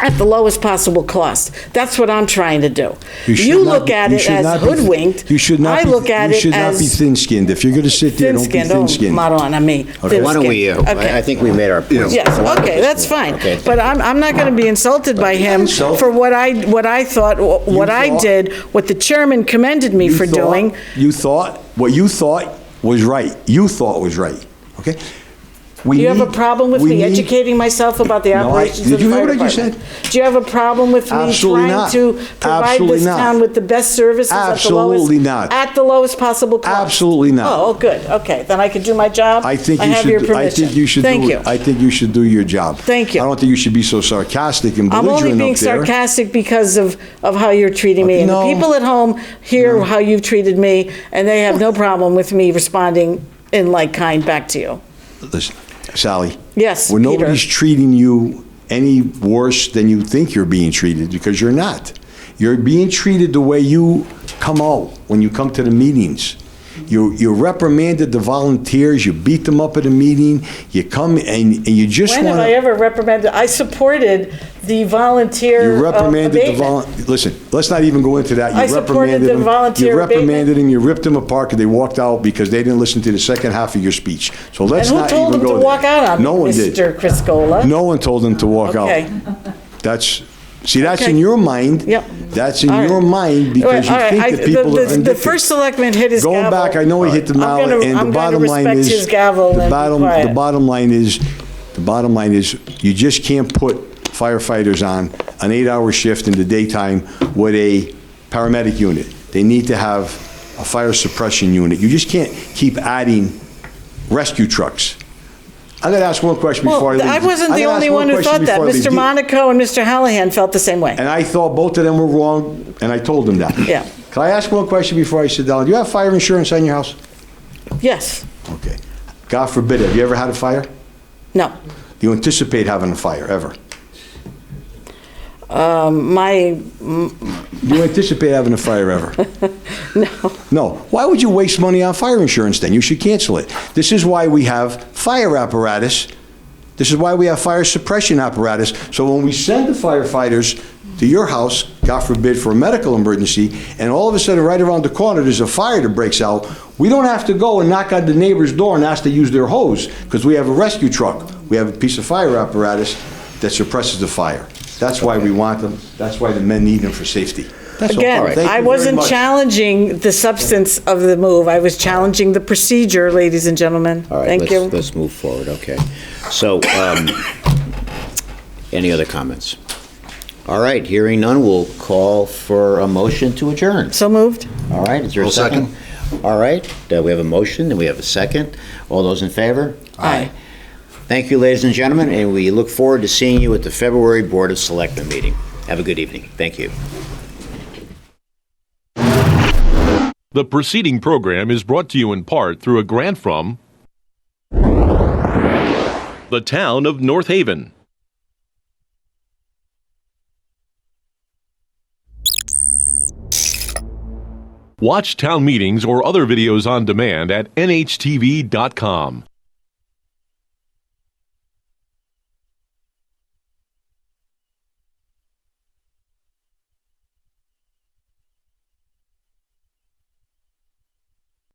Speaker 4: at the lowest possible cost. That's what I'm trying to do. You look at it as hoodwinked.
Speaker 7: You should not.
Speaker 4: I look at it
Speaker 7: You should not be
Speaker 4: as
Speaker 7: thin-skinned. If you're going to sit there, don't be thin-skinned.
Speaker 4: Madonna, me.
Speaker 2: Okay, why don't we, I think we made our point.
Speaker 4: Yes, okay, that's fine.
Speaker 2: Okay.
Speaker 4: But I'm not going to be insulted by him
Speaker 7: Insult.
Speaker 4: for what I thought, what I
Speaker 7: thought-
Speaker 4: did, what the chairman commended me for doing.
Speaker 7: You thought, what you thought was right. You thought was right, okay?
Speaker 4: Do you have a problem with me educating myself about the
Speaker 7: No,
Speaker 4: operations
Speaker 7: did
Speaker 4: of the
Speaker 7: you hear
Speaker 4: fire
Speaker 7: what I just
Speaker 4: department? Do you have a problem with me
Speaker 7: Absolutely
Speaker 4: trying
Speaker 7: not.
Speaker 4: to provide
Speaker 7: Absolutely
Speaker 4: this
Speaker 7: not.
Speaker 4: town with the best services
Speaker 7: Absolutely not.
Speaker 4: at the lowest possible cost?
Speaker 7: Absolutely not.
Speaker 4: Oh, good, okay, then I can do my job?
Speaker 7: I think
Speaker 4: I
Speaker 7: you
Speaker 4: have
Speaker 7: should.
Speaker 4: your permission.
Speaker 7: I think you should.
Speaker 4: Thank you.
Speaker 7: I think you should do your job.
Speaker 4: Thank you.
Speaker 7: I don't think you should be so sarcastic and
Speaker 4: I'm
Speaker 7: belligerent
Speaker 4: only being
Speaker 7: up there.
Speaker 4: sarcastic because of how you're treating me. And
Speaker 7: No.
Speaker 4: the people at home hear how you've treated me, and they have no problem with me responding in like kind back to you.
Speaker 7: Listen, Sally.
Speaker 4: Yes,
Speaker 7: When
Speaker 4: Peter.
Speaker 7: nobody's treating you any worse than you think you're being treated, because you're not. You're being treated the way you come out when you come to the meetings. You reprimanded the volunteers, you beat them up at a meeting, you come and you just
Speaker 4: When
Speaker 7: want
Speaker 4: have I ever reprimanded? I supported the volunteer
Speaker 7: You reprimanded the
Speaker 4: abatement.
Speaker 7: listen, let's not even go into that. You
Speaker 4: I supported
Speaker 7: reprimanded
Speaker 4: the
Speaker 7: them.
Speaker 4: volunteer
Speaker 7: You reprimanded
Speaker 4: abatement.
Speaker 7: them, you ripped them apart, and they walked out because they didn't listen to the second half of your speech. So let's
Speaker 4: And who
Speaker 7: not
Speaker 4: told
Speaker 7: even
Speaker 4: them
Speaker 7: go
Speaker 4: to
Speaker 7: there.
Speaker 4: walk out on me,
Speaker 7: No one did.
Speaker 4: Mr. Criscola?
Speaker 7: No one told them to walk out.
Speaker 4: Okay.
Speaker 7: That's in
Speaker 4: Okay.
Speaker 7: your mind.
Speaker 4: Yep.
Speaker 7: That's in
Speaker 4: All right.
Speaker 7: your mind because you
Speaker 4: All right,
Speaker 7: think that people are
Speaker 4: the
Speaker 7: vindictive.
Speaker 4: first selectman hit his gavel.
Speaker 7: Going back, I know he hit the
Speaker 4: I'm
Speaker 7: mallet,
Speaker 4: gonna-
Speaker 7: and
Speaker 4: I'm
Speaker 7: the
Speaker 4: gonna
Speaker 7: bottom line
Speaker 4: respect
Speaker 7: is
Speaker 4: his gavel and be quiet.
Speaker 7: the bottom line is you just can't put firefighters on an 8-hour shift in the daytime with a paramedic unit. They need to have a fire suppression unit. You just can't keep adding rescue trucks. I'm going to ask one question before I
Speaker 4: Well,
Speaker 7: leave.
Speaker 4: I wasn't
Speaker 7: I'm
Speaker 4: the
Speaker 7: gonna
Speaker 4: only
Speaker 7: ask
Speaker 4: one who
Speaker 7: question
Speaker 4: thought that.
Speaker 7: before I leave.
Speaker 4: Mr. Monaco and Mr. Hallahan felt the same way.
Speaker 7: And I thought both of them were wrong, and I told them that.
Speaker 4: Yeah.
Speaker 7: Can I ask one question before I sit down? Do you have fire insurance on your house?
Speaker 4: Yes.
Speaker 7: Okay. God forbid, have you ever had a fire?
Speaker 4: No.
Speaker 7: Do you anticipate having a fire, ever?
Speaker 4: My,
Speaker 7: Do you anticipate having a fire ever?
Speaker 4: no.
Speaker 7: No. Why would you waste money on fire insurance then? You should cancel it. This is why we have fire apparatus. This is why we have fire suppression apparatus. So when we send the firefighters to your house, God forbid, for a medical emergency, and all of a sudden right around the corner there's a fire that breaks out, we don't have to go and knock on the neighbor's door and ask to use their hose because we have a rescue truck. We have a piece of fire apparatus that suppresses the fire. That's why we want them, that's why the men need them for safety. That's all.
Speaker 4: Again,
Speaker 7: Thank you
Speaker 4: I
Speaker 7: very
Speaker 4: wasn't
Speaker 7: much.
Speaker 4: challenging the substance of the move. I was challenging the procedure, ladies and gentlemen.
Speaker 2: All right,
Speaker 4: Thank you.
Speaker 2: let's move forward, okay. So, any other comments? All right, hearing none, we'll call for a motion to adjourn.
Speaker 4: So moved?
Speaker 2: All right, is there a
Speaker 3: I'll
Speaker 2: second?
Speaker 3: second.
Speaker 2: All right, we have a motion, and we have a second. All those in favor?
Speaker 4: Aye.
Speaker 2: Thank you, ladies and gentlemen, and we look forward to seeing you at the February Board of Selectmen meeting. Have a good evening. Thank you.
Speaker 1: The preceding program is brought to you in part through a grant from the town of North Haven. Watch town meetings or other videos on demand at nhtv.com.